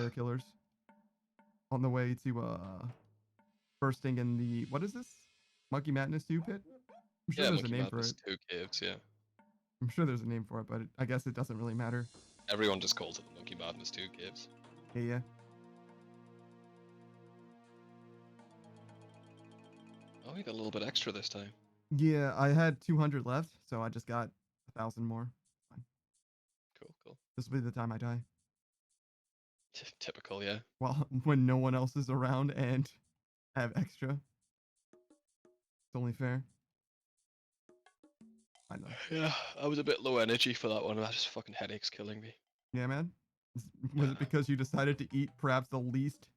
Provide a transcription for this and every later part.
vampire killers on the way to bursting in the, what is this? Monkey Madness 2 pit? I'm sure Yeah, there's a Monkey name for Madness it. 2 caves, yeah. I'm sure there's a name for it, but I guess it doesn't really matter. Everyone just calls it the Monkey Madness 2 caves. Yeah. Oh, we got a little bit extra this time. Yeah, I had 200 left, so I just got 1,000 more. Fine. Cool. This will be the time I die. Typical, yeah. Well, when no one else is around and I have extra. It's only fair. I know. Yeah, I was a bit low energy for that one. That just fucking headaches killing me. Yeah, man. Was it because you decided to eat perhaps the least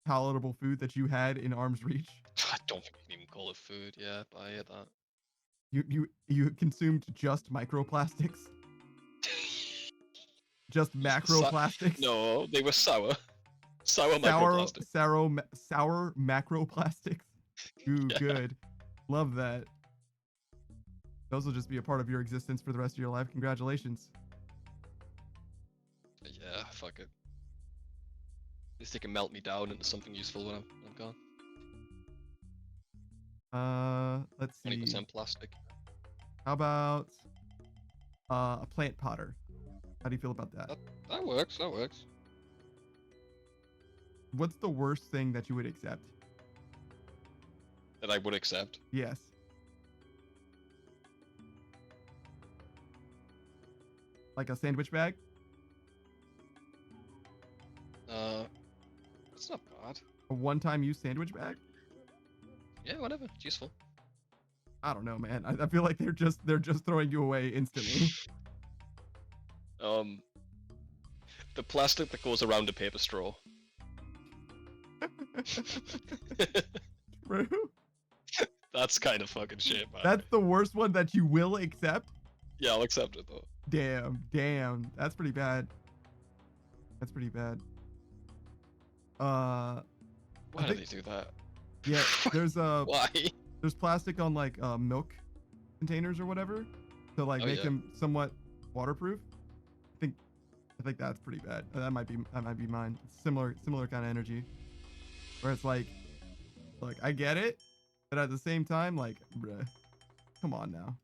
palatable food that you had in arm's reach? I don't think you can even call it food. Yeah, but I ate that. You consumed just microplastics? Just macroplastics? No, they were sour. Sour microplastics. Sour macroplastics? Ooh, Yeah. good. Love that. Those will just be a part of your existence for the rest of your life. Congratulations. Yeah, fuck it. At least they can melt me down into something useful when I'm gone. Let's see. 20% plastic. How about a plant potter? How do you feel about that? That works. That works. What's the worst thing that you would accept? That I would accept. Yes. Like a sandwich bag? It's not bad. A one-time use sandwich bag? Yeah, whatever. It's useful. I don't know, man. I feel like they're just throwing you away instantly. The plastic that goes around a paper straw. True. That's kind of fucking shit, man. That's the worst one that you will accept? Yeah, I'll accept it though. Damn. That's pretty bad. Why do they do that? Yeah, there's Why? there's plastic on like milk containers or whatever to like make them somewhat waterproof. I think that's pretty bad. That might be mine. It's similar kind of energy, where it's like, look, I get it, but at the same time, like, bruh, come on now.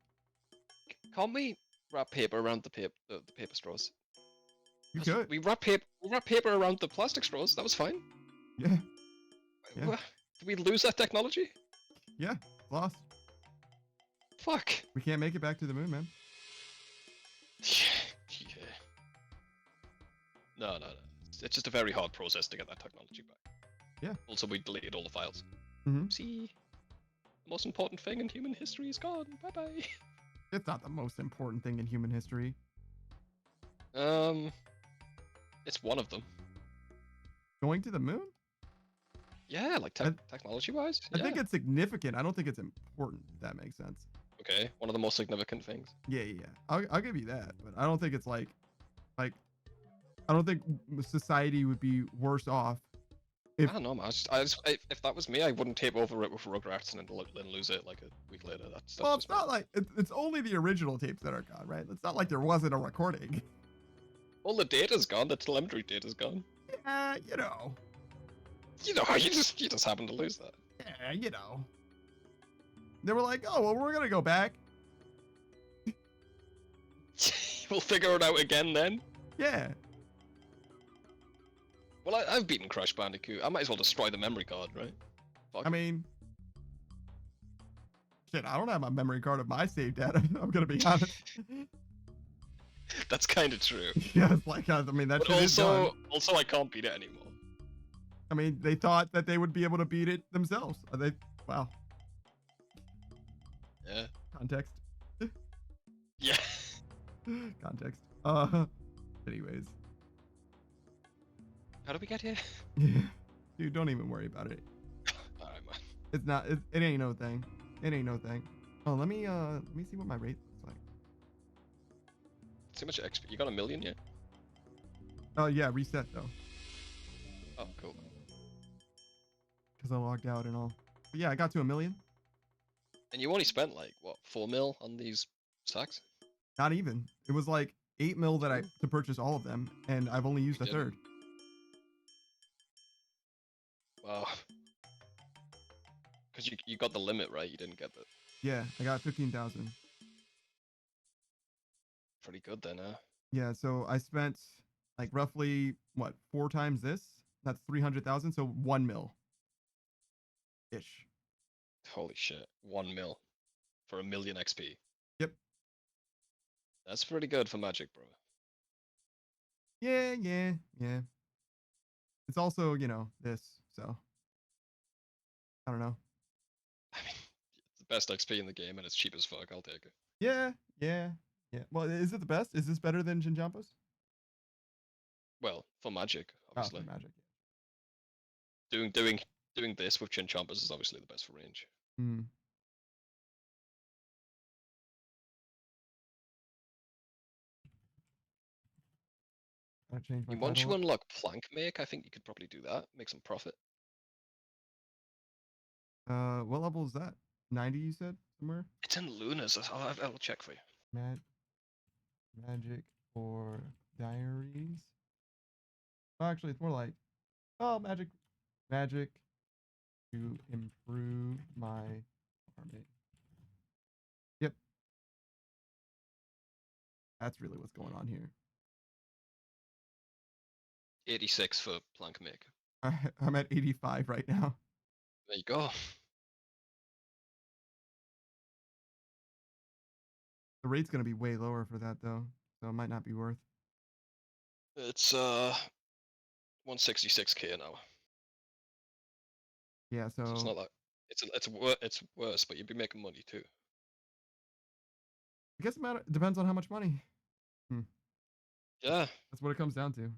Can't we wrap paper around the paper straws? You could. We wrap paper around the plastic straws. That was fine. Yeah. Did we lose that technology? Yeah, lost. Fuck. We can't make it back to the moon, man. Yeah. No. It's just a very hard process to get that technology back. Yeah. Also, we deleted all the files. Mm-hmm. See, the most important thing in human history is gone. Bye bye. It's not the most important thing in human history. It's one of them. Going to the moon? Yeah, like technology-wise. I think it's significant. I don't think it's important. If that makes sense. Okay, one of the most significant things. Yeah. I'll give you that, but I don't think it's like I don't think society would be worse off. I don't know, man. If that was me, I wouldn't tape over it with Rugrats and then lose it like a week later. Well, it's not like it's only the original tapes that are gone, right? It's not like there wasn't a recording. All the data's gone. The telemetry data's gone. Yeah, you know. You just happen to lose that. Yeah, you know. They were like, oh well, we're gonna go back. We'll figure it out again then. Yeah. Well, I've beaten Crash Bandicoot. I might as well destroy the memory card, right? Fuck. I mean, shit, I don't have my memory card of my save data. I'm gonna be honest. That's kind of true. Yeah, it's like, I mean, that shit is gone. Also, I can't beat it anymore. I mean, they thought that they would be able to beat it themselves. Wow. Yeah. Context. Yeah. Context. Anyways. How do we get here? Yeah. Dude, don't even worry about it. Alright, man. It's not. It ain't no thing. It ain't no thing. Oh, let me see what my rate looks like. Too much XP. You got 1 million yet? Oh yeah, reset though. Oh, cool. Because I logged out and all. But yeah, I got to 1 million. And you only spent like what 4 mil on these sacks? Not even. It was like 8 mil to purchase all of them, and I've only used a third. Wow. Because you got the limit, right? You didn't get the... Yeah, I got 15,000. Pretty good then, huh? Yeah, so I spent like roughly what 4 times this. That's 300,000. So 1 mil ish. Holy shit. 1 mil for 1,000,000 XP. Yep. That's pretty good for Magic, bro. Yeah, yeah, yeah. It's also, you know, this. So I don't know. I mean, it's the best XP in the game and it's cheap as fuck. I'll take it. Yeah, yeah, yeah. Well, is it the best? Is this better than Jinjampos? Well, for Magic, Oh, for obviously. Magic. Doing this with Chinchompas is obviously the best for range. Hmm. Gotta change my Once you title. unlock Plank Make, I think you could probably do that. Make some profit. What level is that? 90, you said somewhere. It's in Lunas. I'll check for you. Magic or diaries. Oh, actually, it's more like magic to improve my army. Yep, that's really what's going on here. 86 for Plank Make. I'm at 85 right now. There you go. The rate's gonna be way lower for that though, so it might not be worth. It's 166k now. Yeah, So it's so not that. It's worse, but you'd be making money too. I guess it depends on how much money. Yeah. That's what it comes down to.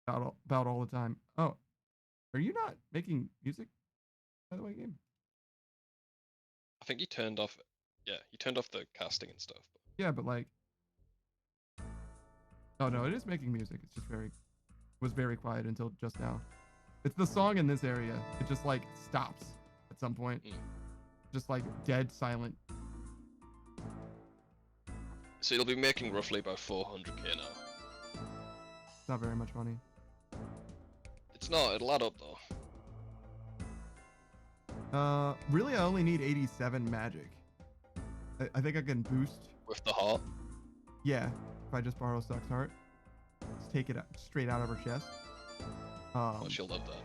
About all the time. Oh, are you not making music, by the way, game? I think he turned off. Yeah, he turned off the casting and stuff. But... Yeah, but like, oh no, it is making music. It's just was very quiet until just now. It's the song in this area. It just like stops at some point. Just like dead silent. So you'll be making roughly about 400k now. It's not very much money. It's not. It'll add up though. Really, I only need 87 magic. I think I can boost With the heart? Yeah, if I just borrow Suck's heart. Just take it straight out of her chest. Oh, she'll love that.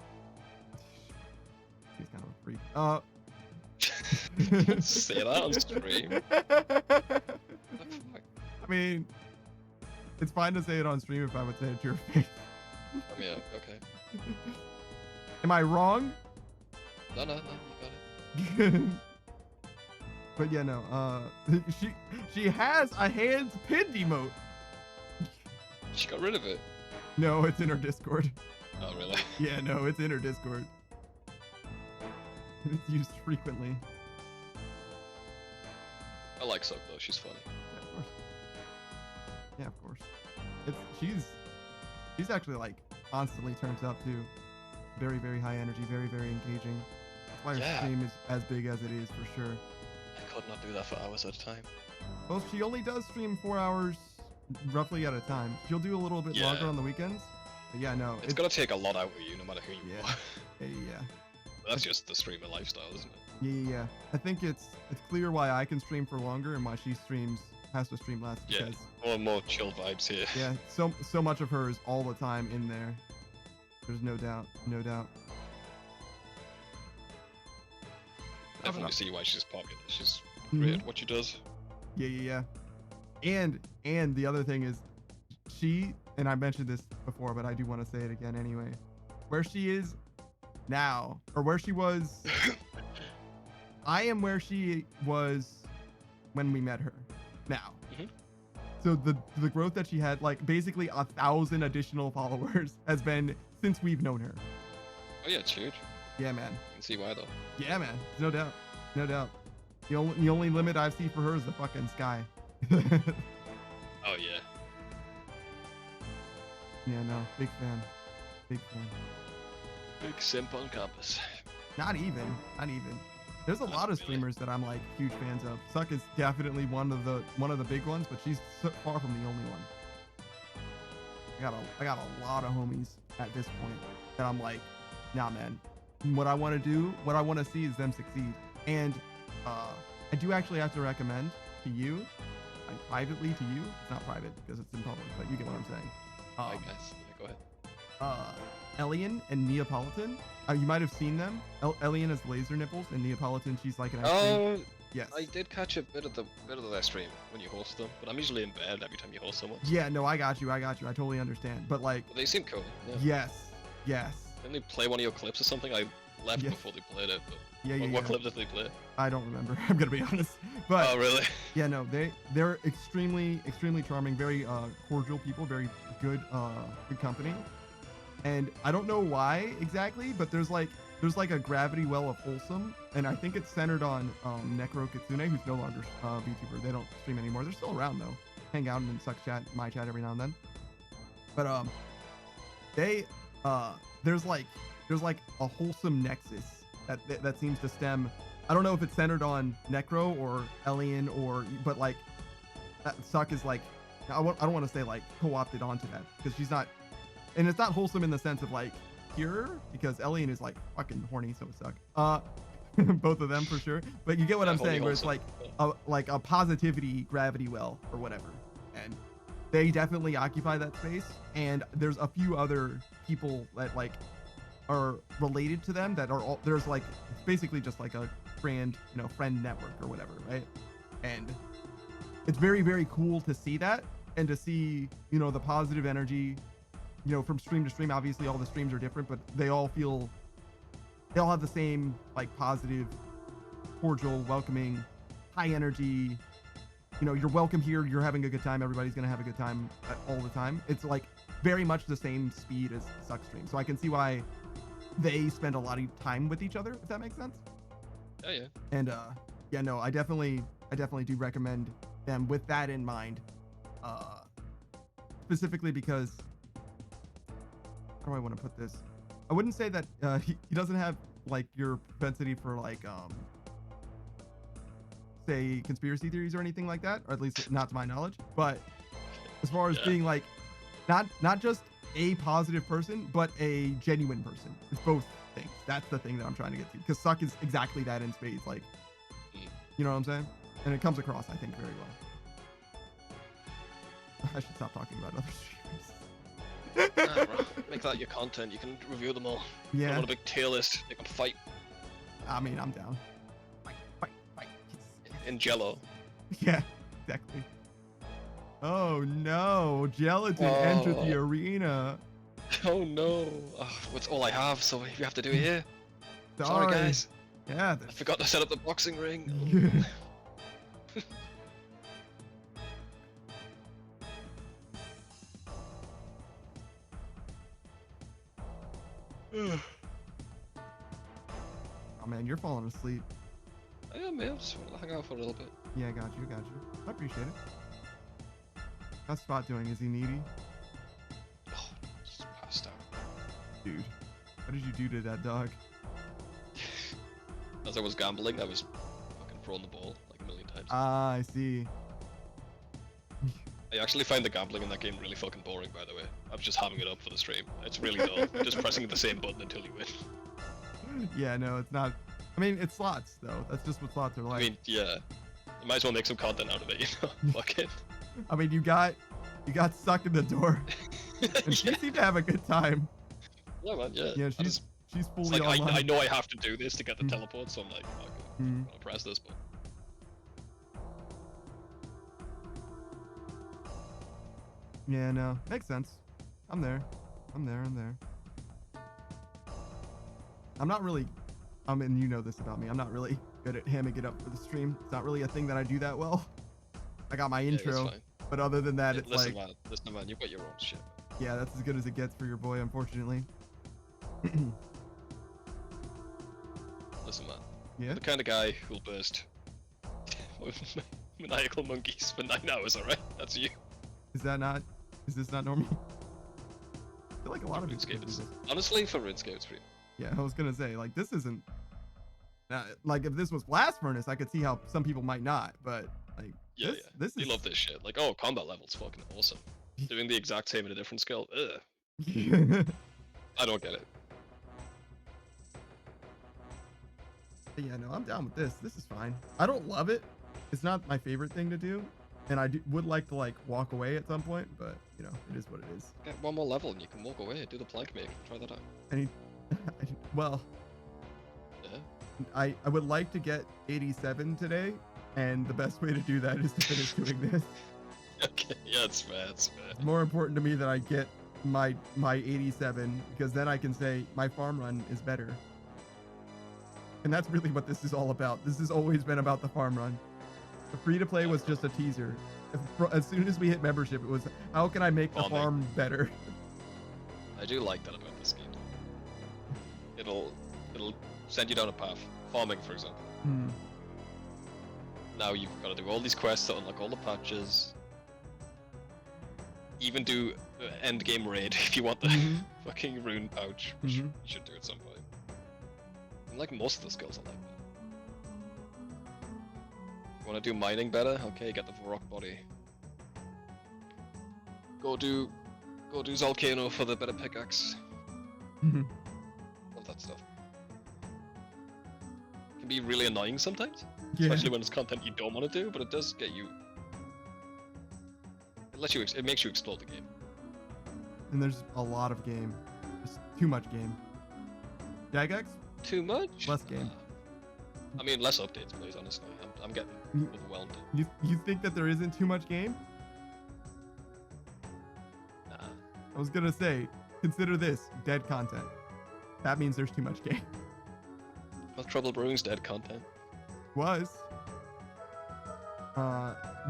She's kind of a freak. Don't say that on stream. I mean, it's fine to say it on stream if I would say it to your face. Yeah, okay. Am I wrong? No, you got it. But yeah, no. She has a hands pinned emote. She got rid of it. No, it's in her Discord. Oh, really? Yeah, no, it's in her Discord. It's used frequently. I like Suck though. She's funny. Yeah, of course. Yeah, of course. She's actually like constantly turns up too. Very, very high energy, very, very engaging. That's why her stream is as big as it is for sure. I could not do that for hours at a time. Well, she only does stream 4 hours roughly at a time. She'll do a little bit longer on the weekends. But yeah, no. It's gonna take a lot out of you, no matter who you are. Yeah. That's just the streamer lifestyle, isn't it? Yeah. I think it's clear why I can stream for longer and why she has to stream less. Yeah. More chill vibes here. Yeah. So much of her is all the time in there. There's no doubt. No doubt. Definitely see why she's popular. She's great at what she does. Yeah. And the other thing is, and I mentioned this before, but I do want to say it again anyway. Where she is now, or where she was, I am where she was when we met her now. So the growth that she had, like basically 1,000 additional followers, has been since we've known her. Oh yeah, it's huge. Yeah, man. You can see why though. Yeah, man. No doubt. The only limit I see for her is the fucking sky. Oh yeah. Yeah, no. Big fan. Big simp on campus. Not even. There's a lot of streamers that I'm like huge fans of. Suck is definitely one of the big ones, but she's so far from the only one. I got a lot of homies at this point that I'm like nah, man. What I want to do, what I want to see is them succeed. And I do actually have to recommend to you, like privately to you. It's not private because it's in public, but you get what I'm saying. I guess. Yeah, go ahead. Elian and Neapolitan. You might have seen them. Elian has laser nipples, and Neapolitan, she's like an. Oh, yes. I did catch a bit of their stream when you host them, but I'm usually in bed every time you host someone. Yeah, no, I got you. I totally understand. But like, they seem cool. Yeah. Yes. Didn't they play one of your clips or something? I left before they played it. But what clip did they play? I don't remember. I'm gonna be honest. But oh, really? Yeah, no, they're extremely charming, very cordial people, very good company. And I don't know why exactly, but there's like a gravity well of wholesome, and I think it's centered on Necro Kitsune, who's no longer VTuber. They don't stream anymore. They're still around though, hang out and suck chat, my chat every now and then. But there's like a wholesome nexus that seems to stem. I don't know if it's centered on Necro or Elian but like that Suck is like, I don't want to say like co-opted onto that because she's not, and it's not wholesome in the sense of like pure, because Elian is like fucking horny, so Suck. Both of them for sure. But you get what I'm saying, where it's like a positivity gravity well or whatever. And they definitely occupy that space. And there's a few other people that like are related to them that are all, there's like, it's basically just like a friend network or whatever, right? And it's very, very cool to see that and to see, the positive energy, from stream to stream. Obviously all the streams are different, but they all have the same like positive, cordial, welcoming, high energy, you're welcome here, you're having a good time, everybody's gonna have a good time all the time. It's like very much the same speed as Suck stream. So I can see why they spend a lot of time with each other, if that makes sense. Oh yeah. And yeah, no, I definitely do recommend them with that in mind. Specifically because, how do I want to put this? I wouldn't say that he doesn't have like your propensity for like say conspiracy theories or anything like that, or at least not to my knowledge. But as far as being like not just a positive person, but a genuine person. It's both things. That's the thing that I'm trying to get to. Because Suck is exactly that in spades. Like, you know what I'm saying? And it comes across, I think, very well. I should stop talking about other streamers. Nah, bro. Make that your content. You can review them all. Yeah. I want a big tier list. They can fight. I mean, I'm down. Fight. In Jello. Yeah, exactly. Oh no, Gelatin entered the arena. Oh no. Oh, that's all I have, so you have to do it here. Sorry guys. Yeah. I forgot to set up the boxing ring. Oh man, you're falling asleep. I am, man. Just want to hang out for a little bit. Yeah, I got you. I appreciate it. How's Spot doing? Is he needy? Oh, just passed out. Dude, what did you do to that dog? As I was gambling, I was fucking throwing the ball like a million times. Ah, I see. I actually find the gambling in that game really fucking boring, by the way. I was just having it up for the stream. It's really dull. Just pressing the same button until you win. Yeah, no, it's not. I mean, it's slots, though. That's just what slots are like. I mean, yeah. You might as well make some content out of it, Fuck it. I mean, you got stuck in the door. And she seemed to have a good time. Yeah, man, yeah. Yeah, she's fully like, online. I know I have to do this to get the teleport, so I'm like, okay, I'm gonna press this button. Yeah, no, makes sense. I'm there. I'm not really, and you know this about me, I'm not really good at hamming it up for the stream. It's not really a thing that I do that well. I got my intro, but other than that, it's listen, like... Listen, man, you've got your own shit. Yeah, that's as good as it gets for your boy, unfortunately. Listen, man. Yeah? The kind of guy who'll burst maniacal monkeys for 9 hours, alright? That's you. Is this not normal? I feel like a lot of people do this. Honestly, for RuneScape, it's pretty. Yeah, I was gonna say, like, this isn't... like, if this was Blast Furnace, I could see how some people might not, but, like, this is... You love this shit. Like, oh, combat level's fucking awesome. Doing the exact same in a different skill, ugh. I don't get it. Yeah, no, I'm down with this. This is fine. I don't love it. It's not my favorite thing to do, and would like to like walk away at some point, but you know, it is what it is. Get one more level and you can walk away. Do the plank make. Try that out. Well, Yeah. I would like to get 87 today, and the best way to do that is to finish doing this. Okay. Yeah, it's fair. It's fair. It's more important to me that I get my 87, because then I can say my farm run is better. And that's really what this is all about. This has always been about the farm run. The free to play was just a teaser. As soon as we hit membership, it was how can I make the farm better? I do like that about this game. It'll send you down a path. Farming, for example. Now you've got to do all these quests to unlock all the patches. Even do end game raid if you want the fucking rune pouch, which you should do at some point. And like most of the skills are like that. You want to do mining better? Okay, get the rock body. Go do Volcano for the better pickaxe. Love that stuff. Can be really annoying sometimes, especially when it's content you don't want to do, but it does get you. It makes you explore the game. And there's a lot of game. There's too much game. Jagex? Too much? Less game. I mean, less updates, please. Honestly, I'm getting overwhelmed. You think that there isn't too much game? Nah. I was gonna say, consider this dead content. That means there's too much game. Well, Trouble Brewing's dead content. Was.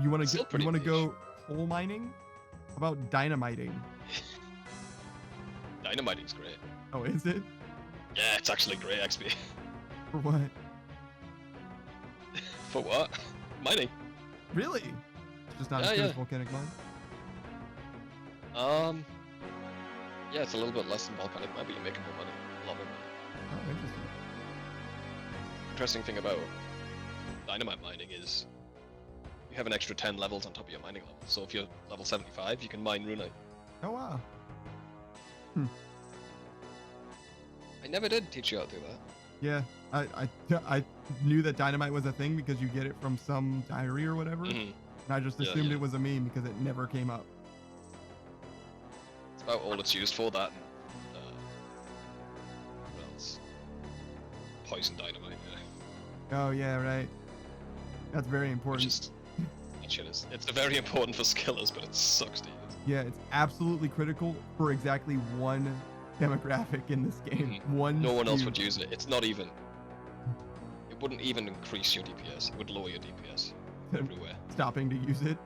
You wanna go coal mining? How about dynamiting? Dynamiting's great. Oh, is it? Yeah, it's actually great XP. For what? For what? Mining. Really? It's just not as good as volcanic mine? Yeah, it's a little bit less than volcanic mine, but you're making more money. A lot more money. Oh, interesting. Interesting thing about dynamite mining is you have an extra 10 levels on top of your mining level. So if you're level 75, you can mine runite. Oh wow. I never did teach you how to do that. Yeah, I knew that dynamite was a thing because you get it from some diary or whatever, and I just assumed it was a meme because it never came up. It's about all it's used for, that. What else? Poison dynamite. Yeah. Oh yeah, right. That's very important. That shit is. It's very important for skillers, but it sucks to use. Yeah, it's absolutely critical for exactly one demographic in this game. No one else would use it. It's not even. It wouldn't even increase your DPS. It would lower your DPS everywhere. Stopping to use it.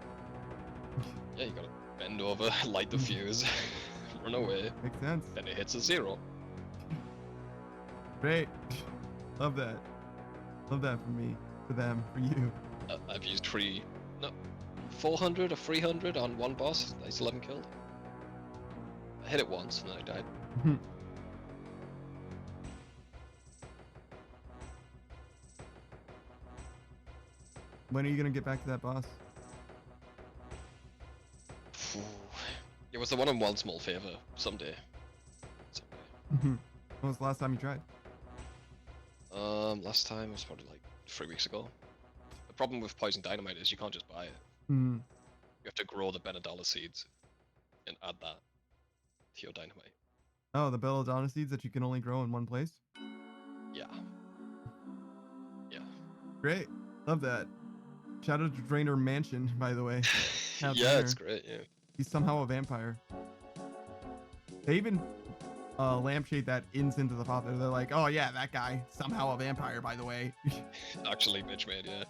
Yeah, you gotta bend over, light the fuse, run away. Makes sense. Then it hits a 0. Great. Love that. Love that for me, for them, for you. I've used 400 or 300 on one boss. I still haven't killed. I hit it once and then I died. When are you gonna get back to that boss? It was the one in One Small Favor. Someday. When was the last time you tried? Last time was probably like 3 weeks ago. The problem with poison dynamite is you can't just buy it. You have to grow the Benadala seeds and add that to your dynamite. Oh, the belladonna seeds that you can only grow in one place? Yeah. Yeah. Great. Love that. Shout out to Drainer Mansion, by the way. Yeah, it's great, yeah. He's somehow a vampire. They even lampshade that into the pot. They're like, oh yeah, that guy, somehow a vampire, by the way. Actually, bitch made, yeah.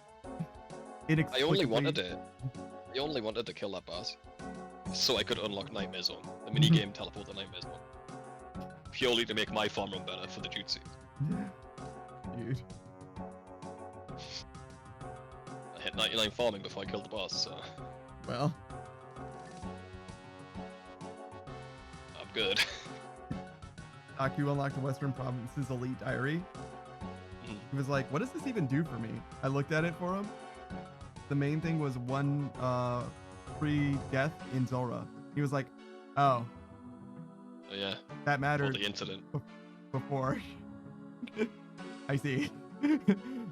I only wanted to kill that boss so I could unlock Nightmare Zone. The minigame teleport the Nightmare Zone. Purely to make my farm run better for the jutsu. Dude. I hit 99 farming before I killed the boss, so... Well. I'm good. Aku unlocked the Western Province's Elite Diary. He was like, what does this even do for me? I looked at it for him. The main thing was one free death in Zora. He was like, oh. Oh yeah. That mattered. For the incident. Before. I see.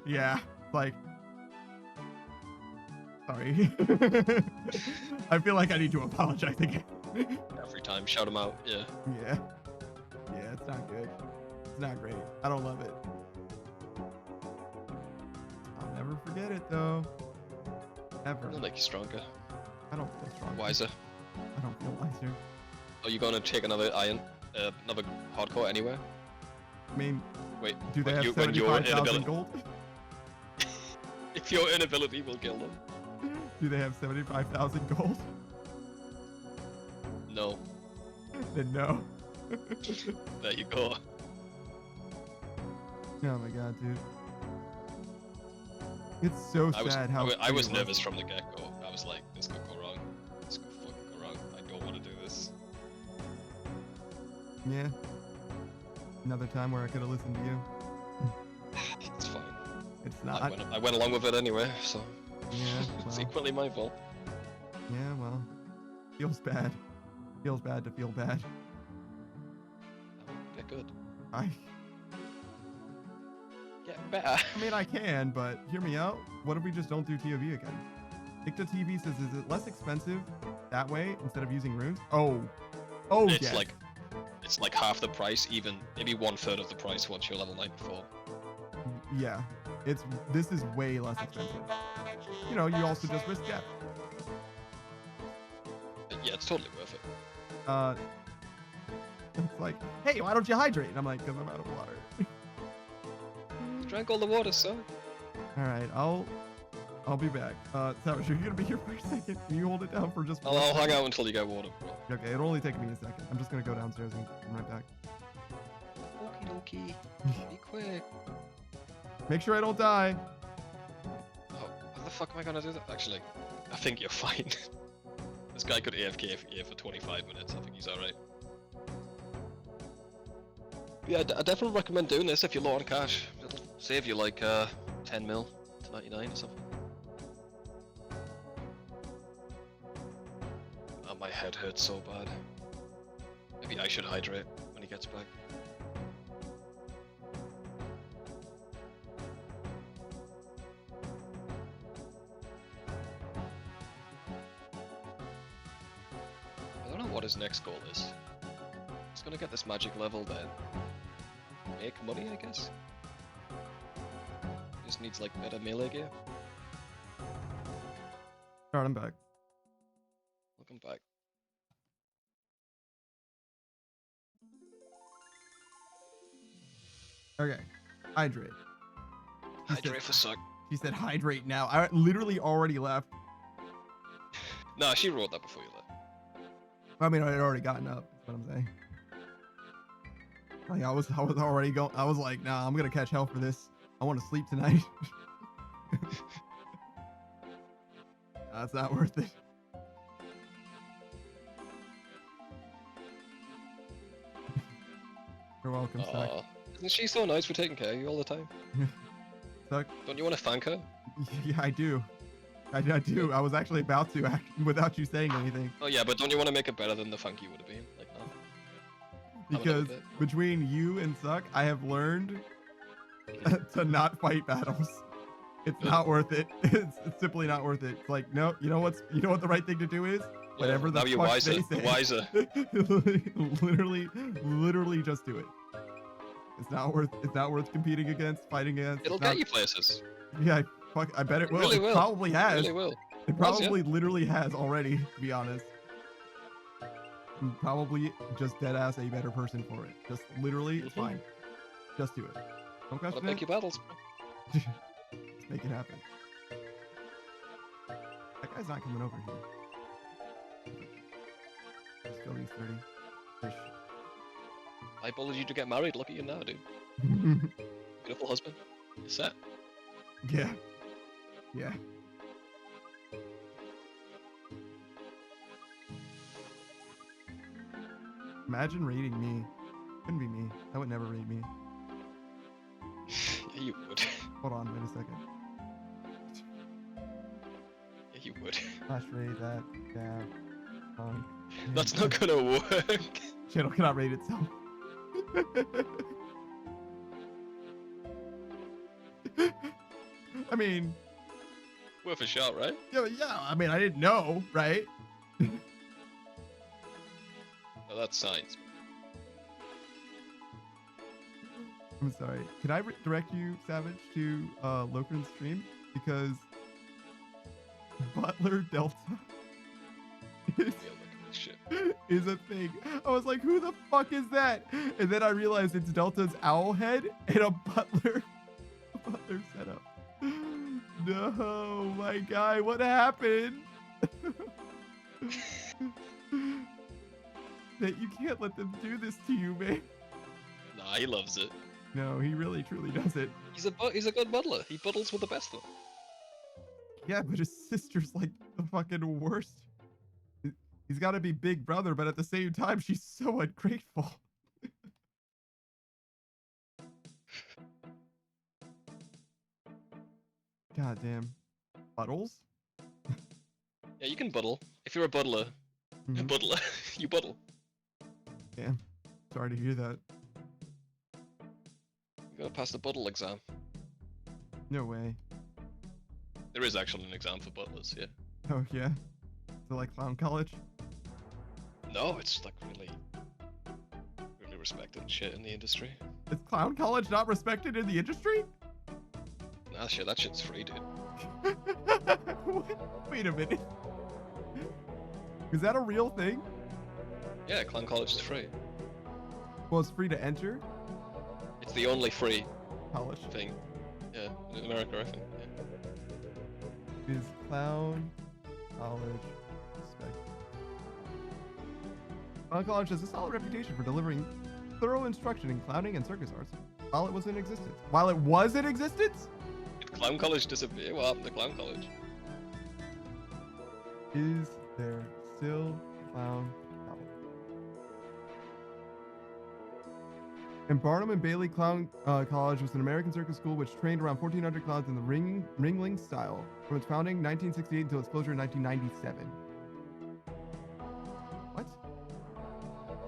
Yeah, like, sorry. I feel like I need to apologize again. Every time, shout him out. Yeah. Yeah. Yeah, it's not good. It's not great. I don't love it. I'll never forget it though. Ever. It'll make you stronger. I don't feel strong. Wiser. I don't feel wiser. Are you gonna take another another hardcore anywhere? I mean, Wait, do they have when your 75,000 inability, gold? if your inability will kill them? Do they have 75,000 gold? No. Then no. There you go. Oh my god, dude. It's so sad how I was free it nervous from the get-go. I was like, this could go wrong. This could fucking go wrong. I don't want to do this. Yeah. Another time where I could have listened to you. It's fine. It's not. I went along with it anyway, so Yeah. it's Well, equally my fault. yeah. Well. Feels bad. Feels bad to feel bad. Get good. I Get better. mean, I can, but hear me out. What if we just don't do TOV again? Dicta TV says, is it less expensive that way instead of using runes? Oh. Oh, It's yes. it's like half the price, even maybe 1/3 of the price once you're level 94. Yeah. This is way less expensive. You know, you also just risk death. But yeah, it's totally worth it. It's like, hey, why don't you hydrate? And I'm like, because I'm out of water. Drank all the water, son. All right, I'll be back. Savage, you're gonna be here for a second. Can you hold it down for just one I'll hang second? out until you get water, bro. Okay, it'll only take me a second. I'm just gonna go downstairs and come right back. Okie dokie. Be quick. Make sure I don't die. Oh, how the fuck am I gonna do that? Actually, I think you're fine. This guy could AFK here for 25 minutes. I think he's alright. Yeah, I definitely recommend doing this if you're low on cash. It'll save you like 10 mil to 99 or something. Oh, my head hurts so bad. Maybe I should hydrate when he gets back. I don't know what his next goal is. He's gonna get this magic level then. Make money, I guess. Just needs like better melee gear. Alright, I'm back. Welcome back. Okay, hydrate. Hydrate for suck. She said hydrate now. I literally already left. Nah, she wrote that before you left. I mean, I had already gotten up. That's what I'm saying. Like I was already going. I was like, nah, I'm gonna catch hell for this. I want to sleep tonight. That's not worth it. You're welcome, Suck. Aw, isn't she so nice for taking care of you all the time? Suck. Don't you want to thank her? Yeah, I do. I do. I was actually about to, without you saying anything. Oh yeah, but don't you want to make it better than the thank you would have been? Like, no. Because between you and Suck, I have learned to not fight battles. It's not worth it. It's simply not worth it. It's like, no, you know what the right thing to do is? Whatever the fuck they say. Wiser. literally just do it. It's not worth competing against, fighting against. It'll get you places. Yeah, I bet it will. Really It will. probably has. Really will. It probably literally has already, to be honest. I'm probably just dead ass a better person for it. Just literally, it's fine. Just do it. Don't Gotta question pick it. your battles. Just make it happen. That guy's not coming over here. Let's go E30. Fish. I bullied you to get married. Look at you now, dude. Beautiful husband. You're set. Yeah. Yeah. Imagine raiding me. Couldn't be me. That would never raid me. Yeah, you would. Hold on, wait a second. Yeah, you would. Flash raid that. Yeah. That's not gonna work. Channel cannot raid itself. I mean, worth a shot, right? yeah. I mean, I didn't know, right? Oh, that's science. I'm sorry. Can I direct you, Savage, to Lokren's stream? Because Butler Delta is, Yeah, look at this shit. is a thing. I was like, who the fuck is that? And then I realized it's Delta's owl head and a Butler setup. No, my guy, what happened? That you can't let them do this to you, man. Nah, he loves it. No, he really truly does it. He's a good butler. He buttles with the best of them. Yeah, but his sister's like the fucking worst. He's got to be big brother, but at the same time, she's so ungrateful. God damn. Buttles? Yeah, you can buttle. If you're a buttler, Mhm. Butler, you buttle. Damn. Sorry to hear that. You gotta pass the buttle exam. No way. There is actually an exam for butlers, yeah. Oh, yeah? So like clown college? No, it's like really respected and shit in the industry. Is clown college not respected in the industry? Nah, shit, that shit's free, dude. Wait a minute. Is that a real thing? Yeah, clown college is free. Well, it's free to enter It's the only free college. thing. Yeah, in America, I think. Yeah. Is clown college respected? Clown college has a solid reputation for delivering thorough instruction in clowning and circus arts while it was in existence. While it was in existence? Did clown college disappear? What happened to clown college? Is there still clown college? And Barnum and Bailey Clown College was an American circus school which trained around 1,400 clowns in the ringling style from its founding 1968 until its closure in 1997. What?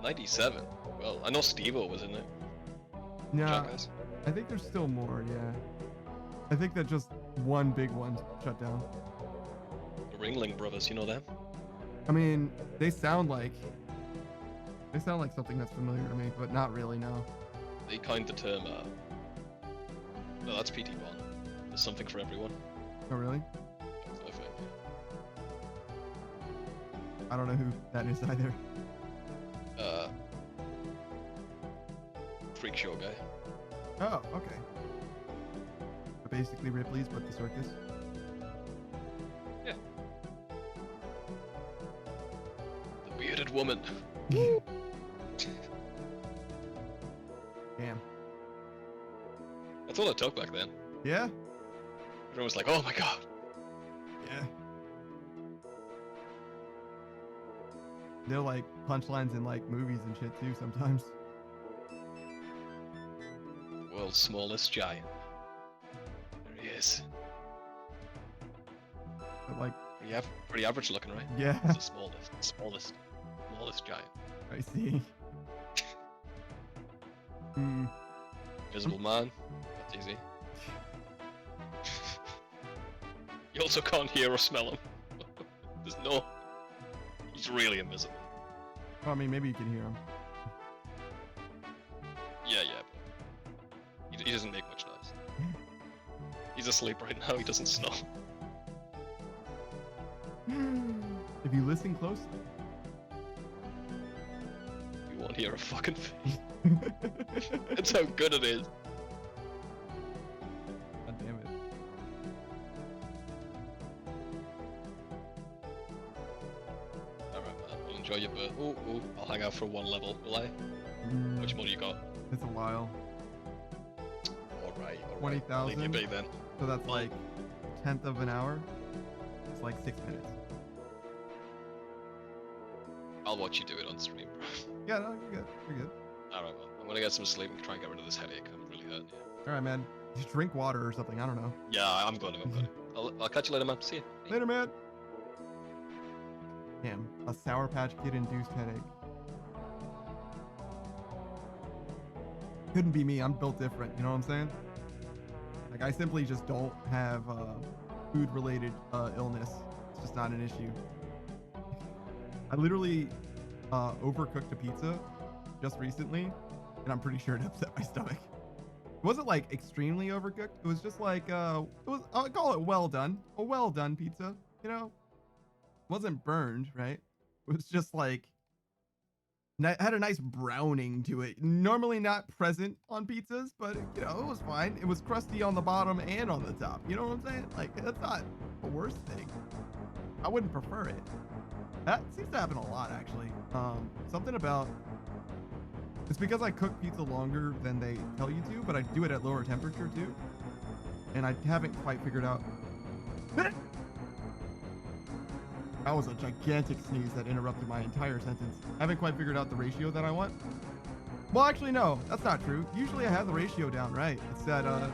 97? Well, I know Steve-O was in it. No, Jackass. I think there's still more, yeah. I think that just one big one shut down. The Ringling Brothers, you know them? I mean, they sound like something that's familiar to me, but not really, no. They coined the term, no, that's P.T. Bond. There's something for everyone. Oh, really? I think. I don't know who that is either. Freak show guy. Oh, okay. So basically Ripley's, but the circus. Yeah. The bearded woman. Damn. That's all it took back then. Yeah? Everyone was like, oh my god. Yeah. They're like punchlines in like movies and shit too sometimes. The world's smallest giant. There he is. But like, Pretty average looking, right? yeah, It's the smallest giant. I see. Hmm. Invisible man. That's easy. You also can't hear or smell him. There's no... He's really invisible. Well, I mean, maybe you can hear him. Yeah, but... He doesn't make much noise. He's asleep right now, he doesn't snore. If you listen closely. You won't hear a fucking thing. That's how good it is. God damn it. Alright man, we'll enjoy your birth. Ooh, I'll hang out for one level, will I? How much more do you got? It's a while. Alright. 20,000. Leave you be then. So that's like a tenth of an hour. It's like 6 minutes. I'll watch you do it on stream, bro. Yeah, no, you're good. You're good. Alright man, I'm gonna get some sleep and try and get rid of this headache. I'm really hurting. All right, man. Just drink water or something. I don't know. Yeah, I'm going to. I'll catch you later, man. See you. Later, man. Damn, a Sour Patch Kid induced headache. Couldn't be me. I'm built different. You know what I'm saying? Like I simply just don't have food related illness. It's just not an issue. I literally overcooked a pizza just recently, and I'm pretty sure it upset my stomach. It wasn't like extremely overcooked. It was just like it was, I'll call it well done. A well done pizza, you know? It wasn't burned, right? It was just like had a nice browning to it. Normally not present on pizzas, but you know, it was fine. It was crusty on the bottom and on the top. You know what I'm saying? Like that's not the worst thing. I wouldn't prefer it. That seems to happen a lot actually. Something about it's because I cook pizza longer than they tell you to, but I do it at lower temperature too. And I haven't quite figured out. That was a gigantic sneeze that interrupted my entire sentence. I haven't quite figured out the ratio that I want. Well, actually, no, that's not true. Usually I have the ratio down right. It's that I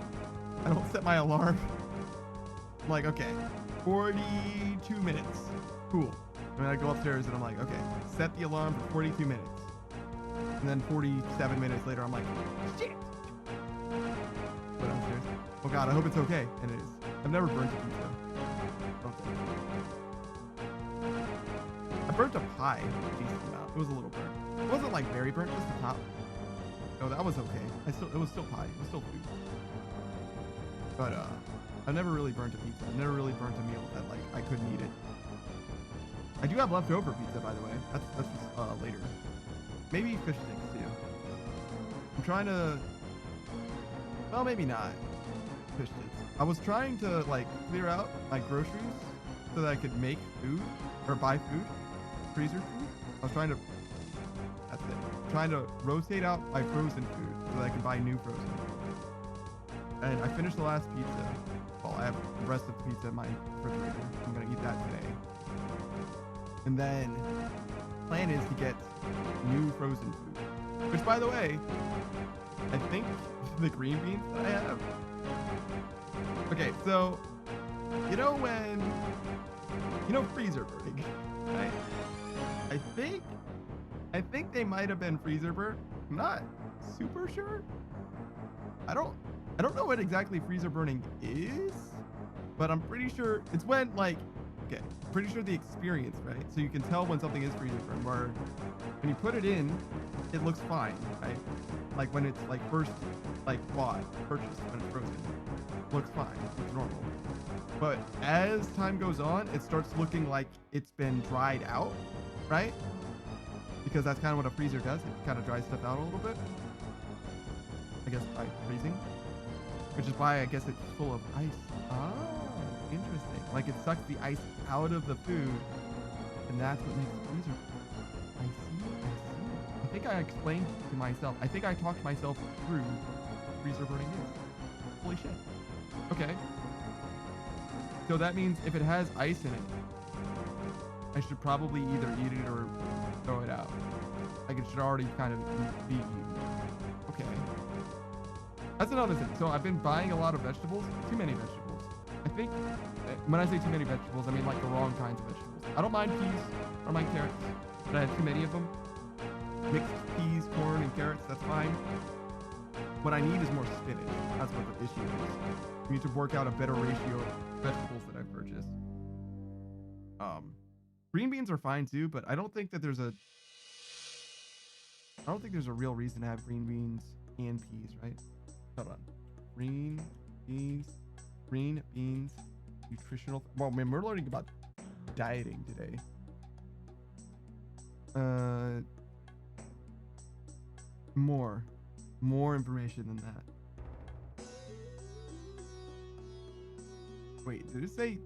don't set my alarm. I'm like, okay, 42 minutes. Cool. And then I go upstairs and I'm like, okay, set the alarm for 42 minutes. And then 47 minutes later, I'm like, shit. Go downstairs. Oh God, I hope it's okay. And it is. I've never burnt a pizza. Okay. I burnt a pie a decent amount. It was a little burnt. It wasn't like very burnt, just the top. No, that was okay. It was still pie. It was still food. But I've never really burnt a pizza. I've never really burnt a meal that like I couldn't eat it. I do have leftover pizza, by the way. That's just later. Maybe fish sticks too. I'm trying to. Well, maybe not. Fish sticks. I was trying to like clear out my groceries so that I could make food or buy food, freezer food. I was trying to. That's it. Trying to rotate out my frozen food so that I can buy new frozen food. And I finished the last pizza. Well, I have the rest of the pizza in my refrigerator. I'm gonna eat that today. And then plan is to get new frozen food. Which, by the way, I think the green beans that I have. Okay, so you know when freezer burning, right? I think they might have been freezer burnt. I'm not super sure. I don't know what exactly freezer burning is, but I'm pretty sure it's when like. Okay, pretty sure the experience, right? So you can tell when something is freezer burned, where when you put it in, it looks fine, right? Like when it's like first like purchased when it's frozen, looks fine, it's normal. But as time goes on, it starts looking like it's been dried out, right? Because that's kind of what a freezer does. It kind of dries stuff out a little bit. I guess by freezing, which is why I guess it's full of ice. Ah, interesting. Like it sucks the ice out of the food, and that's what makes it freezer. I see. I think I explained to myself. I think I talked myself through freezer burning is. Holy shit. Okay. So that means if it has ice in it, I should probably either eat it or throw it out. Like it should already kind of be eaten. Okay. That's another thing. So I've been buying a lot of vegetables. Too many vegetables. I think when I say too many vegetables, I mean like the wrong kinds of vegetables. I don't mind peas. I don't mind carrots. But I have too many of them. Mixed peas, corn, and carrots, that's fine. What I need is more spinach. That's what the issue is. We need to work out a better ratio of vegetables that I've purchased. Green beans are fine too, but I don't think that there's a real reason to have green beans and peas, right? Hold on. Green beans, nutritional. Well, man, we're learning about dieting today. More information than that. Wait, did it say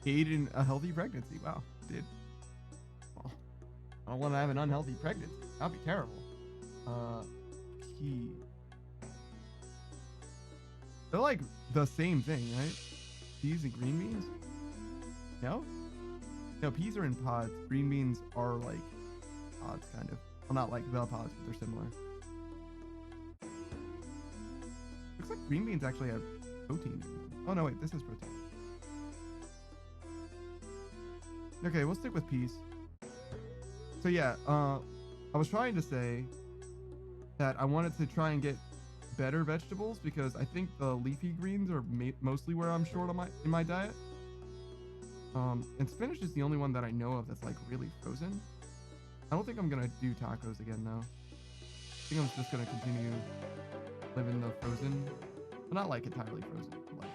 aid in a healthy pregnancy? Wow, it did. Well, I don't want to have an unhealthy pregnancy. That'd be terrible. Pea. They're like the same thing, right? Peas and green beans? No? No, peas are in pods. Green beans are like pods, kind of. Well, not like the pods, but they're similar. Looks like green beans actually have protein. Oh no, wait, this is protein. Okay, we'll stick with peas. So yeah, I was trying to say that I wanted to try and get better vegetables because I think the leafy greens are mostly where I'm short on in my diet. And spinach is the only one that I know of that's like really frozen. I don't think I'm gonna do tacos again though. I think I'm just gonna continue living the frozen, well, not like entirely frozen, but like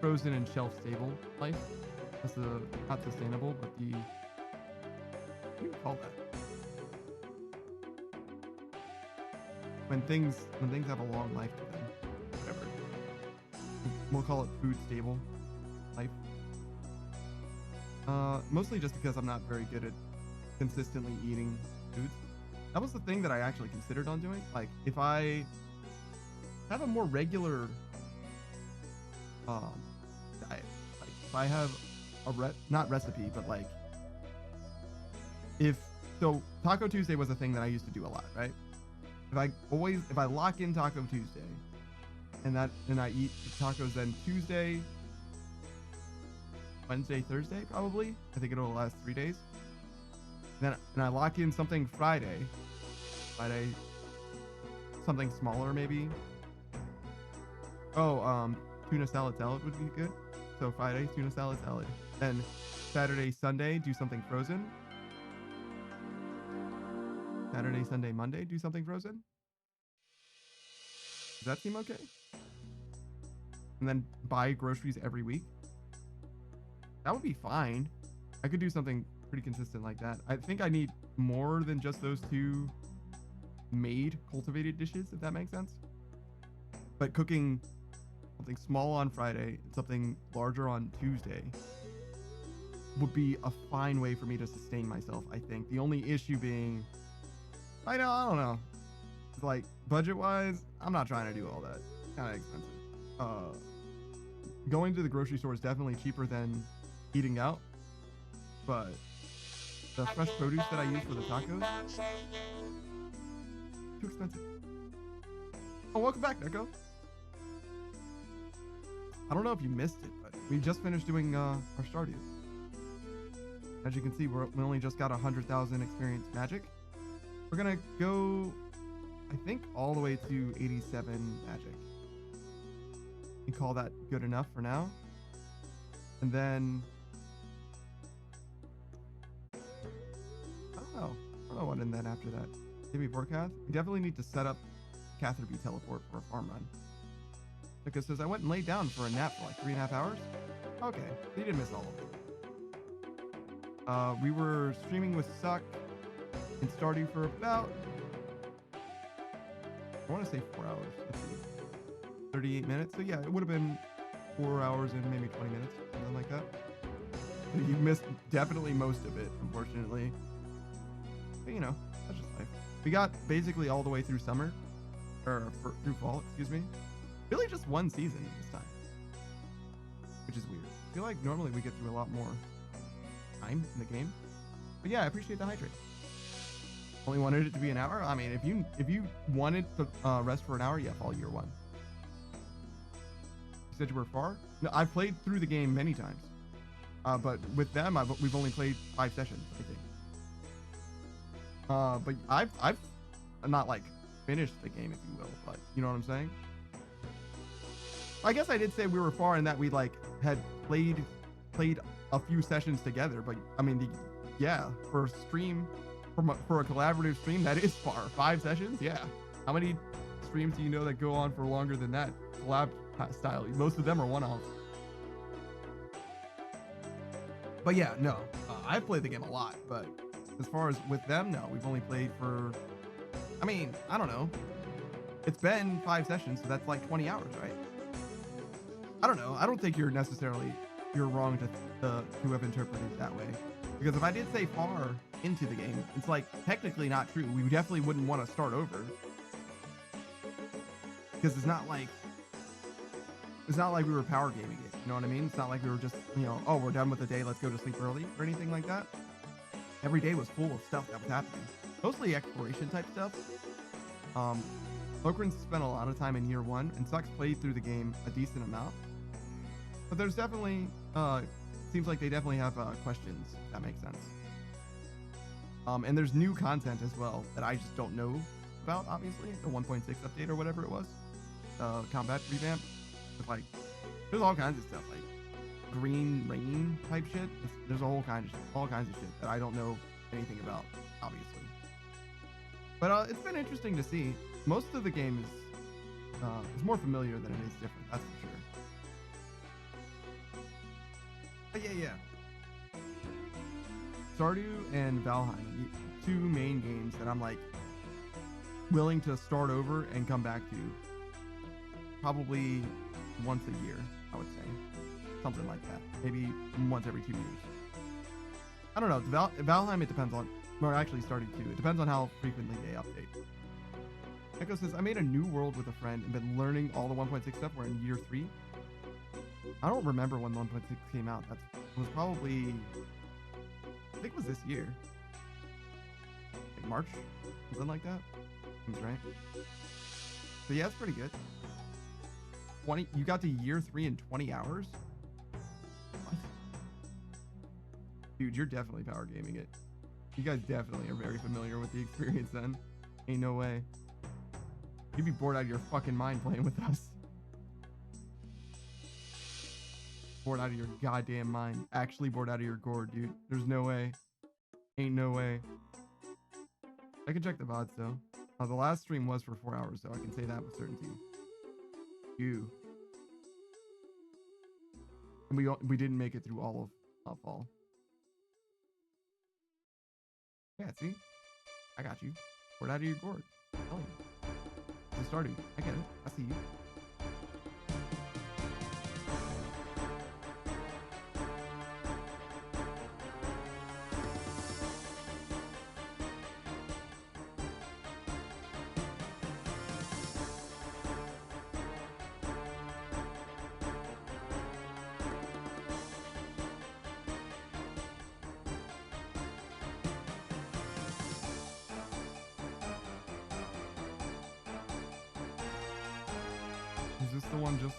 frozen and shelf stable life. That's the not sustainable, but the what do you call that? When things have a long life to them, whatever. We'll call it food stable life. Mostly just because I'm not very good at consistently eating foods. That was the thing that I actually considered on doing. Like, if I have a more regular diet, like if I have a not recipe, but like so Taco Tuesday was a thing that I used to do a lot, right? If I lock in Taco Tuesday and I eat tacos then Tuesday, Wednesday, Thursday, probably. I think it'll last 3 days. And I lock in something Friday, something smaller maybe. Oh, tuna salad would be good. So Friday, tuna salad. Then Saturday, Sunday, do something frozen. Saturday, Sunday, Monday, do something frozen. Does that seem okay? And then buy groceries every week. That would be fine. I could do something pretty consistent like that. I think I need more than just those two cultivated dishes, if that makes sense. But cooking something small on Friday and something larger on Tuesday would be a fine way for me to sustain myself, I think. The only issue being, I don't know. It's like, budget-wise, I'm not trying to do all that. Kind of expensive. Going to the grocery store is definitely cheaper than eating out, but the fresh produce that I use for the tacos, too expensive. Oh, welcome back, Neko. I don't know if you missed it, but we just finished doing our Stardew. As you can see, we only just got 100,000 experience magic. We're gonna go, I think, all the way to 87 magic. We call that good enough for now. And then I don't know what, and then after that, maybe forecast. We definitely need to set up Catherby teleport for a farm run. Because says I went and laid down for a nap for like 3.5 hours. Okay, so you didn't miss all of it. We were streaming with Suck and Stardew for about, I want to say 4 hours. Let's see, 38 minutes. So yeah, it would have been 4 hours and maybe 20 minutes, something like that. You missed definitely most of it, unfortunately. But you know, that's just life. We got basically all the way through summer, or through fall, excuse me. Really just one season this time, which is weird. I feel like normally we get through a lot more time in the game. But yeah, I appreciate the hydrate. Only wanted it to be an hour. I mean, if you wanted to rest for an hour, yeah, fall year one. You said you were far? No, I've played through the game many times, but with them, we've only played 5 sessions, I think. But I've not like finished the game, if you will, but you know what I'm saying? I guess I did say we were far in that we like had played a few sessions together, but I mean, yeah, for a stream, for a collaborative stream, that is far. 5 sessions, yeah. How many streams do you know that go on for longer than that? Collab style. Most of them are one-offs. But yeah, no, I've played the game a lot, but as far as with them, no, we've only played for, I mean, I don't know. It's been 5 sessions, so that's like 20 hours, right? I don't know. I don't think you're wrong to have interpreted it that way. Because if I did say far into the game, it's like technically not true. We definitely wouldn't want to start over. Because it's not like we were power gaming it. You know what I mean? It's not like we were just, oh, we're done with the day, let's go to sleep early or anything like that. Every day was full of stuff that was happening. Mostly exploration type stuff. Lokrin spent a lot of time in year 1, and Sucks played through the game a decent amount. But there's definitely, seems like they definitely have questions, if that makes sense. And there's new content as well that I just don't know about, obviously. The 1.6 update or whatever it was. combat revamp with like there's all kinds of stuff like green rain type shit. There's all kinds of shit that I don't know anything about, obviously. But it's been interesting to see. Most of the game is more familiar than it is different. That's for sure. But yeah. Stardew and Valheim, the two main games that I'm like willing to start over and come back to probably once a year, I would say. Something like that. Maybe once every 2 years. I don't know. Valheim, it depends on, or actually Stardew too. It depends on how frequently they update. Echo says, I made a new world with a friend and been learning all the 1.6 stuff. We're in year 3. I don't remember when 1.6 came out. That was probably, I think it was this year. Like March? Something like that? Seems right. So yeah, it's pretty good. 20, you got to year 3 in 20 hours? What? Dude, you're definitely power gaming it. You guys definitely are very familiar with the experience then. Ain't no way. You'd be bored out of your fucking mind playing with us. Bored out of your goddamn mind. Actually bored out of your gourd, dude. There's no way. Ain't no way. I can check the VODs though. The last stream was for 4 hours, so I can say that with certainty. You. And we didn't make it through all of fall. Yeah, see? I got you. Bored out of your gourd. Oh. It's starting. I get it. I see you. Is this the one just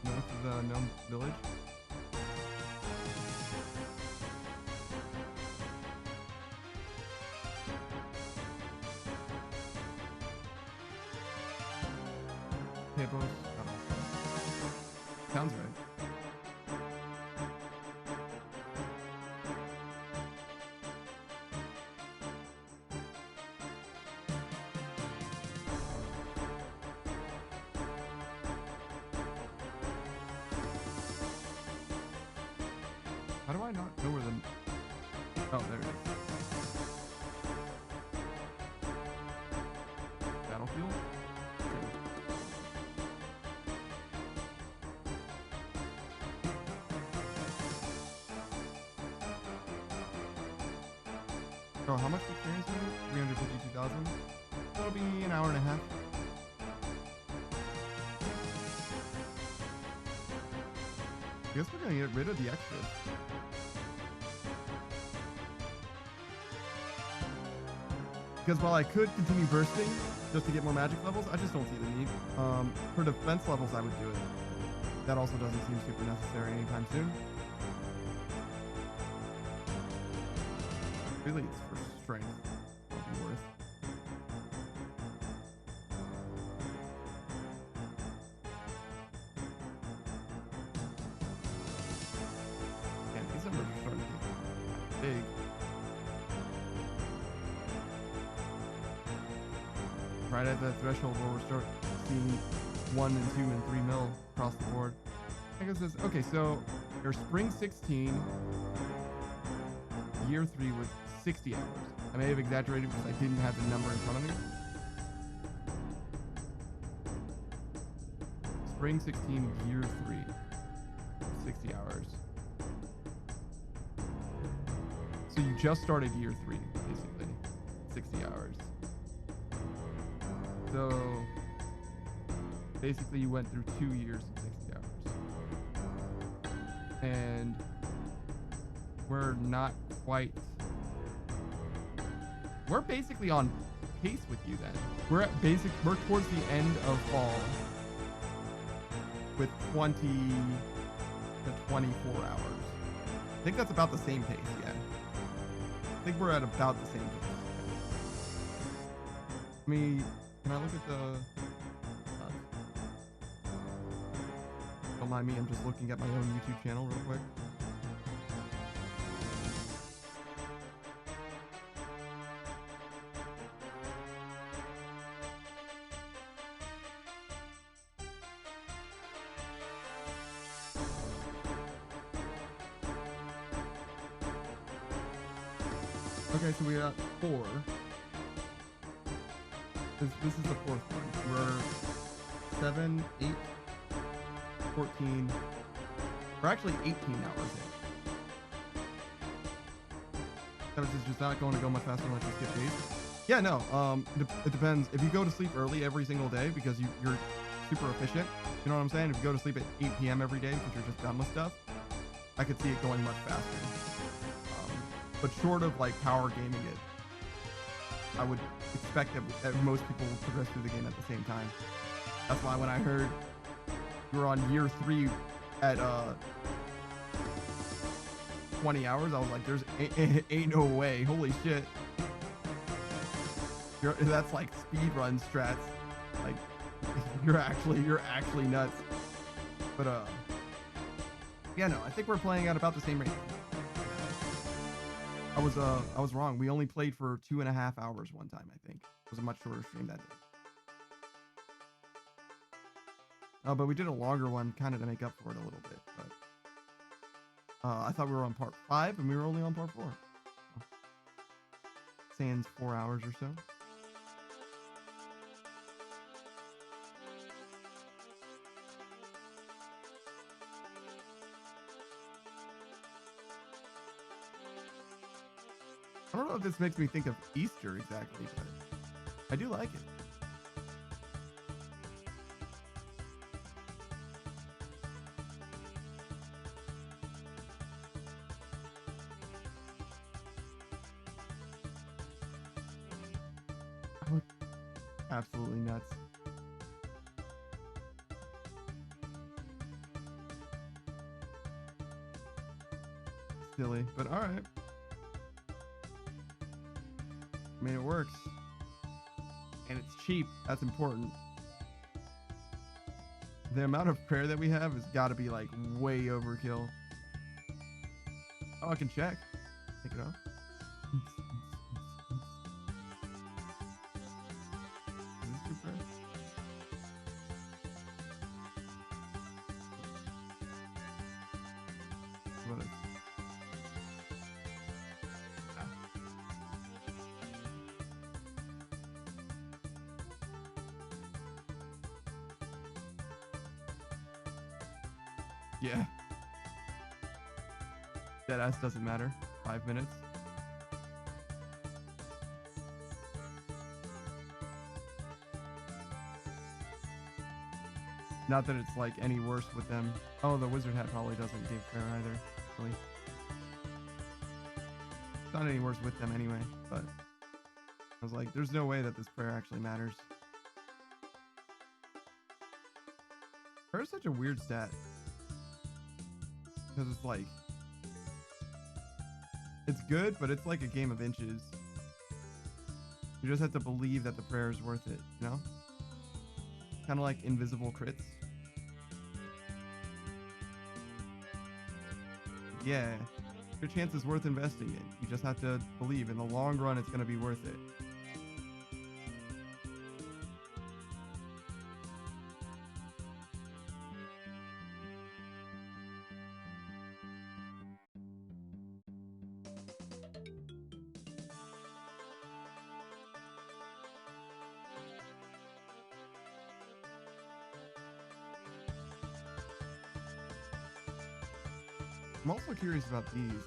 north of the Gnome Village? Hippos? Sounds right. How do I not know where the... Oh, there it is. Battlefield? Sure. Oh, how much experience is it? 352,000? That'll be an hour and a half. I guess we're gonna get rid of the extras. Because while I could continue bursting just to get more magic levels, I just don't see the need. For defense levels, I would do it. That also doesn't seem super necessary anytime soon. Really, it's for strength. That'll be worth. Yeah, these numbers are starting to get big. Right at that threshold where we're start seeing 1 and 2 and 3 mil across the board. I guess this, okay, so your spring 16, year 3 with 60 hours. I may have exaggerated because I didn't have the number in front of me. Spring 16, year 3, 60 hours. So you just started year 3, basically, 60 hours. So basically you went through 2 years and 60 hours. And we're not quite, we're basically on pace with you then. We're towards the end of fall with 20 to 24 hours. I think that's about the same pace, yeah. I think we're at about the same pace. I mean, can I look at the... Don't mind me. I'm just looking at my own YouTube channel real quick. Okay, so we're at 4. This is the 4th one. We're 7, 8, 14. We're actually 18 hours in. That was just not going to go much faster unless you skip days. Yeah, no. It depends. If you go to sleep early every single day because you're super efficient, you know what I'm saying? If you go to sleep at 8 p.m. every day because you're just done with stuff, I could see it going much faster. But short of like power gaming it, I would expect that most people will progress through the game at the same time. That's why when I heard we were on year 3 at 20 hours, I was like, there's ain't no way. Holy shit. That's like speed run strats. Like you're actually nuts. But yeah, no, I think we're playing at about the same rate. I was wrong. We only played for 2.5 hours one time, I think. It was a much shorter stream that day. But we did a longer one kind of to make up for it a little bit. But I thought we were on part 5 and we were only on part 4. Sans 4 hours or so. I don't know if this makes me think of Easter exactly, but I do like it. I look absolutely nuts. Silly, but all right. I mean, it works. And it's cheap. That's important. The amount of prayer that we have has got to be like way overkill. Oh, I can check. Take it off. Is this your prayer? What is it? Yeah. Deadass doesn't matter. 5 minutes. Not that it's like any worse with them. Oh, the wizard hat probably doesn't give prayer either. Really. It's not any worse with them anyway, but I was like, there's no way that this prayer actually matters. Prayer is such a weird stat. Because it's like, it's good, but it's like a game of inches. You just have to believe that the prayer is worth it, you know? Kind of like invisible crits. Yeah, your chance is worth investing in. You just have to believe in the long run it's going to be worth it. I'm also curious about these.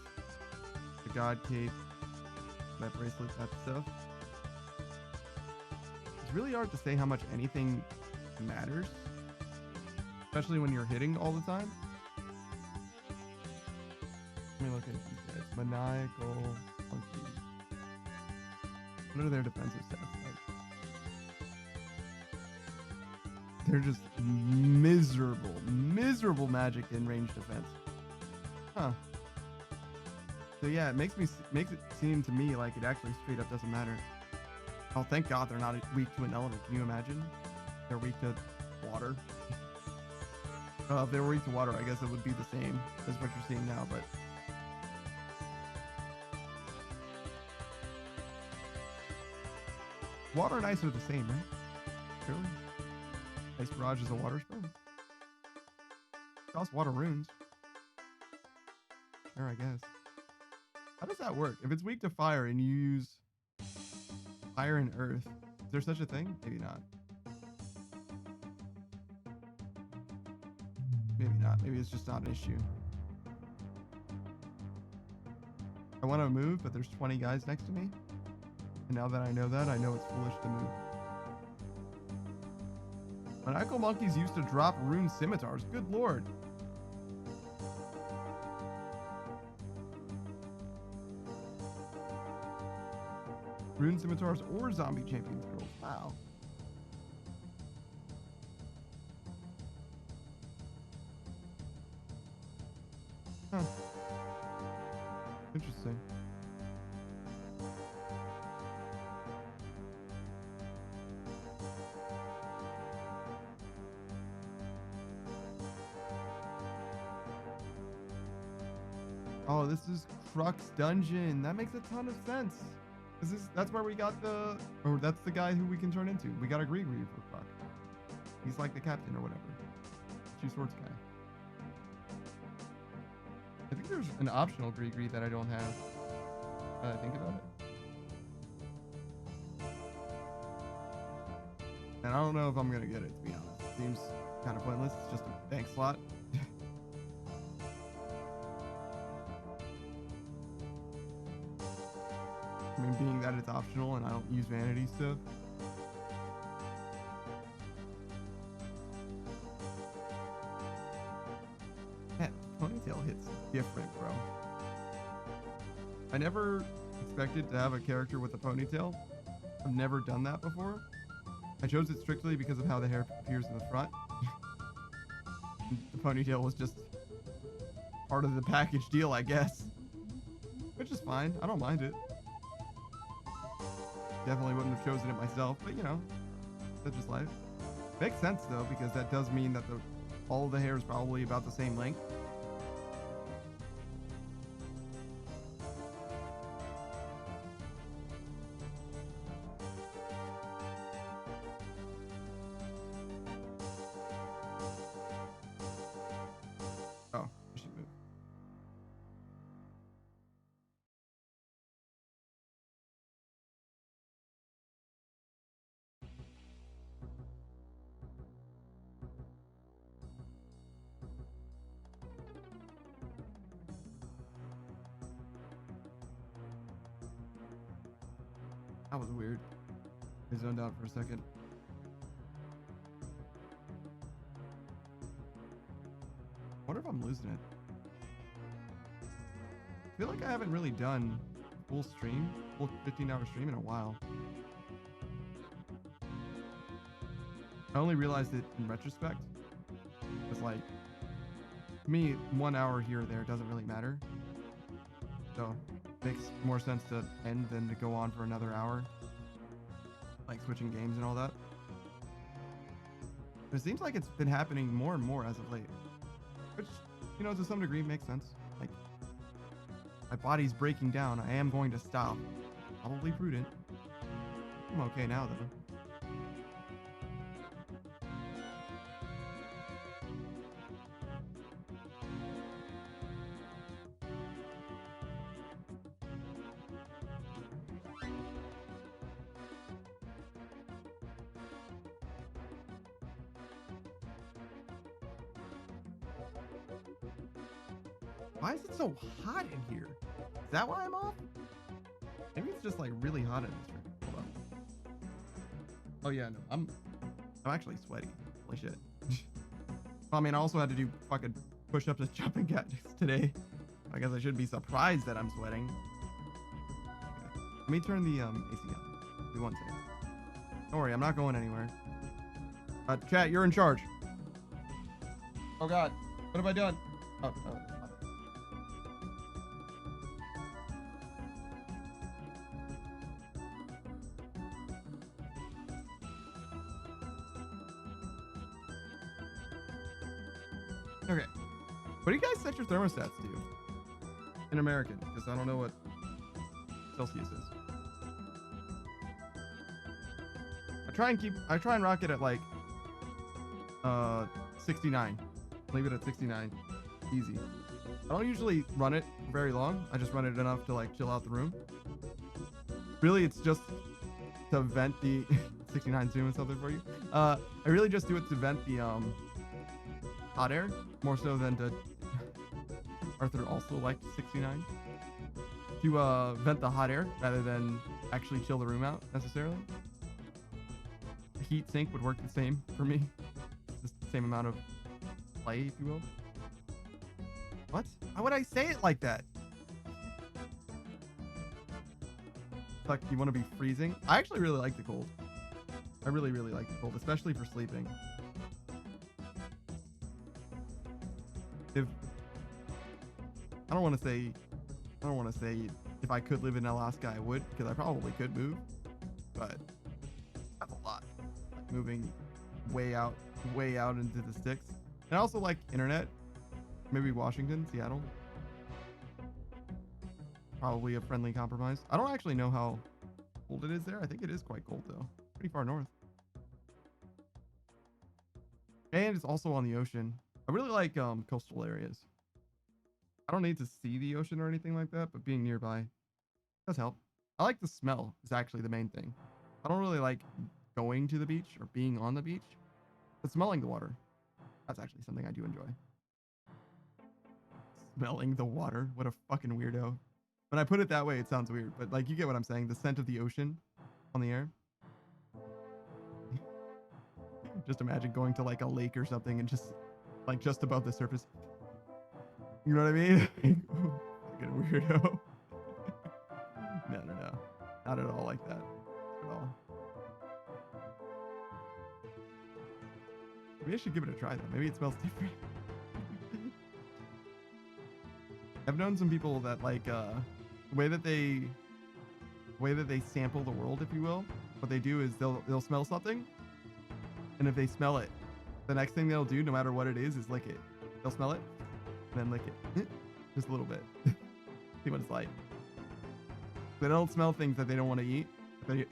The God Cape, that bracelet, that stuff. It's really hard to say how much anything matters. Especially when you're hitting all the time. Let me look at these guys. Maniacal, Funky. What are their defensive stats like? They're just miserable magic in range defense. Huh. So yeah, it makes it seem to me like it actually straight up doesn't matter. Oh, thank God they're not weak to an element. Can you imagine? They're weak to water. If they were weak to water, I guess it would be the same as what you're seeing now, but water and ice are the same, right? Really? Ice barrage is a water spell? Cross water runes. Sure, I guess. How does that work? If it's weak to fire and you use fire and earth, is there such a thing? Maybe not. Maybe not. Maybe it's just not an issue. I want to move, but there's 20 guys next to me. And now that, I know it's foolish to move. Maniacal monkeys used to drop rune scimitars. Good lord. Rune scimitars or zombie champions girls. Wow. Huh. Interesting. Oh, this is Crux Dungeon. That makes a ton of sense. That's where we got that's the guy who we can turn into. We got a Gree for Crux. He's like the captain or whatever. Two swords guy. I think there's an optional Gree that I don't have. Think about it. And I don't know if I'm gonna get it, to be honest. It seems kind of pointless. It's just a bank slot. I mean, being that it's optional and I don't use vanity stuff. That ponytail hits different, bro. I never expected to have a character with a ponytail. I've never done that before. I chose it strictly because of how the hair appears in the front. The ponytail was just part of the package deal, I guess. Which is fine. I don't mind it. Definitely wouldn't have chosen it myself, but you know, that's just life. Makes sense though, because that does mean that all of the hair is probably about the same length. Oh, I should move. That was weird. I zoned out for a second. I wonder if I'm losing it. I feel like I haven't really done full 15-hour stream in a while. I only realized it in retrospect. It's like, to me, 1 hour here or there doesn't really matter. So it makes more sense to end than to go on for another hour. Like switching games and all that. But it seems like it's been happening more and more as of late. Which, you know, to some degree makes sense. Like, my body's breaking down. I am going to stop. Probably prudent. I'm okay now, though. Why is it so hot in here? Is that why I'm off? Maybe it's just like really hot in this room. Hold on. Oh yeah, no, I'm actually sweaty. Holy shit. I mean, I also had to do fucking push-ups and jumping jacks today. I guess I shouldn't be surprised that I'm sweating. Okay. Let me turn the AC on. Do one second. Don't worry, I'm not going anywhere. Chat, you're in charge. Oh god, what have I done? Oh. Okay. What do you guys set your thermostats to? In American, because I don't know what Celsius is. I try and rock it at like 69. Leave it at 69. Easy. I don't usually run it very long. I just run it enough to like chill out the room. Really, it's just to vent the 69 doing something for you. I really just do it to vent the hot air more so than to. Arthur also liked 69 to vent the hot air rather than actually chill the room out necessarily. A heat sink would work the same for me. Just the same amount of play, if you will. What? Why would I say it like that? Like, you want to be freezing? I actually really like the cold. I really, really like the cold, especially for sleeping. If I don't want to say if I could live in Alaska, I would, because I probably could move, but that's a lot. Like moving way out into the sticks. And I also like internet. Maybe Washington, Seattle. Probably a friendly compromise. I don't actually know how cold it is there. I think it is quite cold though. Pretty far north. And it's also on the ocean. I really like coastal areas. I don't need to see the ocean or anything like that, but being nearby does help. I like the smell is actually the main thing. I don't really like going to the beach or being on the beach, but smelling the water, that's actually something I do enjoy. Smelling the water? What a fucking weirdo. When I put it that way, it sounds weird, but like you get what I'm saying. The scent of the ocean on the air. Just imagine going to like a lake or something and just above the surface. You know what I mean? Fucking weirdo. No. Not at all like that. At all. Maybe I should give it a try though. Maybe it smells different. I've known some people that like the way that they sample the world, if you will. What they do is they'll smell something, and if they smell it, the next thing they'll do, no matter what it is lick it. They'll smell it, and then lick it, just a little bit. See what it's like. They don't smell things that they don't want to eat. They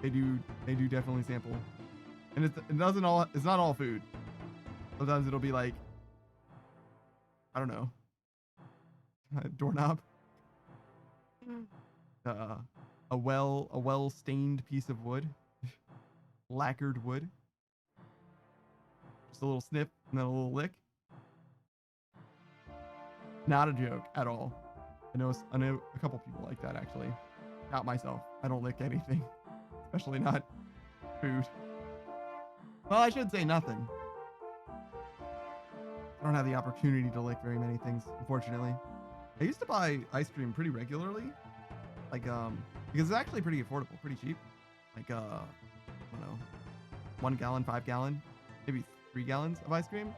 do definitely sample, and it's not all food. Sometimes it'll be like, I don't know, a doorknob, a well stained piece of wood, lacquered wood. Just a little sniff and then a little lick. Not a joke at all. I know a couple people like that actually. Not myself. I don't lick anything, especially not food. Well, I should say nothing. I don't have the opportunity to lick very many things, unfortunately. I used to buy ice cream pretty regularly, like because it's actually pretty affordable, pretty cheap. Like I don't know, 1 gallon, 5 gallon, maybe 3 gallons of ice cream.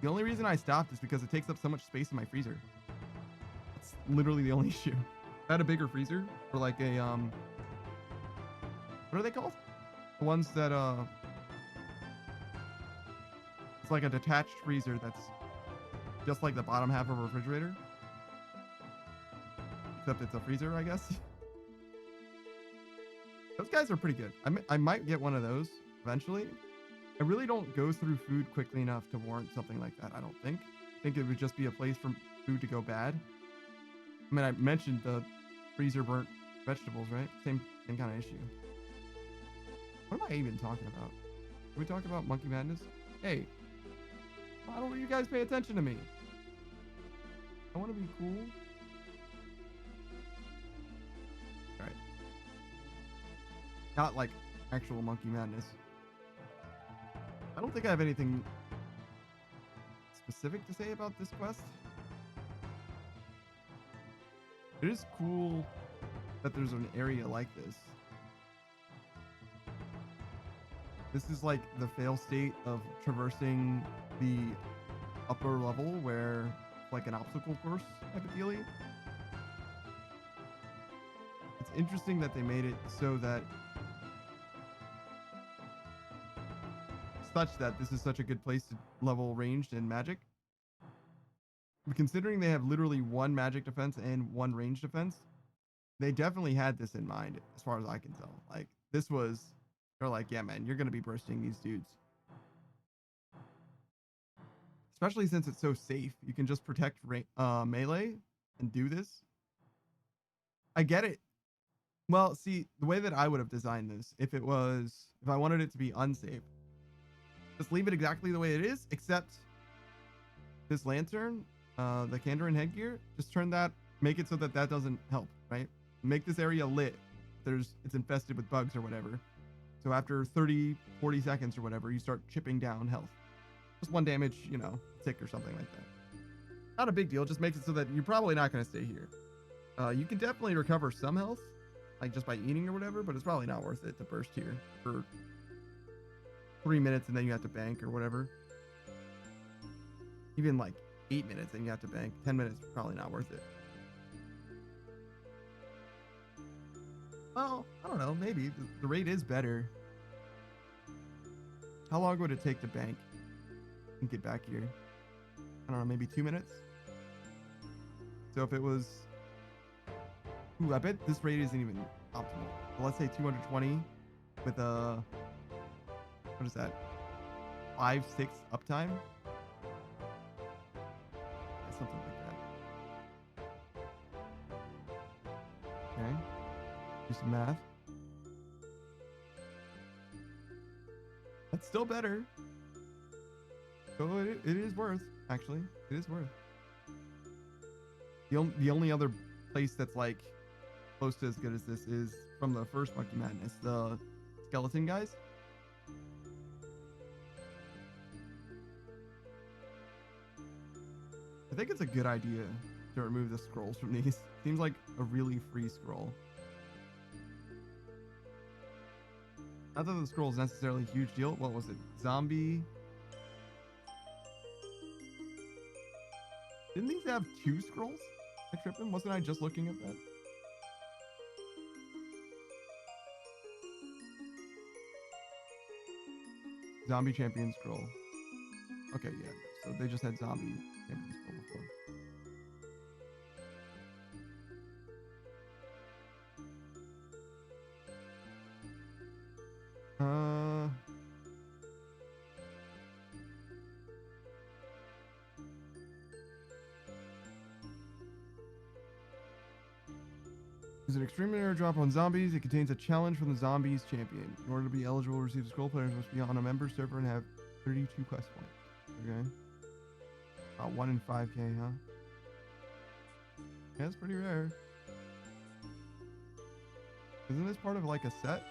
The only reason I stopped is because it takes up so much space in my freezer. That's literally the only issue. If I had a bigger freezer, or like a what are they called? The ones that it's like a detached freezer that's just like the bottom half of a refrigerator, except it's a freezer, I guess. Those guys are pretty good. I might get one of those eventually. I really don't go through food quickly enough to warrant something like that, I don't think. I think it would just be a place for food to go bad. I mean, I mentioned the freezer burnt vegetables, right? Same kind of issue. What am I even talking about? Can we talk about Monkey Madness? Hey, why don't you guys pay attention to me? I want to be cool. Alright. Not like actual Monkey Madness. I don't think I have anything specific to say about this quest. It is cool that there's an area like this. This is like the fail state of traversing the upper level where like an obstacle course type of dealie. It's interesting that they made it so that such that this is such a good place to level ranged and magic. But considering they have literally one magic defense and one range defense, they definitely had this in mind, as far as I can tell. Like, this was, they're like, yeah, man, you're going to be bursting these dudes. Especially since it's so safe. You can just protect melee and do this. I get it. Well, see, the way that I would have designed this, if I wanted it to be unsafe, just leave it exactly the way it is, except this lantern, the Kandarin headgear, just make it so that doesn't help, right? Make this area lit. It's infested with bugs or whatever. So after 30, 40 seconds or whatever, you start chipping down health. Just 1 damage, tick or something like that. Not a big deal. Just makes it so that you're probably not going to stay here. You can definitely recover some health, like just by eating or whatever, but it's probably not worth it to burst here for 3 minutes and then you have to bank or whatever. Even like 8 minutes and you have to bank. 10 minutes, probably not worth it. Well, I don't know. Maybe the rate is better. How long would it take to bank and get back here? I don't know, maybe 2 minutes? So if it was... Ooh, I bet this rate isn't even optimal. But let's say 220 with a... What is that? 5-6 uptime? Yeah, something like that. Okay. Do some math. That's still better. So it is worth, actually. It is worth. The only other place that's like close to as good as this is from the first Monkey Madness, the skeleton guys. I think it's a good idea to remove the scrolls from these. Seems like a really free scroll. Not that the scroll is necessarily a huge deal. What was it? Zombie. Didn't these have 2 scrolls? I tripped them. Wasn't I just looking at that? Zombie champion scroll. Okay, yeah. So they just had zombie champion scroll before. There's an extreme rare drop on zombies. It contains a challenge from the zombies champion. In order to be eligible to receive the scroll, players must be on a member server and have 32 quest points. Okay. About 1 in 5k, huh? Yeah, that's pretty rare. Isn't this part of like a set?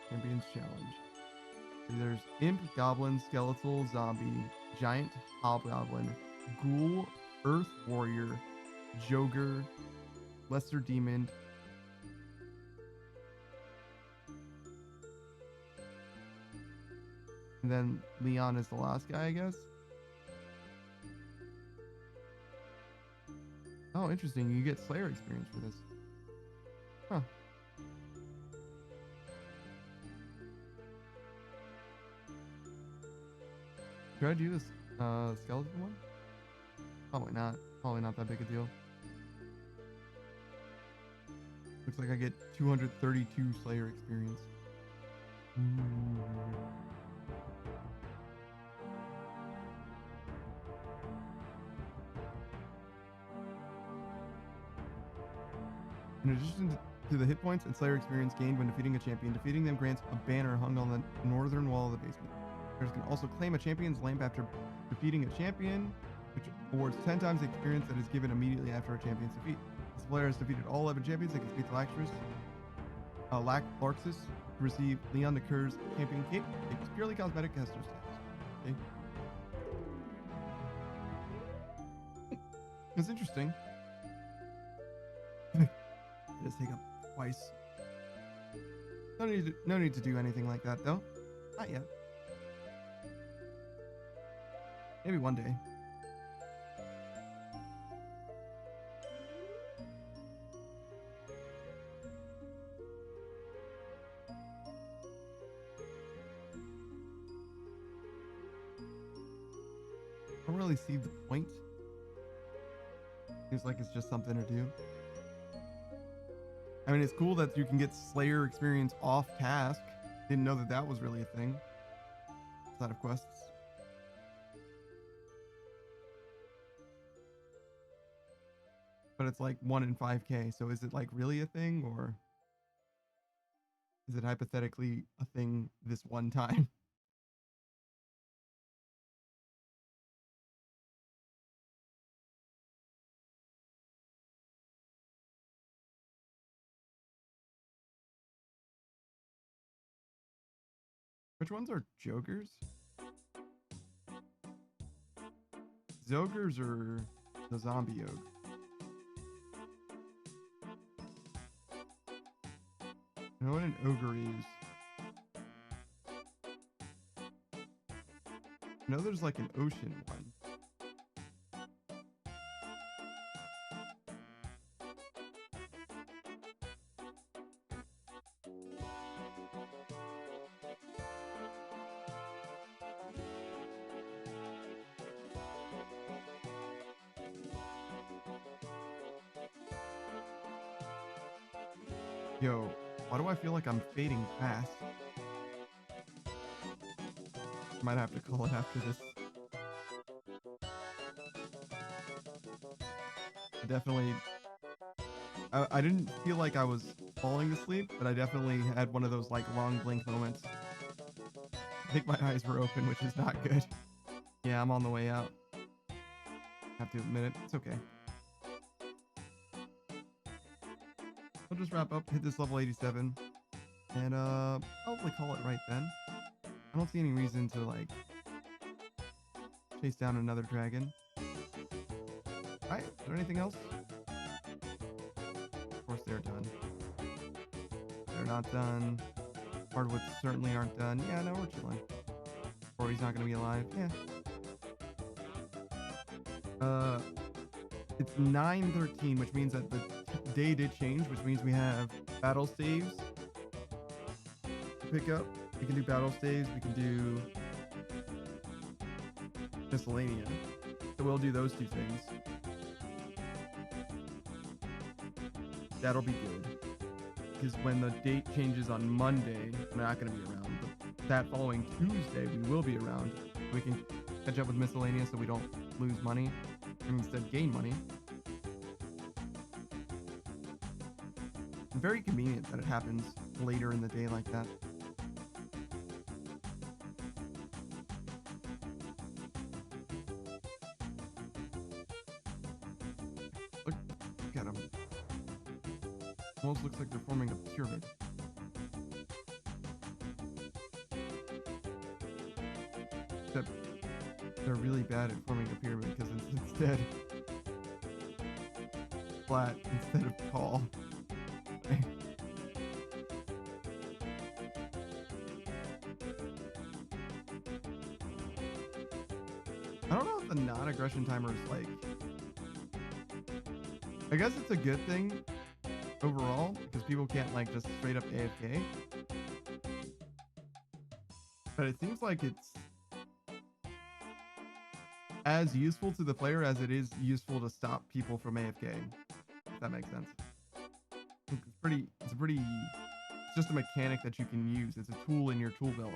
Champions challenge. There's imp, goblin, skeletal, zombie, giant, hobgoblin, ghoul, earth warrior, joger, lesser demon, and then Leon is the last guy, I guess. Oh, interesting. You get Slayer experience for this. Huh. Should I do this skeleton one? Probably not. Probably not that big a deal. Looks like I get 232 Slayer experience. In addition to the hit points and Slayer experience gained when defeating a champion, defeating them grants a banner hung on the northern wall of the basement. Players can also claim a champion's lamp after defeating a champion, which awards 10 times the experience that is given immediately after a champion's defeat. This player has defeated all 11 champions. They can defeat the Larxus to receive Leon the Cur's champion cape. It's purely cosmetic, has no stats. Okay. It's interesting. It does take up twice. No need to do anything like that though. Not yet. Maybe one day. really see the point. Seems like it's just something to do. I mean, it's cool that you can get Slayer experience off task. Didn't know that that was really a thing. Outside of quests. But it's like 1 in 5k, so is it like really a thing, or is it hypothetically a thing this one time? Which ones are Jokers? Zogres or the zombie ogre? I know what an ogre is. I know there's like an ocean one. Yo, why do I feel like I'm fading fast? Might have to call it after this. I didn't feel like I was falling asleep, but I definitely had one of those like long blink moments. I think my eyes were open, which is not good. Yeah, I'm on the way out. Have to admit it. It's okay. I'll just wrap up, hit this level 87, and probably call it right then. I don't see any reason to like chase down another dragon. Alright, is there anything else? Of course they're done. They're not done. Hardwoods certainly aren't done. Yeah, no, we're chilling. Rory's not gonna be alive. Yeah. It's 9:13, which means that the day did change, which means we have battle saves to pick up. We can do battle saves. We can do miscellaneous. So we'll do those two things. That'll be good. Because when the date changes on Monday, we're not going to be around. But that following Tuesday, we will be around. We can catch up with miscellaneous so we don't lose money and instead gain money. Very convenient that it happens later in the day like that. Look at them. Almost looks like they're forming a pyramid. Except they're really bad at forming a pyramid because it's instead flat instead of tall. I don't know if the non-aggression timer is like... I guess it's a good thing overall because people can't like just straight up AFK. But it seems like it's as useful to the player as it is useful to stop people from AFK. If that makes sense. It's just a mechanic that you can use. It's a tool in your tool belt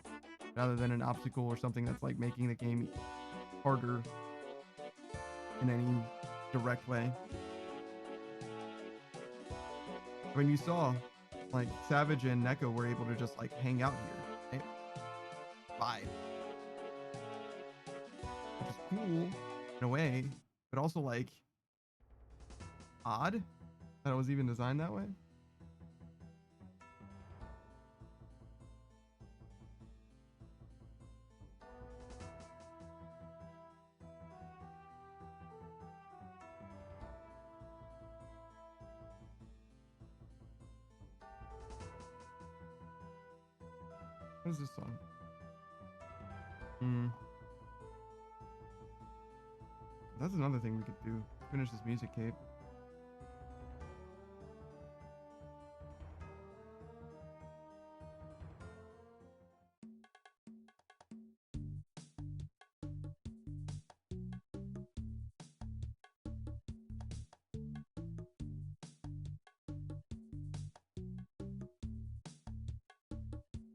rather than an obstacle or something that's like making the game harder in any direct way. I mean, you saw like Savage and Neko were able to just like hang out here. Right? Bye. Which is cool in a way, but also like odd that it was even designed that way. What is this song? That's another thing we could do. Finish this music tape.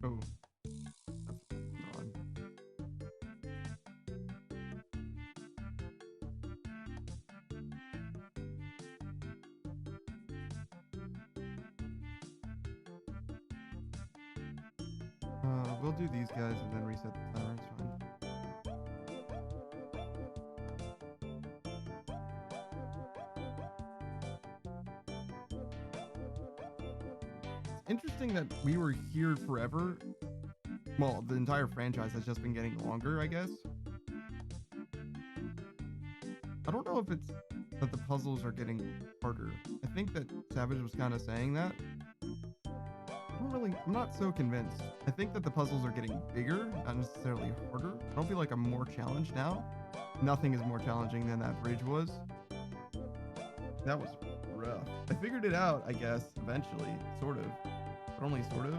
Oh, that's odd. We'll do these guys and then reset the timer. It's fine. It's interesting that we were here forever. Well, the entire franchise has just been getting longer, I guess. I don't know if it's that the puzzles are getting harder. I think that Savage was kind of saying that. I'm not so convinced. I think that the puzzles are getting bigger, not necessarily harder. I don't feel like I'm more challenged now. Nothing is more challenging than that bridge was. That was rough. I figured it out, I guess, eventually, sort of, but only sort of.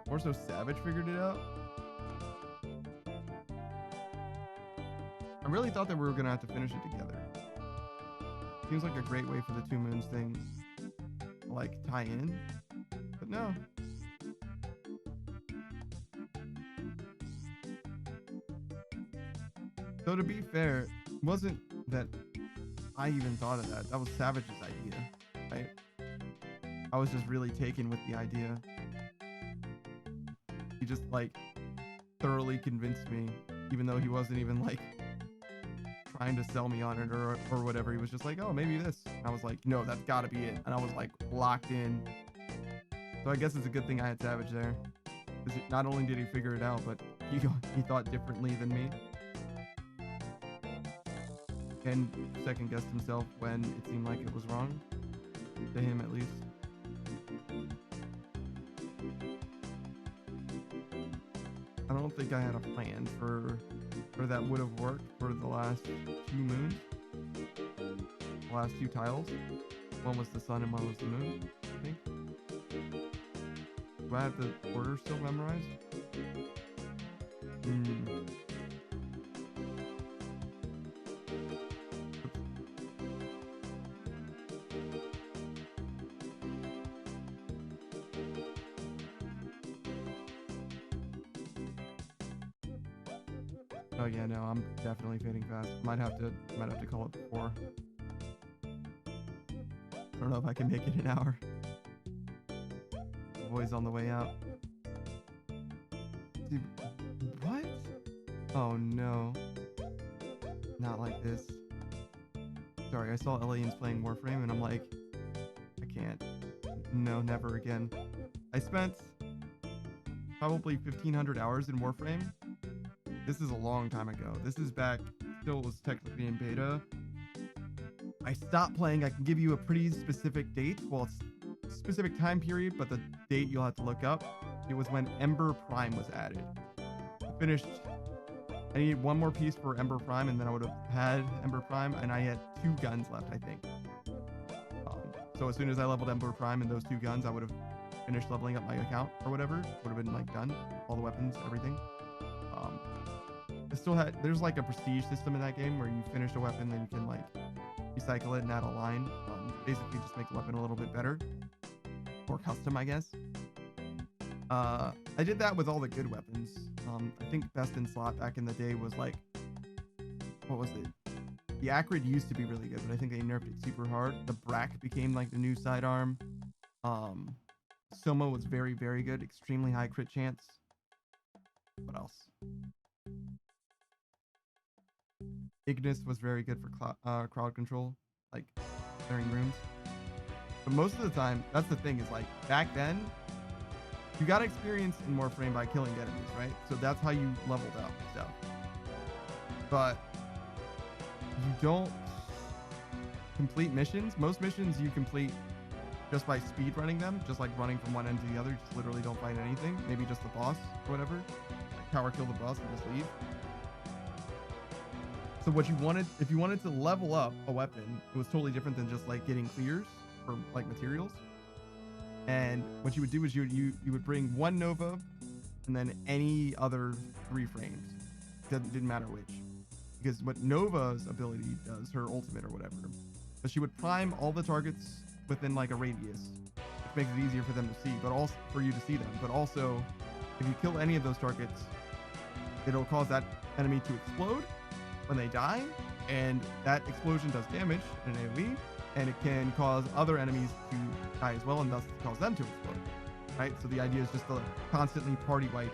More so Savage figured it out. I really thought that we were gonna have to finish it together. Seems like a great way for the Two Moons thing to, like, tie in, but no. So to be fair, it wasn't that I even thought of that. That was Savage's idea, right? I was just really taken with the idea. He just like thoroughly convinced me, even though he wasn't even like trying to sell me on it or whatever. He was just like, oh, maybe this. And I was like, no, that's gotta be it. And I was like locked in. So I guess it's a good thing I had Savage there. Because not only did he figure it out, but he thought differently than me. And second guessed himself when it seemed like it was wrong. To him, at least. I don't think I had a plan for that would have worked for the last two moons. The last two tiles. One was the sun and one was the moon, I think. Do I have the order still memorized? Oh yeah, no, I'm definitely fading fast. Might have to call it before. I don't know if I can make it an hour. The boy's on the way out. Dude, what? Oh no. Not like this. Sorry, I saw aliens playing Warframe and I'm like, I can't. No, never again. I spent probably 1,500 hours in Warframe. This is a long time ago. This is back, still was technically in beta. I stopped playing. I can give you a pretty specific date. Well, it's a specific time period, but the date you'll have to look up. It was when Ember Prime was added. I finished. I needed one more piece for Ember Prime, and then I would have had Ember Prime, and I had 2 guns left, I think. So as soon as I leveled Ember Prime and those 2 guns, I would have finished leveling up my account or whatever. Would have been like done. All the weapons, everything. I still had, there's like a prestige system in that game where you finish a weapon, then you can like recycle it and add a line. Basically just make the weapon a little bit better. More custom, I guess. I did that with all the good weapons. I think best in slot back in the day was like, what was it? The Acrid used to be really good, but I think they nerfed it super hard. The Brack became like the new sidearm. Soma was very, very good. Extremely high crit chance. What else? Ignis was very good for crowd control, like clearing rooms. But most of the time, that's the thing, is like back then, you got experience in Warframe by killing enemies, right? So that's how you leveled up stuff. But you don't complete missions. Most missions you complete just by speed running them, just like running from one end to the other. Just literally don't fight anything. Maybe just the boss or whatever. Like power kill the boss and just leave. So what you wanted, if you wanted to level up a weapon, it was totally different than just like getting clears for like materials. And what you would do is you would bring 1 Nova and then any other 3 frames. Didn't matter which. Because what Nova's ability does, her ultimate or whatever, but she would prime all the targets within like a radius, which makes it easier for them to see, but also for you to see them. But also If you kill any of those targets, it'll cause that enemy to explode when they die, and that explosion does damage in an AoE, and it can cause other enemies to die as well, and thus cause them to explode. Right? So the idea is just to constantly party wipe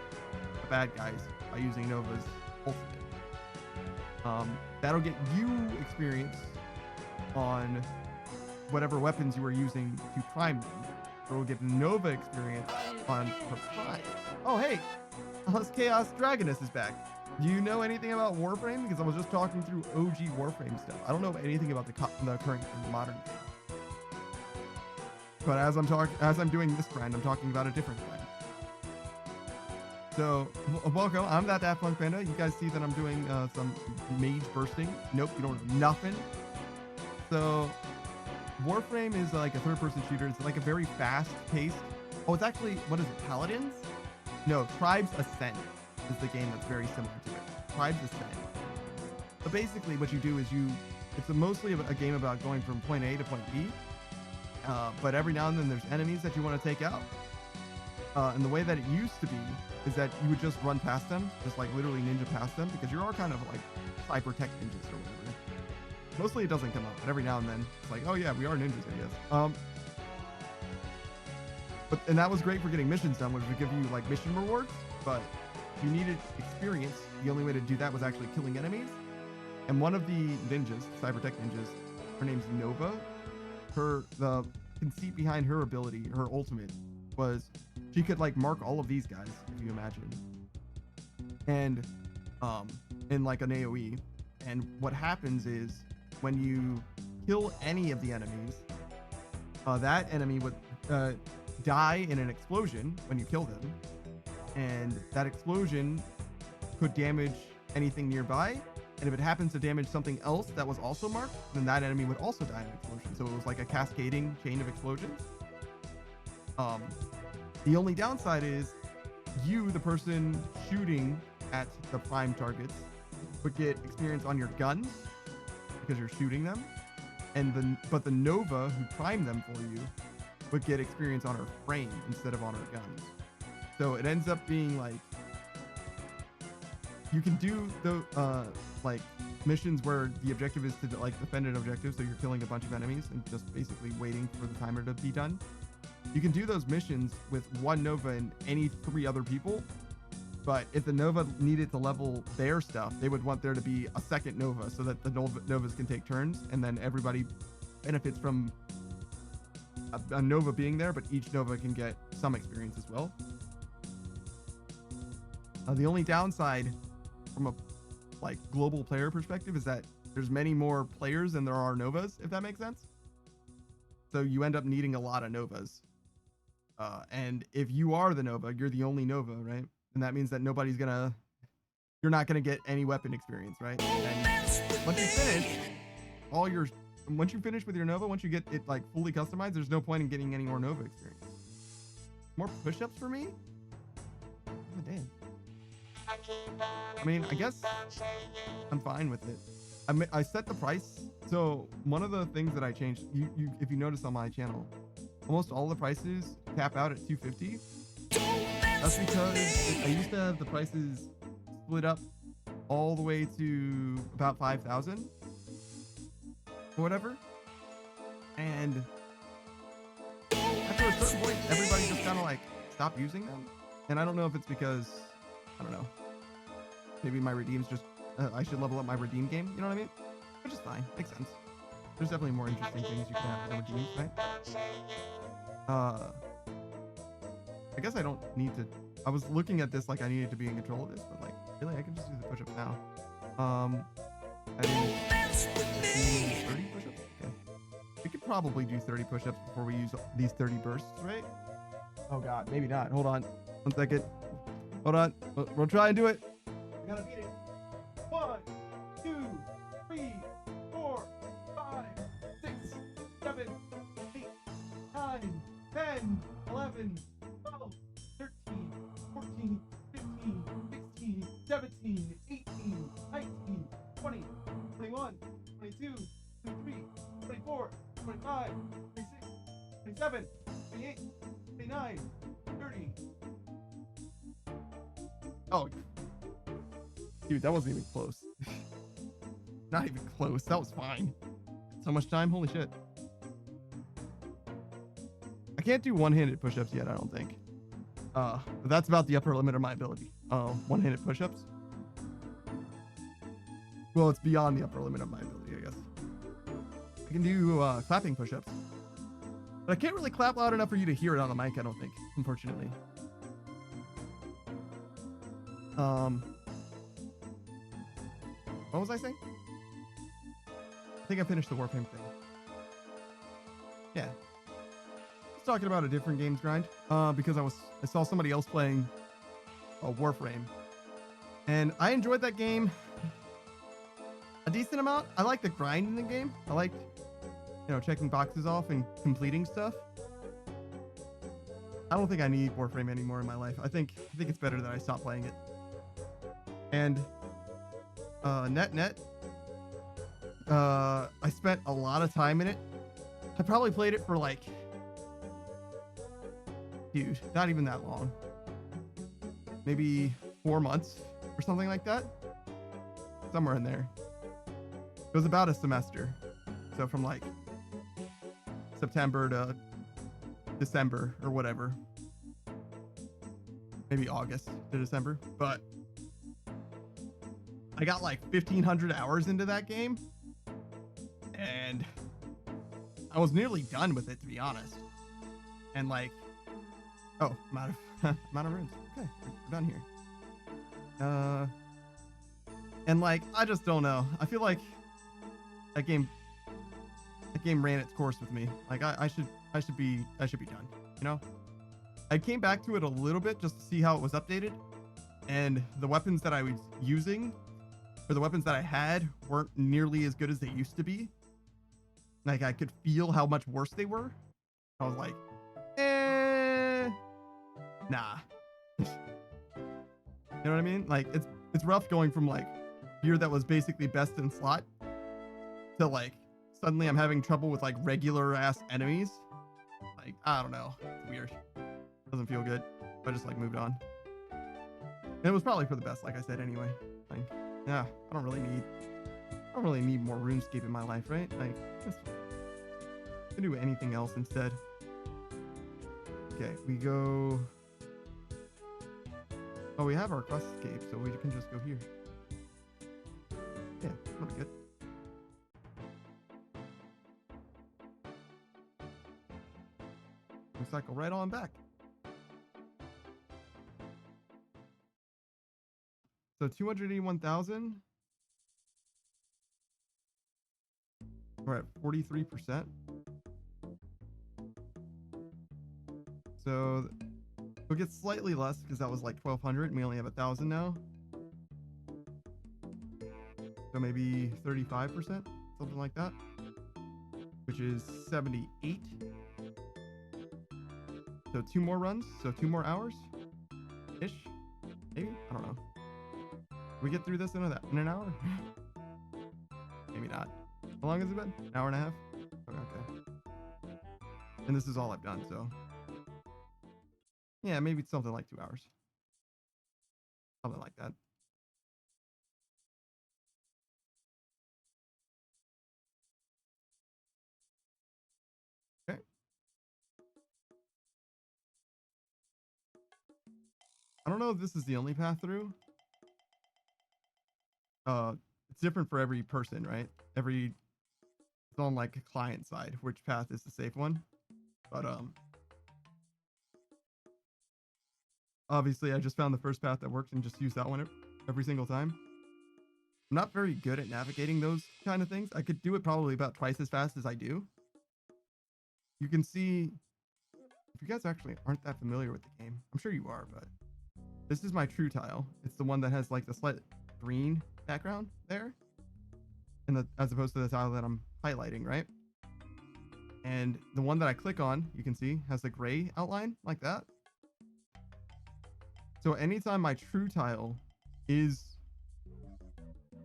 the bad guys by using Nova's ultimate. That'll get you experience on whatever weapons you are using to prime them. So we'll get Nova experience on her prime. Oh, hey, Chaos Dragoness is back. Do you know anything about Warframe? Because I was just talking through OG Warframe stuff. I don't know anything about the current and modern game. But as I'm doing this grind, I'm talking about a different grind. So, welcome. I'm that Daft Punk Panda. You guys see that I'm doing some mage bursting. Nope, you don't know nothing. So, Warframe is like a third-person shooter. It's like a very fast-paced. Oh, it's actually, what is it, Paladins? No, Tribes Ascent is the game that's very similar to it. Tribes Ascent. So basically, what you do is it's mostly a game about going from point A to point B. But every now and then there's enemies that you want to take out. And the way that it used to be is that you would just run past them, just like literally ninja past them, because you are kind of like cyber tech ninjas or whatever. Mostly it doesn't come up, but every now and then it's like, oh yeah, we are ninjas, I guess. And that was great for getting missions done, which would give you like mission rewards. But if you needed experience, the only way to do that was actually killing enemies. And one of the ninjas, cyber tech ninjas, her name's Nova. The conceit behind her ability, her ultimate, was she could like mark all of these guys, if you imagine, and in like an AoE. And what happens is when you kill any of the enemies, that enemy would die in an explosion when you kill them, and that explosion could damage anything nearby. And if it happens to damage something else that was also marked, then that enemy would also die in an explosion. So it was like a cascading chain of explosions. The only downside is you, the person shooting at the prime targets, would get experience on your guns because you're shooting them. But the Nova who primed them for you would get experience on her frame instead of on her guns. So it ends up being like, you can do the like missions where the objective is to like defend an objective, so you're killing a bunch of enemies and just basically waiting for the timer to be done. You can do those missions with one Nova and any 3 other people, but if the Nova needed to level their stuff, they would want there to be a second Nova so that the Novas can take turns, and then everybody benefits from a Nova being there, but each Nova can get some experience as well. The only downside from a like global player perspective is that there's many more players than there are Novas, if that makes sense. So you end up needing a lot of Novas. And if you are the Nova, you're the only Nova, right? And that means that you're not gonna get any weapon experience, right? And once you finish with your Nova, once you get it like fully customized, there's no point in getting any more Nova experience. More push-ups for me? Oh, damn. I mean, I guess I'm fine with it. I set the price. So one of the things that I changed, if you notice on my channel, almost all the prices cap out at $250. That's because I used to have the prices split up all the way to about 5,000 or whatever. And after a certain point, everybody just kind of like stopped using them. And I don't know if it's because, I don't know, maybe my redeems just, I should level up my redeem game, you know what I mean? Which is fine, makes sense. There's definitely more interesting things you can have than redeems, right? I guess I don't need to, I was looking at this like I needed to be in control of this, but like, really, I can just do the push-ups now. I did 30 push-ups? Okay. We could probably do 30 push-ups before we use these 30 bursts, right? Oh god, maybe not. Hold on. 1 second. Hold on. We'll try and do it. We gotta beat it. 1, 2, 3, 4, 5, 6, 7, 8, 9, 10, 11, 12, 13, 14, 15, 16, 17, 18, 19, 20, 21, 22, 23, 24, 25, 26, 27, 28, 29, 30. Oh, dude, that wasn't even close. Not even close. That was fine. So much time. Holy shit. I can't do one-handed push-ups yet, I don't think. But that's about the upper limit of my ability. One-handed push-ups. Well, it's beyond the upper limit of my ability, I guess. I can do clapping push-ups. But I can't really clap loud enough for you to hear it on the mic, I don't think, unfortunately. What was I saying? I think I finished the Warframe thing. Yeah. I was talking about a different games grind because I saw somebody else playing Warframe. And I enjoyed that game a decent amount. I like the grind in the game. I liked, checking boxes off and completing stuff. I don't think I need Warframe anymore in my life. I think it's better that I stop playing it. And net, I spent a lot of time in it. I probably played it for like, dude, not even that long. Maybe 4 months or something like that. Somewhere in there. It was about a semester. So from like September to December or whatever. Maybe August to December. But I got like 1,500 hours into that game. And I was nearly done with it, to be honest. And like, oh, I'm out of runes. Okay, we're done here. And like, I just don't know. I feel like that game ran its course with me. Like I should be done, you know? I came back to it a little bit just to see how it was updated, and the weapons that I was using, or the weapons that I had, weren't nearly as good as they used to be. Like I could feel how much worse they were. I was like, nah. You know what I mean? Like it's rough going from like gear that was basically best in slot to like suddenly I'm having trouble with like regular ass enemies. Like, I don't know. It's weird. Doesn't feel good. I just like moved on. And it was probably for the best, like I said anyway. Like, yeah, I don't really need more RuneScape in my life, right? Like, I can do anything else instead. Okay, we go. Oh, we have our questscape, so we can just go here. Yeah, that'll be good. We'll cycle right on back. So 281,000. We're at 43%. So we'll get slightly less because that was like 1,200 and we only have 1,000 now. So maybe 35%, something like that, which is 78. So 2 more runs, so 2 more hours ish, maybe. I don't know. We get through this in an hour? Maybe not. How long has it been? An hour and a half? Okay. And this is all I've done, so yeah, maybe it's something like 2 hours. Something like that. Okay. I don't know if this is the only path through. It's different for every person, right? It's on like a client side, which path is the safe one. But obviously I just found the first path that worked and just used that one every single time. I'm not very good at navigating those kind of things. I could do it probably about twice as fast as I do. You can see, if you guys actually aren't that familiar with the game, I'm sure you are, but this is my true tile. It's the one that has like the slight green background there, and as opposed to the tile that I'm highlighting, right? And the one that I click on, you can see, has the gray outline like that. So anytime my true tile is,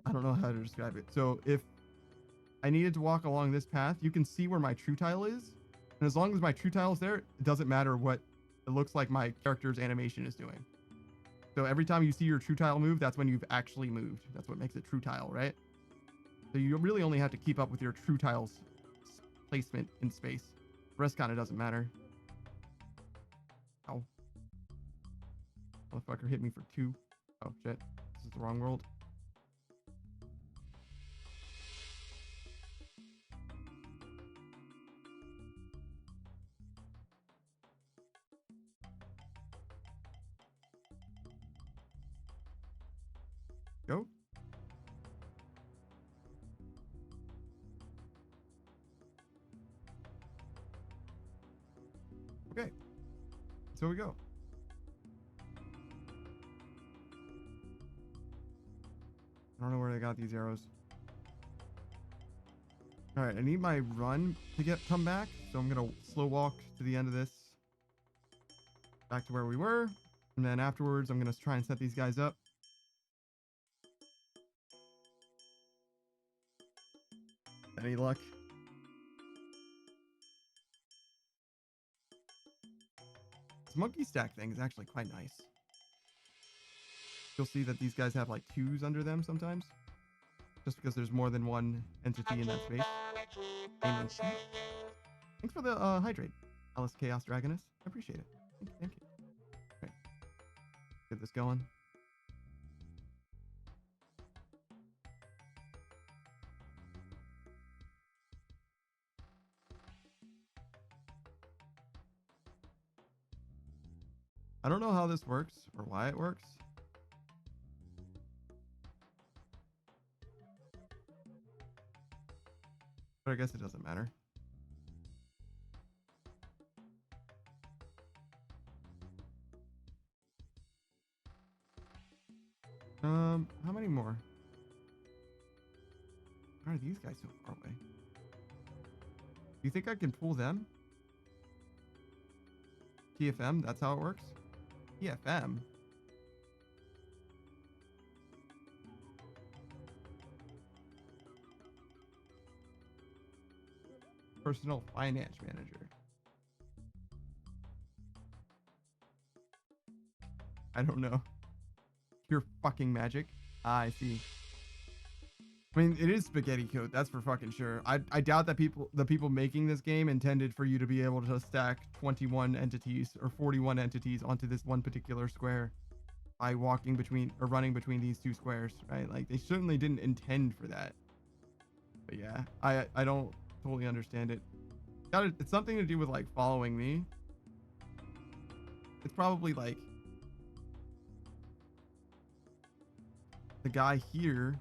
I don't know how to describe it. So if I needed to walk along this path, you can see where my true tile is. And as long as my true tile is there, it doesn't matter what it looks like my character's animation is doing. So every time you see your true tile move, that's when you've actually moved. That's what makes it true tile, right? So you really only have to keep up with your true tiles placement in space. The rest kind of doesn't matter. Ow. Motherfucker hit me for 2. Oh, shit. This is the wrong world. Go. Okay. So we go. I don't know where they got these arrows. All right, I need my run to come back, so I'm gonna slow walk to the end of this, back to where we were, and then afterwards I'm gonna try and set these guys up. Any luck? This monkey stack thing is actually quite nice. You'll see that these guys have like 2s under them sometimes, just because there's more than one entity in that space. Thanks for the hydrate, Alice Chaos Dragoness. I appreciate it. Thank you. Okay. Get this going. I don't know how this works or why it works. But I guess it doesn't matter. How many more? How are these guys so far away? Do you think I can pull them? TFM, that's how it works? TFM? Personal Finance Manager. I don't know. Pure fucking magic. Ah, I see. I mean, it is spaghetti code, that's for fucking sure. I doubt that the people making this game intended for you to be able to stack 21 entities or 41 entities onto this one particular square by walking between or running between these 2 squares, right? Like, they certainly didn't intend for that. But yeah, I don't totally understand it. It's something to do with like following me. It's probably like the guy here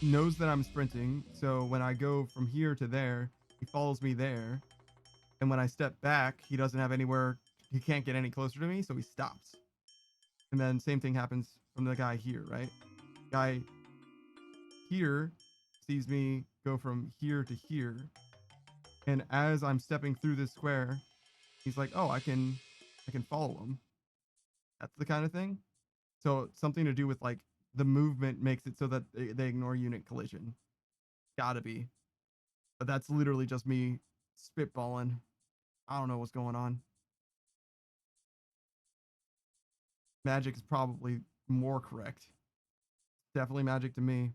knows that I'm sprinting, so when I go from here to there, he follows me there, and when I step back, he doesn't have anywhere, he can't get any closer to me, so he stops. And then same thing happens from the guy here, right? Guy here sees me go from here to here, and as I'm stepping through this square, he's like, oh, I can follow him. That's the kind of thing. So something to do with like the movement makes it so that they ignore unit collision. Gotta be. But that's literally just me spitballing. I don't know what's going on. Magic is probably more correct. Definitely magic to me.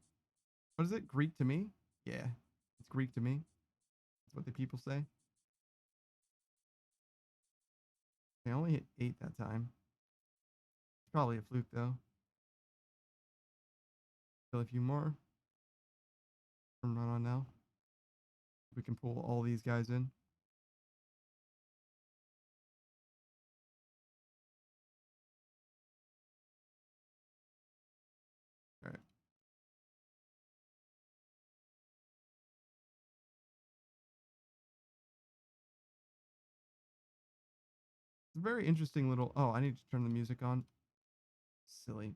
What is it? Greek to me? Yeah, it's Greek to me. That's what the people say. I only hit 8 that time. It's probably a fluke though. Kill a few more. Run on now. We can pull all these guys in. All right. It's a very interesting little. Oh, I need to turn the music on. Silly.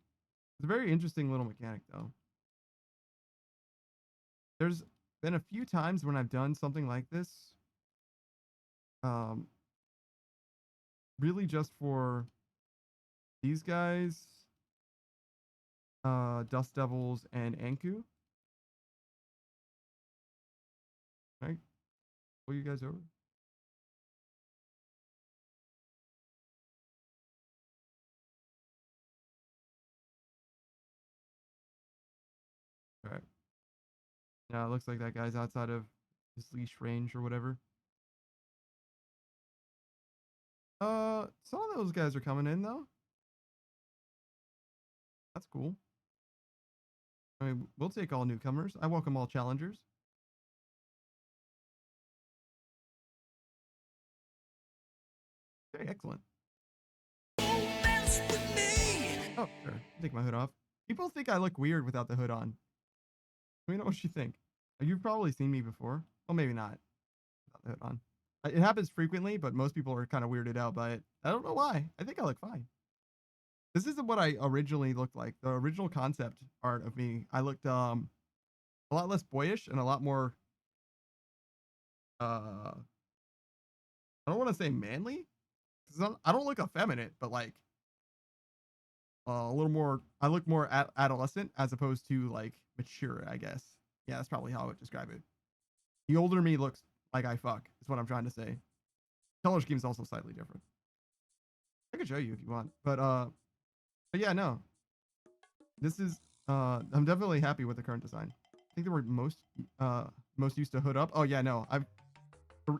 It's a very interesting little mechanic though. There's been a few times when I've done something like this. Um, really just for these guys, Dust Devils and Anku. Right? Pull you guys over. Yeah, it looks like that guy's outside of his leash range or whatever. Some of those guys are coming in though. That's cool. I mean, we'll take all newcomers. I welcome all challengers. Okay, excellent. Oh, sure. Take my hood off. People think I look weird without the hood on. Let me know what you think. You've probably seen me before. Well, maybe not without the hood on. It happens frequently, but most people are kind of weirded out by it. I don't know why. I think I look fine. This isn't what I originally looked like. The original concept art of me, I looked a lot less boyish and a lot more I don't want to say manly, because I don't look effeminate, but like a little more. I look more adolescent as opposed to like mature, I guess. Yeah, that's probably how I would describe it. The older me looks like I fuck. Is what I'm trying to say. Color scheme is also slightly different. I could show you if you want, but yeah, no. This is I'm definitely happy with the current design. I think they were most used to hood up. Oh yeah, no.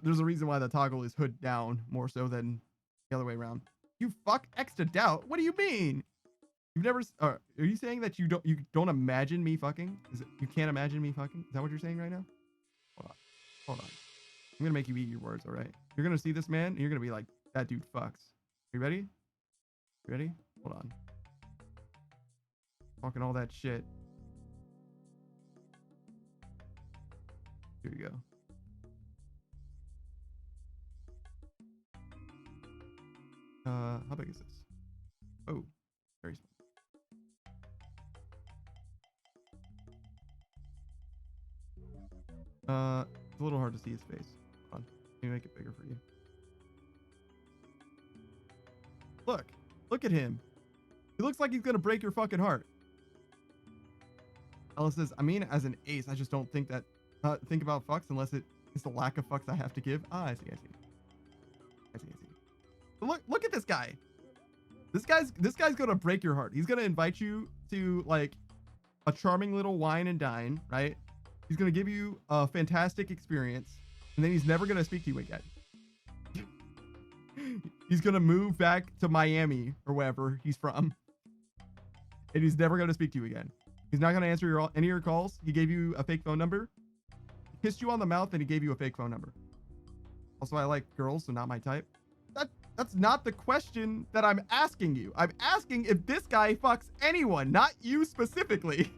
There's a reason why the toggle is hood down more so than the other way around. You fuck X to doubt? What do you mean? You've never are you saying that you don't imagine me fucking? Is it you can't imagine me fucking? Is that what you're saying right now? Hold on. Hold on. I'm gonna make you eat your words, all right? You're gonna see this man and you're gonna be like, that dude fucks. You ready? You ready? Hold on. Talking all that shit. Here you go. How big is this? Oh, very small. It's a little hard to see his face. Hold on. Let me make it bigger for you. Look at him. He looks like he's gonna break your fucking heart. Alice says, I mean, as an ace, I just don't think that think about fucks unless it is the lack of fucks I have to give. Ah, I see. But look at this guy. This guy's gonna break your heart. He's gonna invite you to like a charming little wine and dine, right? He's gonna give you a fantastic experience, and then he's never gonna speak to you again. He's gonna move back to Miami or wherever he's from, and he's never gonna speak to you again. He's not gonna answer any of your calls. He gave you a fake phone number. He kissed you on the mouth, and he gave you a fake phone number. Also, I like girls, so not my type. That's not the question that I'm asking you. I'm asking if this guy fucks anyone, not you specifically.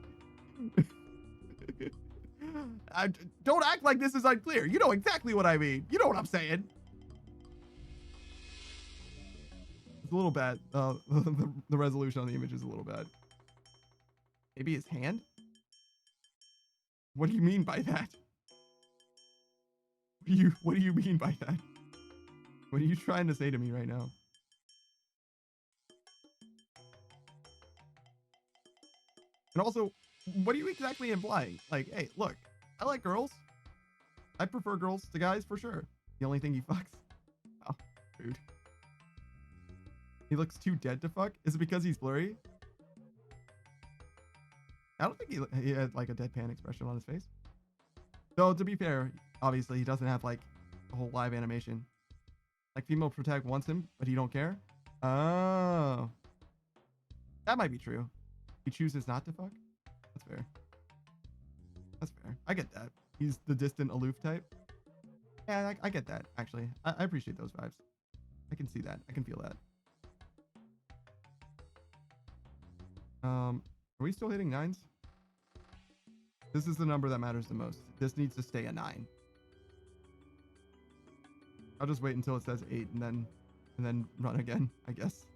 Don't act like this is unclear. You know exactly what I mean. You know what I'm saying. It's a little bad. The resolution on the image is a little bad. Maybe his hand? What do you mean by that? What do you mean by that? What are you trying to say to me right now? And also, what are you exactly implying? Like, hey, look, I like girls. I prefer girls to guys for sure. The only thing he fucks. Oh, dude. He looks too dead to fuck? Is it because he's blurry? I don't think he had like a deadpan expression on his face. Though, to be fair, obviously, he doesn't have like a whole live animation. Like, female protag wants him, but he don't care. Oh. That might be true. He chooses not to fuck? That's fair. That's fair. I get that. He's the distant, aloof type. Yeah, I get that, actually. I appreciate those vibes. I can see that. I can feel that. Are we still hitting 9s? This is the number that matters the most. This needs to stay a 9. I'll just wait until it says 8 and then run again, I guess.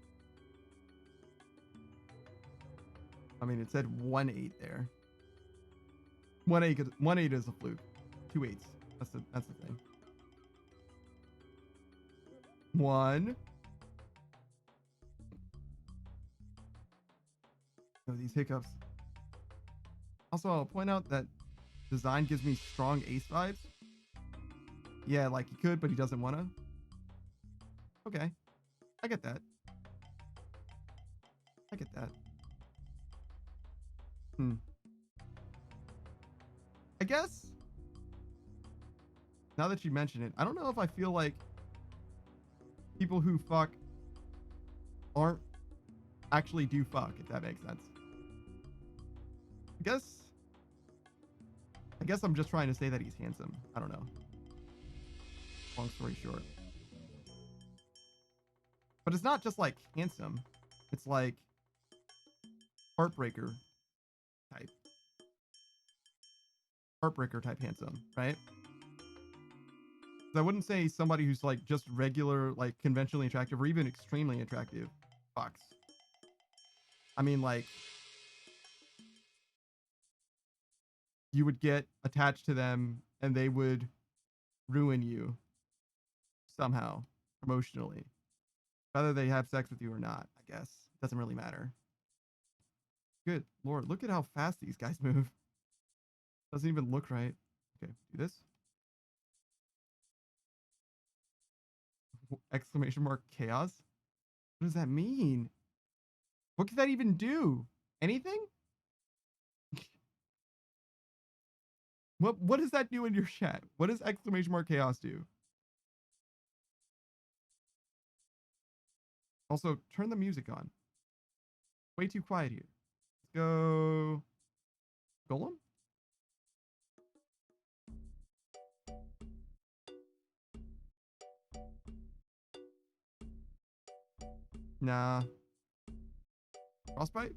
I mean, it said 1-8 there. 1-8 is a fluke. 2 8s. That's the thing. 1. Oh, these hiccups. Also, I'll point out that design gives me strong ace vibes. Yeah, like he could, but he doesn't want to. Okay. I get that. I get that. guess now that you mention it, I don't know if I feel like people who fuck aren't actually do fuck, if that makes sense. I guess I'm just trying to say that he's handsome. I don't know. Long story short. But it's not just like handsome. It's like heartbreaker type. Heartbreaker type handsome, right? I wouldn't say somebody who's like just regular, like conventionally attractive or even extremely attractive fucks. I mean, like, you would get attached to them and they would ruin you somehow emotionally. Whether they have sex with you or not, I guess. Doesn't really matter. Good Lord, look at how fast these guys move. Doesn't even look right. Okay, do this. Exclamation mark chaos? What does that mean? What could that even do? Anything? What does that do in your chat? What does exclamation mark chaos do? Also, turn the music on. Way too quiet here. Let's go Golem? Nah. Frostbite?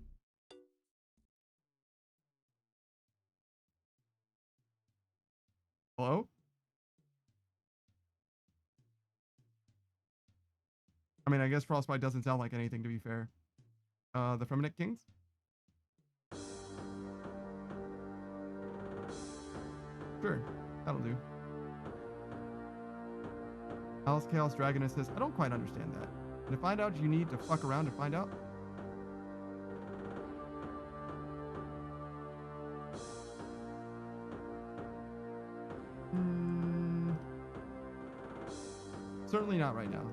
Hello? I mean, I guess Frostbite doesn't sound like anything, to be fair. The Feminine Kings? Sure, that'll do. Alice Chaos Dragoness says, I don't quite understand that. And to find out, you need to fuck around to find out? Certainly not right now.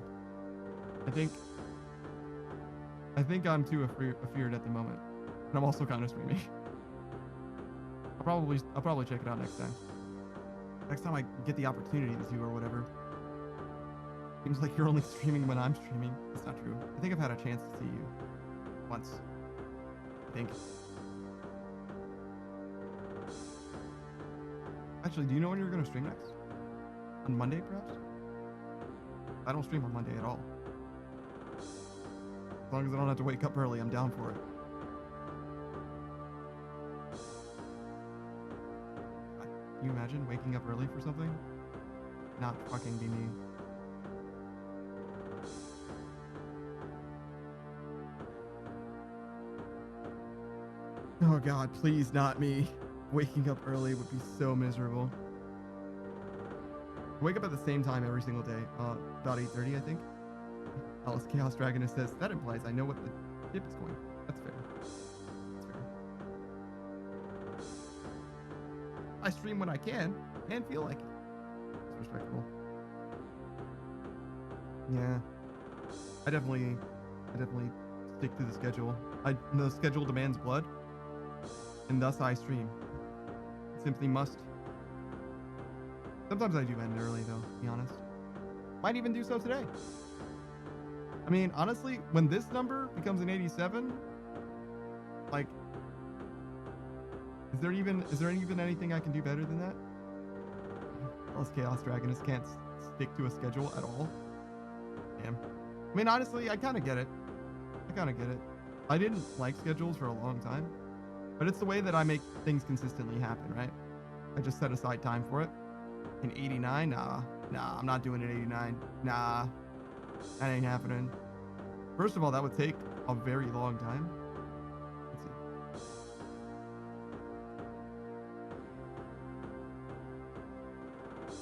I think I'm too afeared at the moment. And I'm also kind of streaming. I'll probably check it out next time. Next time I get the opportunity to or whatever. Seems like you're only streaming when I'm streaming. That's not true. I think I've had a chance to see you once. I think. Actually, do you know when you're going to stream next? On Monday, perhaps? I don't stream on Monday at all. As long as I don't have to wake up early, I'm down for it. Can you imagine waking up early for something? Not fucking be me. Oh god, please not me. Waking up early would be so miserable. I wake up at the same time every single day. About 8:30, I think. Alice Chaos Dragoness says, that implies I know what the ship is going. That's fair. That's fair. I stream when I can and feel like it. It's respectable. Yeah. I definitely stick to the schedule. The schedule demands blood, and thus I stream. Simply must. Sometimes I do end early though, to be honest. Might even do so today. I mean, honestly, when this number becomes an 87, like, is there even anything I can do better than that? Else Chaos Dragoness can't stick to a schedule at all. Damn. I mean, honestly, I kind of get it. I didn't like schedules for a long time, but it's the way that I make things consistently happen, right? I just set aside time for it. In 89, nah, I'm not doing it 89. Nah, that ain't happening. First of all, that would take a very long time. Let's see.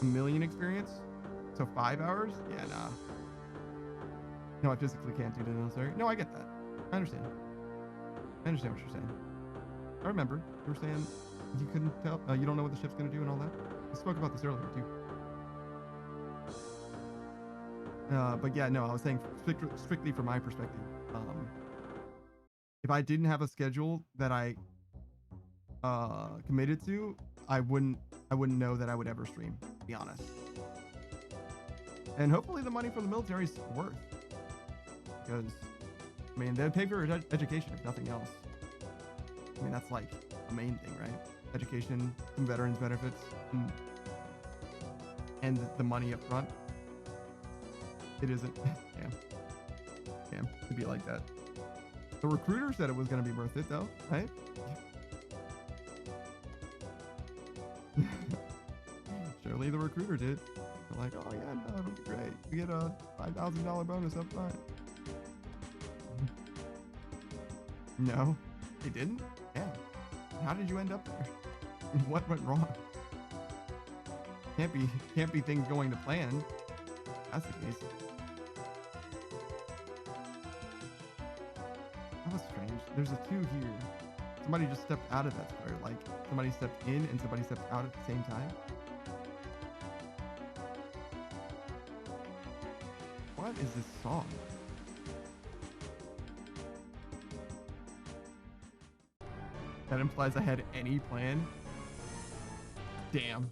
A million experience? So 5 hours? Yeah, nah. No, I physically can't do the military. No, I get that. I understand. I understand what you're saying. I remember you were saying you couldn't tell, you don't know what the ship's gonna do and all that. We spoke about this earlier too. But yeah, no, I was saying strictly from my perspective. If I didn't have a schedule that I committed to, I wouldn't know that I would ever stream, to be honest. And hopefully the money from the military is worth, because I mean they'd pay for your education if nothing else. I mean that's like a main thing, right? Education, some veterans benefits, and the money up front. It isn't. Damn, it'd be like that. The recruiter said it was going to be worth it though, right? Surely the recruiter did. They're like, oh yeah, no, it'll be great. You get a $5,000 bonus up front. No, they didn't? Yeah. How did you end up there? What went wrong? Can't be things going to plan. That's the case. That was strange. There's a 2 here. Somebody just stepped out of that square. Like somebody stepped in and somebody stepped out at the same time. What is this song? That implies I had any plan. Damn.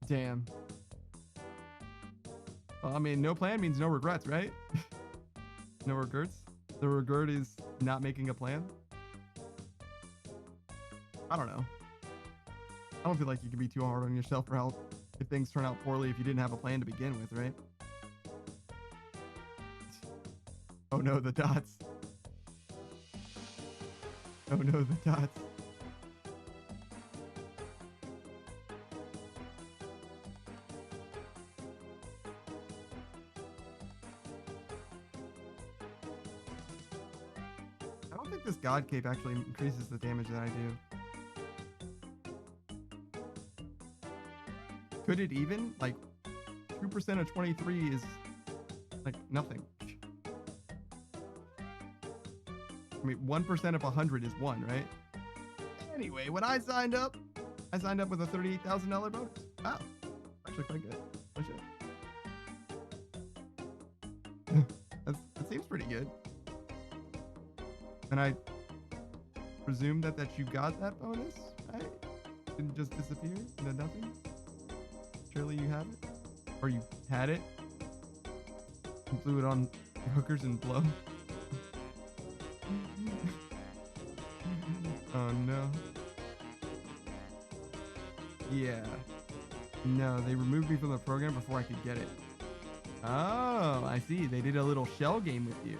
Damn. Well, I mean, no plan means no regrets, right? No regrets. The regret is not making a plan. I don't know. I don't feel like you can be too hard on yourself for how if things turn out poorly if you didn't have a plan to begin with, right? Oh no, the dots. Oh no, the dots. I don't think this God Cape actually increases the damage that I do. Could it even? Like, 2% of 23 is like nothing. I mean, 1% of 100 is 1, right? Anyway, when I signed up with a $38,000 bonus. Wow. Actually quite good. Oh, shit. That seems pretty good. And I presume that you got that bonus, right? Didn't just disappear into nothing? Surely you have it? Or you had it? And blew it on hookers and blow? Oh no. Yeah. No, they removed me from the program before I could get it. Oh, I see. They did a little shell game with you.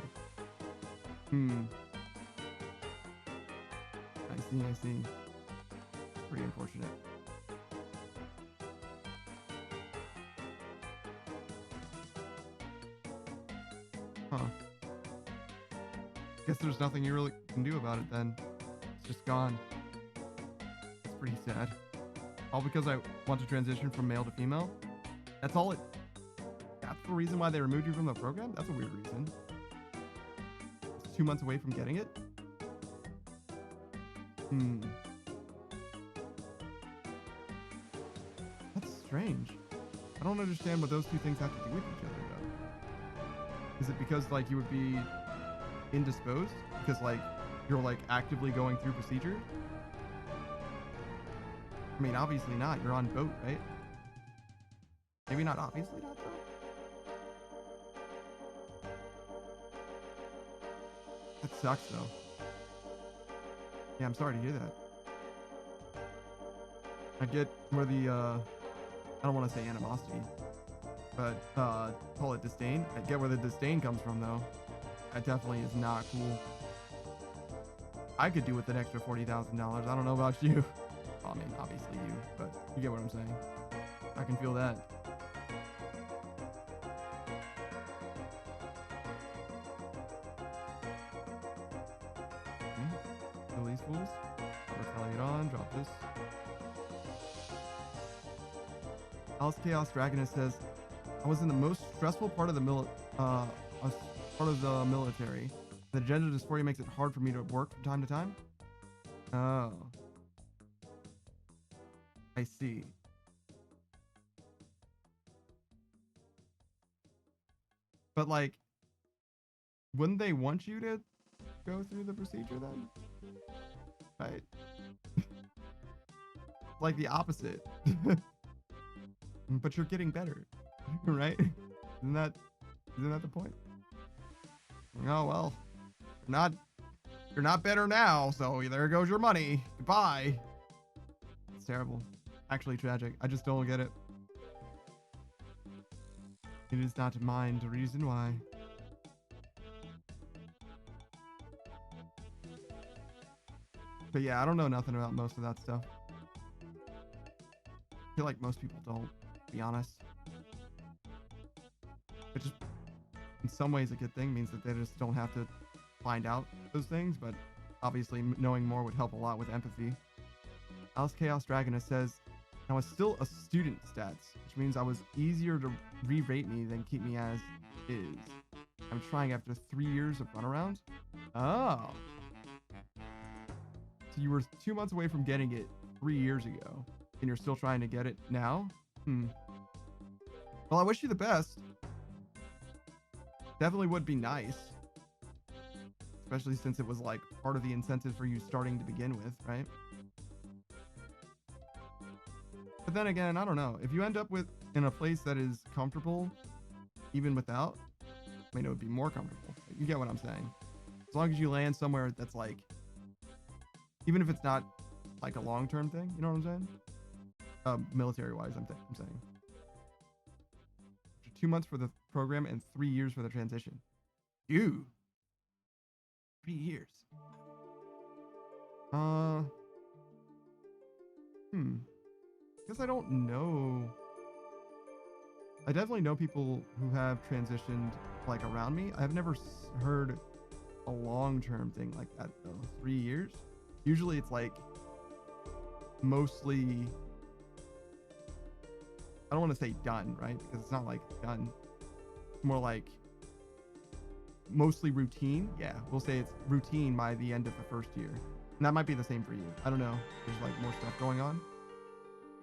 I see. Pretty unfortunate. Huh. Guess there's nothing you really can do about it then. It's just gone. It's pretty sad. All because I want to transition from male to female? That's all it... That's the reason why they removed you from the program? That's a weird reason. It's 2 months away from getting it? That's strange. I don't understand what those two things have to do with each other, though. Is it because, like, you would be indisposed? Because, like, you're, like, actively going through procedure? I mean, obviously not. You're on boat, right? Maybe not obviously not, though? That sucks, though. Yeah, I'm sorry to hear that. I get where the, I don't want to say animosity, but, call it disdain. I get where the disdain comes from, though. That definitely is not cool. I could do with an extra $40,000. I don't know about you. Well, I mean, obviously you, but you get what I'm saying. I can feel that. Okay. Kill these fools. Retaliate on. Drop this. Alice Chaos Dragonist says, I was in the most stressful part of the military. The gender dysphoria makes it hard for me to work from time to time. Oh. I see. But like, wouldn't they want you to go through the procedure then? Right? Like the opposite. But you're getting better, right? Isn't that the point? Oh well, you're not better now, so there goes your money. Goodbye. It's terrible. Actually tragic. I just don't get it. It is not mine to reason why. But yeah, I don't know nothing about most of that stuff. I feel like most people don't, to be honest. Which is, in some ways, a good thing. Means that they just don't have to find out those things, but obviously knowing more would help a lot with empathy. Alice Chaos Dragoness says, I was still a student stats, which means I was easier to re-rate me than keep me as is. I'm trying after 3 years of runaround. Oh. So you were 2 months away from getting it 3 years ago, and you're still trying to get it now? Well, I wish you the best. Definitely would be nice. Especially since it was like part of the incentive for you starting to begin with, right? But then again, I don't know. If you end up in a place that is comfortable, even without, I mean, it would be more comfortable. You get what I'm saying? As long as you land somewhere that's like, even if it's not like a long-term thing, you know what I'm saying? Military-wise, I'm saying. 2 months for the program and 3 years for the transition. Ew. 3 years. Guess I don't know. I definitely know people who have transitioned like around me. I've never heard a long-term thing like that though. 3 years. Usually it's like mostly, I don't want to say done, right? Because it's not like done. It's more like mostly routine. Yeah, we'll say it's routine by the end of the first year. And that might be the same for you. I don't know. There's like more stuff going on.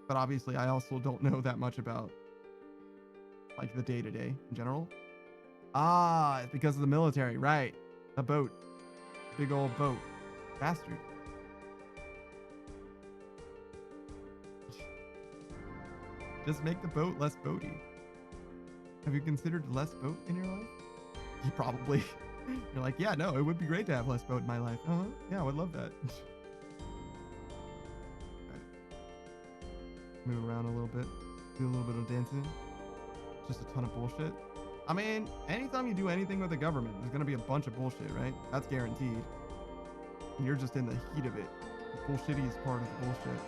But obviously I also don't know that much about like the day-to-day in general. Ah, it's because of the military, right? A boat. Big old boat. Bastard. Just make the boat less boaty. Have you considered less boat in your life? You probably. You're like, yeah, no, it would be great to have less boat in my life. Yeah, I would love that. Move around a little bit. Do a little bit of dancing. Just a ton of bullshit. I mean, anytime you do anything with the government, there's going to be a bunch of bullshit, right? That's guaranteed. And you're just in the heat of it. The bullshittiest part of the bullshit.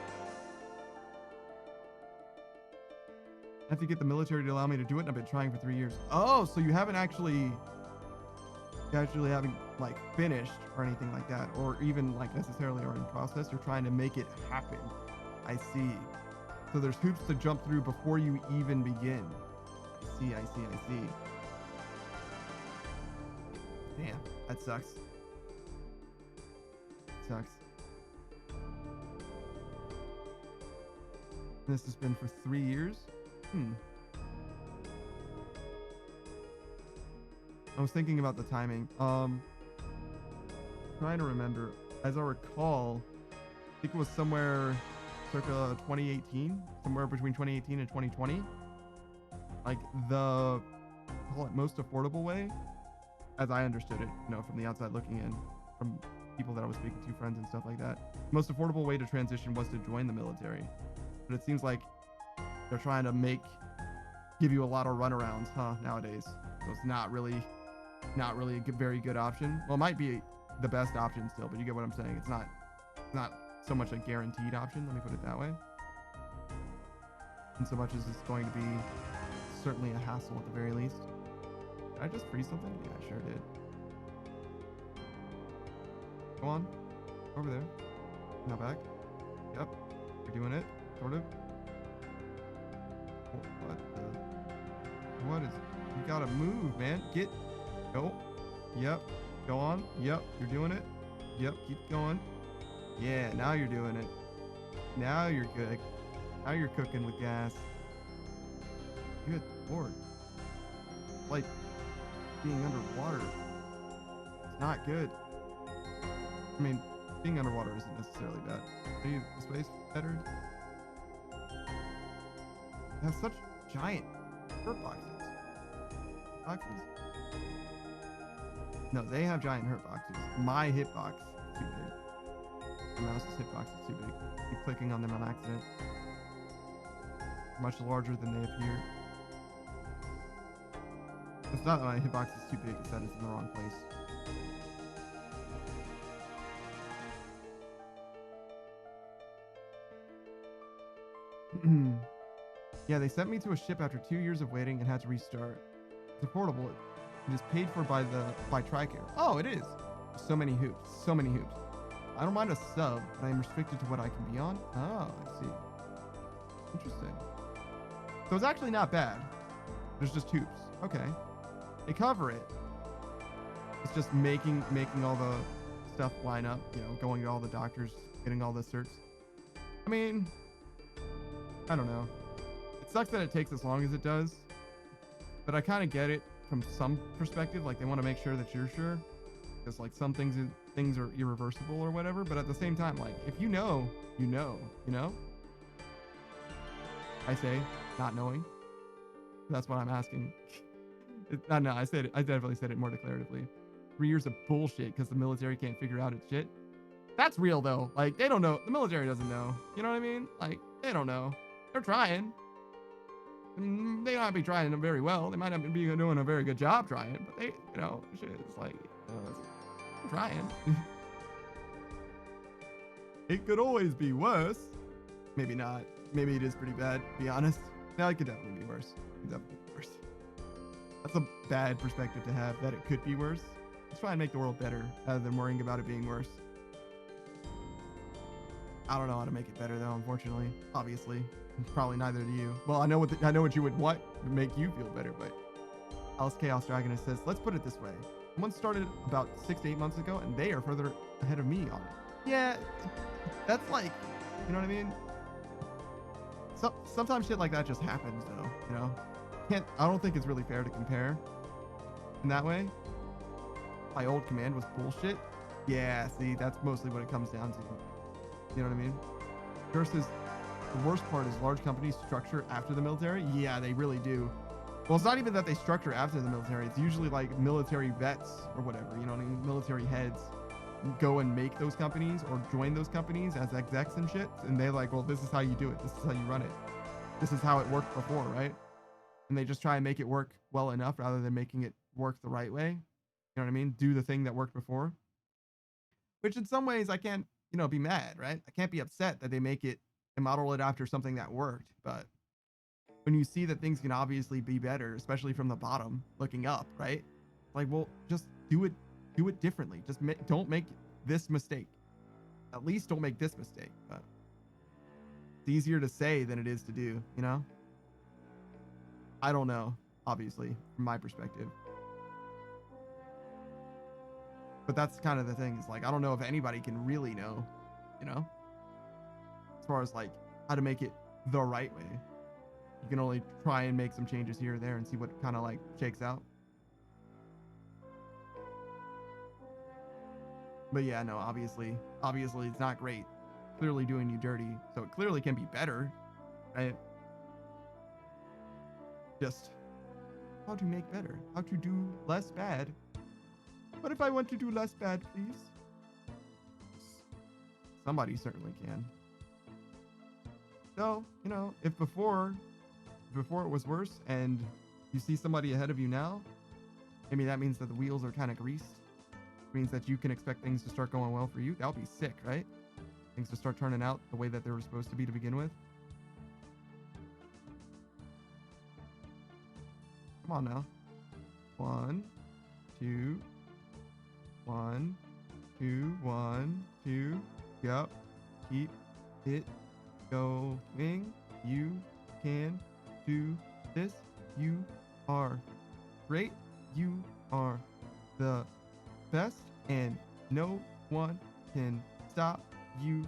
I have to get the military to allow me to do it, and I've been trying for 3 years. Oh, so you haven't actually haven't like finished or anything like that, or even like necessarily are in process. You're trying to make it happen. I see. So there's hoops to jump through before you even begin. I see. Damn, that sucks. This has been for 3 years. I was thinking about the timing. Trying to remember. As I recall, I think it was somewhere circa 2018, somewhere between 2018 and 2020. Like the, call it most affordable way, as I understood it, you know, from the outside looking in, from people that I was speaking to, friends and stuff like that. Most affordable way to transition was to join the military. But it seems like they're trying to give you a lot of runarounds, nowadays. So it's not really a very good option. Well, it might be the best option still, but you get what I'm saying. It's not so much a guaranteed option. Let me put it that way. And so much as it's going to be certainly a hassle at the very least. Did I just freeze something? Yeah, I sure did. Go on. Over there. Now back. Yep. You're doing it. Sort of. What is... You gotta move, man. Go. Yep. Go on. Yep. You're doing it. Yep. Keep going. Yeah, now you're doing it. Now you're good. Now you're cooking with gas. Good lord. Like being underwater. It's not good. I mean, being underwater isn't necessarily bad. Maybe this way's better. It has such giant hurt boxes. Boxes? No, they have giant hurt boxes. My hitbox is too big. My mouse's hitbox is too big. I keep clicking on them on accident. Much larger than they appear. It's not that my hitbox is too big, it's that it's in the wrong place. Yeah, they sent me to a ship after 2 years of waiting and had to restart. It's affordable. It is paid for by TRICARE. Oh, it is. So many hoops. So many hoops. I don't mind a sub, but I am restricted to what I can be on. Oh, I see. Interesting. So it's actually not bad. There's just hoops. Okay. They cover it. It's just making all the stuff line up, you know, going to all the doctors, getting all the certs. I mean, I don't know. It sucks that it takes as long as it does, but I kind of get it from some perspective. Like, they want to make sure that you're sure, because like some things are irreversible or whatever. But at the same time, like, if you know, you know. I say, not knowing. That's what I'm asking. No, I definitely said it more declaratively. 3 years of bullshit because the military can't figure out its shit. That's real though. Like, they don't know. The military doesn't know. You know what I mean? Like, they don't know. They're trying. They might not be trying very well. They might not be doing a very good job trying, but they, you know, shit, it's like, they're trying. It could always be worse. Maybe not. Maybe it is pretty bad, to be honest. No, it could definitely be worse. It could definitely be worse. That's a bad perspective to have, that it could be worse. Let's try and make the world better rather than worrying about it being worse. I don't know how to make it better though, unfortunately. Obviously. Probably neither do you. Well, I know what you would want to make you feel better, but Alice Chaos Dragonist says, let's put it this way. Someone started about 6 to 8 months ago and they are further ahead of me on it. Yeah, that's like, you know what I mean? Sometimes shit like that just happens though, you know? I don't think it's really fair to compare in that way. My old command was bullshit. Yeah, see, that's mostly what it comes down to. You know what I mean? Versus the worst part is large companies structure after the military. Yeah, they really do. Well, it's not even that they structure after the military. It's usually like military vets or whatever, you know what I mean? Military heads go and make those companies or join those companies as execs and shit. And they're like, well, this is how you do it. This is how you run it. This is how it worked before, right? And they just try and make it work well enough rather than making it work the right way. You know what I mean? Do the thing that worked before. Which in some ways I can't, you know, be mad, right? I can't be upset that they make it and model it after something that worked. But when you see that things can obviously be better, especially from the bottom looking up, right? Like, well, just do it differently. Just don't make this mistake. At least don't make this mistake. But it's easier to say than it is to do, you know? I don't know, obviously, from my perspective. But that's kind of the thing, is like, I don't know if anybody can really know, you know? As far as like how to make it the right way. You can only try and make some changes here or there and see what kind of like shakes out. But yeah, no, obviously it's not great. Clearly doing you dirty. So it clearly can be better, right? Just how to make better, how to do less bad. What if I want to do less bad, please? Somebody certainly can. So, you know, if before it was worse and you see somebody ahead of you now, maybe that means that the wheels are kind of greased. It means that you can expect things to start going well for you. That would be sick, right? Things to start turning out the way that they were supposed to be to begin with. Come on now. 1, 2, 1, 2, 1, 2. Yep. Keep it going. You can do this. You are great. You are the best, and no one can stop you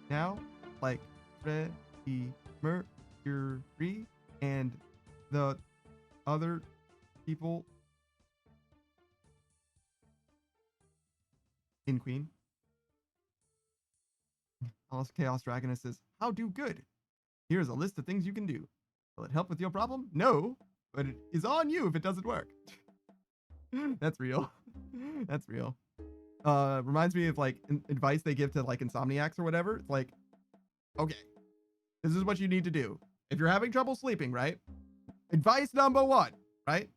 now, like Freddie Mercury and the other people in Queen. Chaos Dragonist says, how do good? Here's a list of things you can do. Will it help with your problem? No, but it is on you if it doesn't work. That's real. That's real. Reminds me of like advice they give to like insomniacs or whatever. It's like, okay, this is what you need to do. If you're having trouble sleeping, right? Advice number 1, right?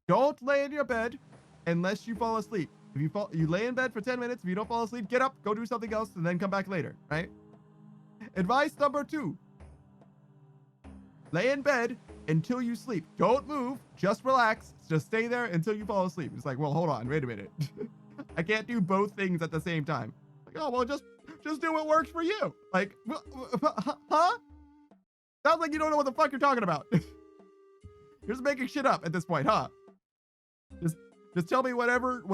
Don't lay in your bed unless you fall asleep. If you lay in bed for 10 minutes. If you don't fall asleep, get up, go do something else, and then come back later, right? Advice number 2. Lay in bed until you sleep. Don't move. Just relax. Just stay there until you fall asleep. It's like, well, hold on. Wait a minute. I can't do both things at the same time. Like, oh, well, just do what works for you. Like, huh? Sounds like you don't know what the fuck you're talking about. You're just making shit up at this point, huh? Just tell me whatever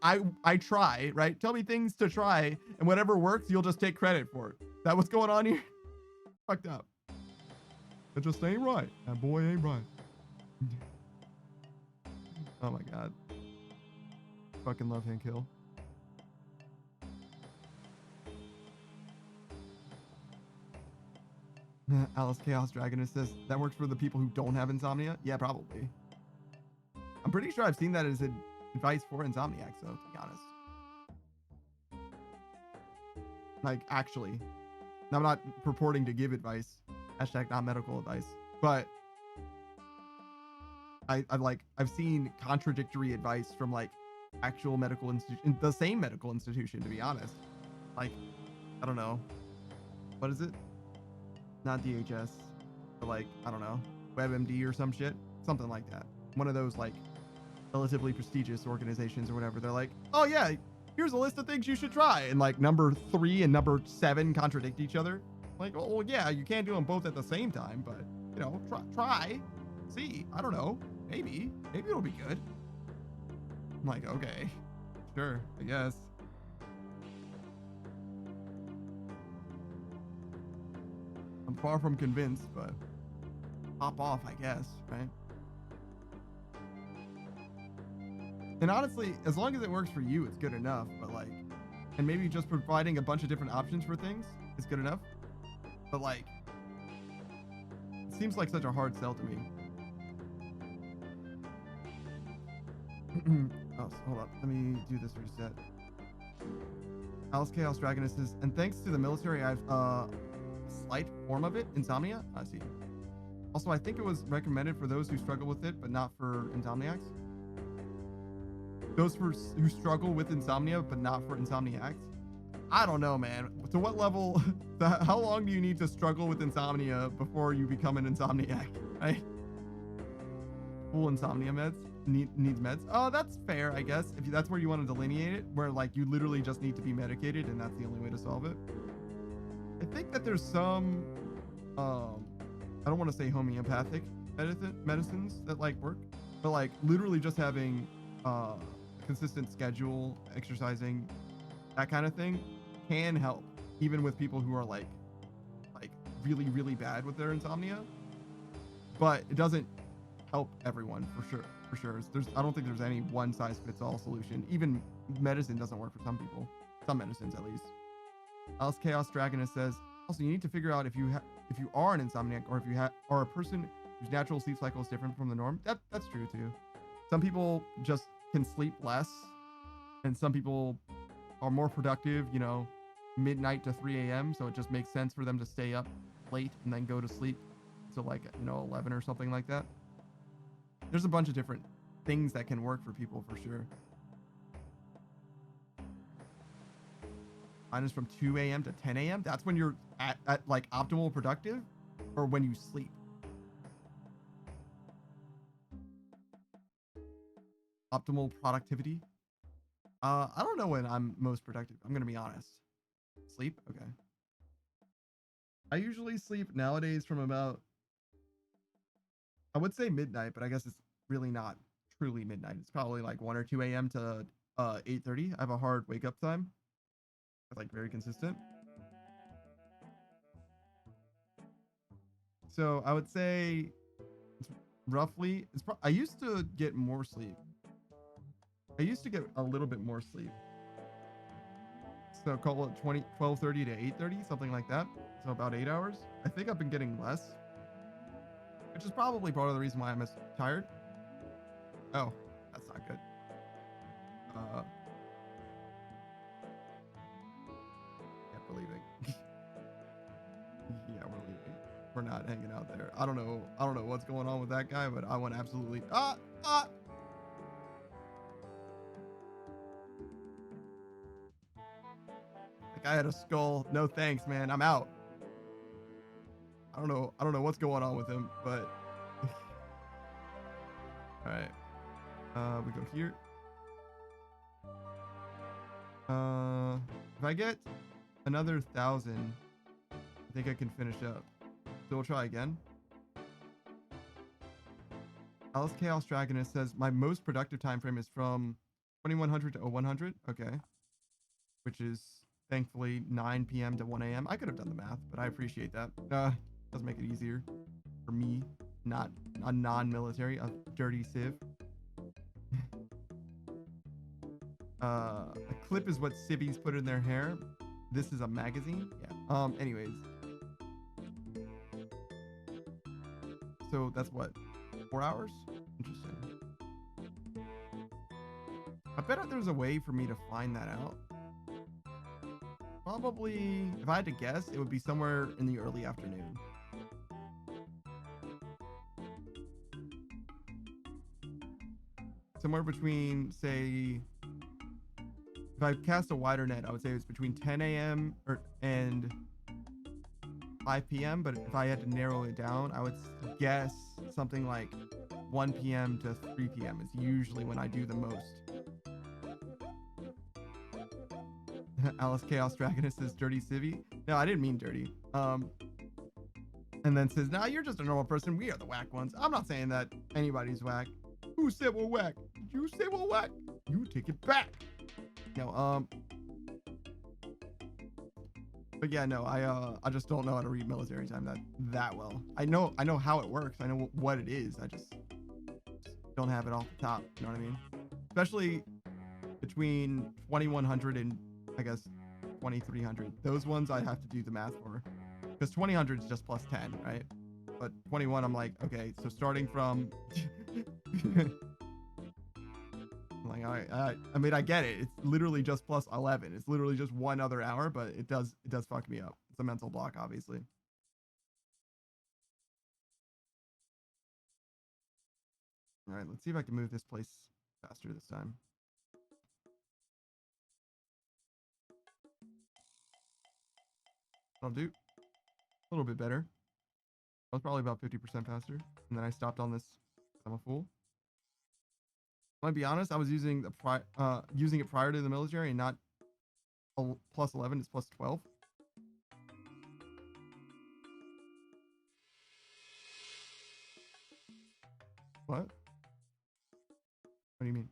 I try, right? Tell me things to try, and whatever works, you'll just take credit for it. Is that what's going on here? Fucked up. It just ain't right. That boy ain't right. Oh my god. Fucking love hand kill. Alice Chaos Dragonist says, that works for the people who don't have insomnia? Yeah, probably. I'm pretty sure I've seen that as advice for insomniacs, though, to be honest. Like, actually. I'm not purporting to give advice. Hashtag not medical advice. But I've seen contradictory advice from like actual medical institution, the same medical institution, to be honest. Like, I don't know. What is it? Not DHS, but like, I don't know, WebMD or some shit. Something like that. One of those like relatively prestigious organizations or whatever. They're like, oh yeah, here's a list of things you should try. And like number 3 and number 7 contradict each other. Like, oh well, yeah, you can't do them both at the same time, but you know, try, see, I don't know, maybe it'll be good. I'm like, okay, sure, I guess. I'm far from convinced, but pop off, I guess, right? And honestly, as long as it works for you, it's good enough. But like, and maybe just providing a bunch of different options for things is good enough. But like, it seems like such a hard sell to me. Oh, hold up. Let me do this reset. Alice Chaos Dragonist says, and thanks to the military, I've slight form of it, insomnia. I see. Also, I think it was recommended for those who struggle with it, but not for insomniacs. Those who struggle with insomnia, but not for insomniacs. I don't know, man. To what level? How long do you need to struggle with insomnia before you become an insomniac? Right? Full insomnia meds needs meds. Oh, that's fair, I guess. If that's where you want to delineate it, where like you literally just need to be medicated, and that's the only way to solve it. I think that there's some, I don't want to say homeopathic medicines that like work, but like literally just having a consistent schedule, exercising, that kind of thing can help, even with people who are like really, really bad with their insomnia. But it doesn't help everyone for sure. I don't think there's any one size fits all solution. Even medicine doesn't work for some people. Some medicines, at least. Alice Chaos Dragonist says, also, you need to figure out if you are an insomniac, or if you are a person whose natural sleep cycle is different from the norm. That's true too. Some people just can sleep less, and some people are more productive, you know, midnight to 3 a.m. So it just makes sense for them to stay up late and then go to sleep to like, you know, 11 or something like that. There's a bunch of different things that can work for people for sure. Mine is from 2 a.m. to 10 a.m. That's when you're at like optimal productive, or when you sleep. Optimal productivity. I don't know when I'm most productive. I'm gonna be honest. Sleep? Okay. I usually sleep nowadays from about, I would say midnight, but I guess it's really not truly midnight. It's probably like 1 or 2 a.m. to 8:30. I have a hard wake up time. It's like very consistent. So I would say it's roughly, I used to get more sleep. I used to get a little bit more sleep. So call it 12:30 to 8:30, something like that. So about 8 hours. I think I've been getting less, which is probably part of the reason why I'm as tired. Oh, that's not good. Yeah, we're leaving. Yeah, we're leaving. We're not hanging out there. I don't know what's going on with that guy, but I want absolutely That guy had a skull. No thanks, man. I'm out. I don't know what's going on with him, but all right. We go here. If I get another 1,000, I think I can finish up. So we'll try again. Alice Chaos Dragonist says my most productive time frame is from 2100 to 0100. Okay. Which is thankfully 9 p.m. to 1 a.m. I could have done the math, but I appreciate that. Does make it easier for me, not a non-military, a dirty civ. A clip is what civvies put in their hair. This is a magazine. Yeah. Anyways. So that's what, 4 hours? Interesting. I bet there's a way for me to find that out. Probably, if I had to guess, it would be somewhere in the early afternoon. Somewhere between, say, if I cast a wider net, I would say it's between 10 a.m. and 5 p.m. But if I had to narrow it down, I would guess something like 1 p.m. to 3 p.m. is usually when I do the most. Alice Chaos Dragonist says dirty civvy. No, I didn't mean dirty. And then says, nah, you're just a normal person. We are the whack ones. I'm not saying that anybody's whack. Who said we're whack? Did you say we're whack? You take it back. No, but yeah, no, I just don't know how to read military time that well. I know how it works. I know what it is. I just don't have it off the top. You know what I mean? Especially between 2100 and I guess 2300. Those ones I have to do the math for, because 2000 is just plus 10, right? But 21, I'm like, okay, so starting from like, I mean, I get it. It's literally just plus 11. It's literally just one other hour, but it does fuck me up. It's a mental block, obviously. All right, let's see if I can move this place faster this time. I'll do a little bit better. I was probably about 50% faster, and then I stopped on this. I'm a fool. I'm gonna be honest. I was using using it prior to the military, and not plus 11. It's plus 12. What? What do you mean?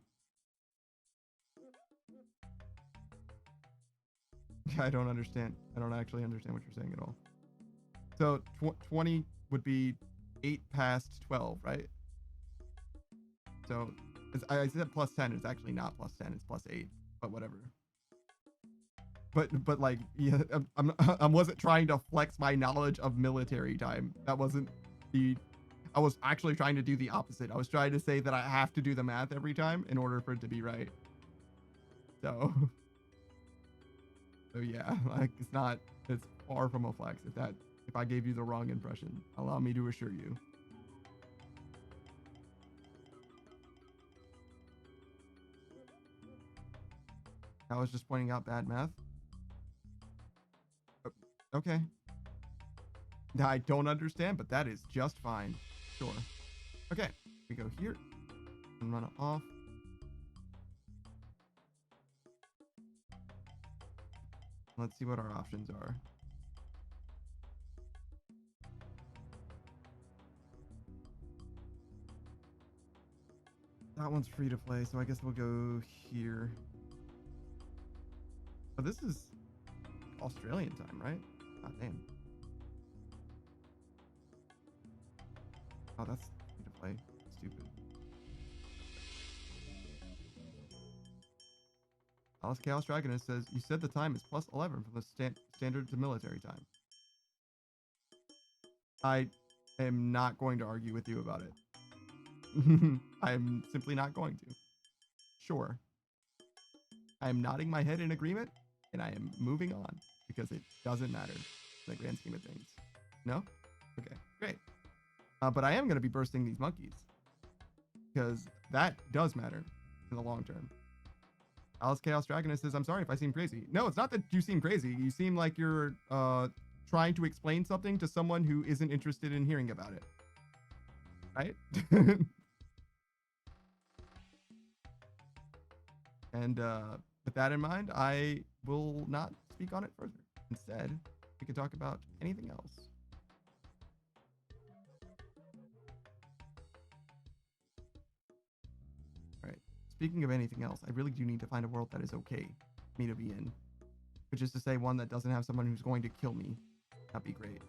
I don't understand. I don't actually understand what you're saying at all. So 20 would be 8 past 12, right? So I said plus 10. It's actually not plus 10. It's plus 8, but whatever. But like, yeah, I wasn't trying to flex my knowledge of military time. That wasn't the. I was actually trying to do the opposite. I was trying to say that I have to do the math every time in order for it to be right. So yeah, like it's far from a flex. If I gave you the wrong impression, allow me to assure you. I was just pointing out bad math. Okay. I don't understand, but that is just fine. Sure. Okay, we go here and run it off. Let's see what our options are. That one's free to play, so I guess we'll go here. Oh, this is Australian time, right? God damn. Oh, that's free to play. Stupid. Alice Chaos Dragonist says, you said the time is plus 11 from the standard to military time. I am not going to argue with you about it. I'm simply not going to. Sure. I am nodding my head in agreement, and I am moving on because it doesn't matter in the grand scheme of things. No? Okay, great. But I am going to be bursting these monkeys because that does matter in the long term. Alice Chaos Dragonist says, I'm sorry if I seem crazy. No, it's not that you seem crazy. You seem like you're trying to explain something to someone who isn't interested in hearing about it. Right? And with that in mind, I will not speak on it further. Instead, we can talk about anything else. All right. Speaking of anything else, I really do need to find a world that is okay for me to be in. Which is to say, one that doesn't have someone who's going to kill me. That'd be great.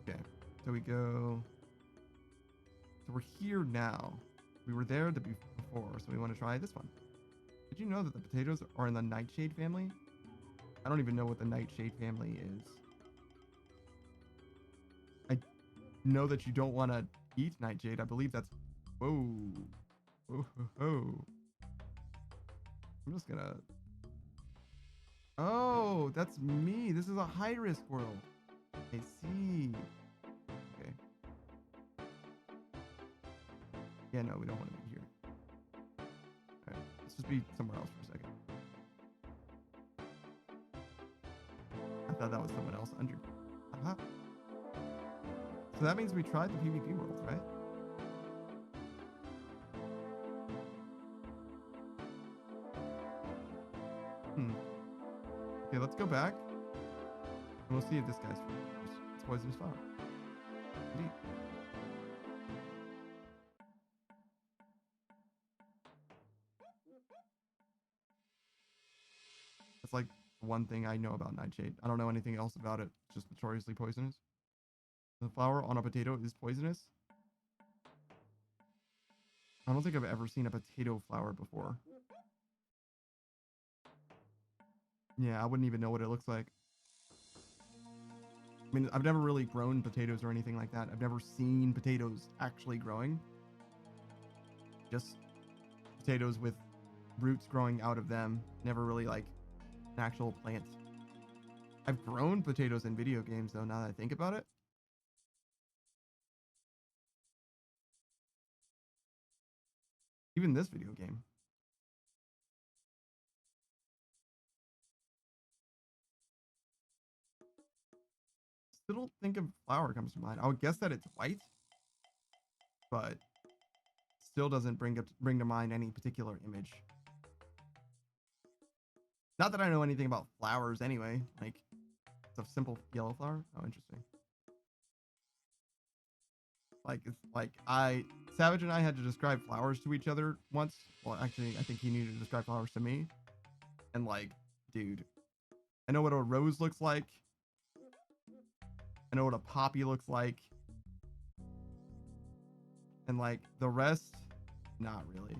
Okay. So we go... So we're here now. We were there before, so we want to try this one. Did you know that the potatoes are in the nightshade family? I don't even know what the nightshade family is. I know that you don't want to eat nightshade. I believe that's... Whoa. Whoa. Whoa. I'm just gonna... Oh, that's me. This is a high-risk world. I see. Okay. Yeah, no, we don't want to be here. Alright, let's just be somewhere else for a second. I thought that was someone else under... Uh-huh. So that means we tried the PvP world, right? Okay, let's go back. And we'll see if this guy's it's poisonous flower. Indeed. That's like one thing I know about nightshade. I don't know anything else about it. It's just notoriously poisonous. The flower on a potato is poisonous. I don't think I've ever seen a potato flower before. Yeah, I wouldn't even know what it looks like. I mean, I've never really grown potatoes or anything like that. I've never seen potatoes actually growing. Just potatoes with roots growing out of them. Never really like an actual plant. I've grown potatoes in video games though, now that I think about it. Even this video game. Still don't think a flower comes to mind. I would guess that it's white, but still doesn't bring to mind any particular image. Not that I know anything about flowers anyway. Like, it's a simple yellow flower. Oh, interesting. Like, it's like Savage and I had to describe flowers to each other once. Well, actually, I think he needed to describe flowers to me. And like, dude, I know what a rose looks like. I know what a poppy looks like. And like the rest, not really.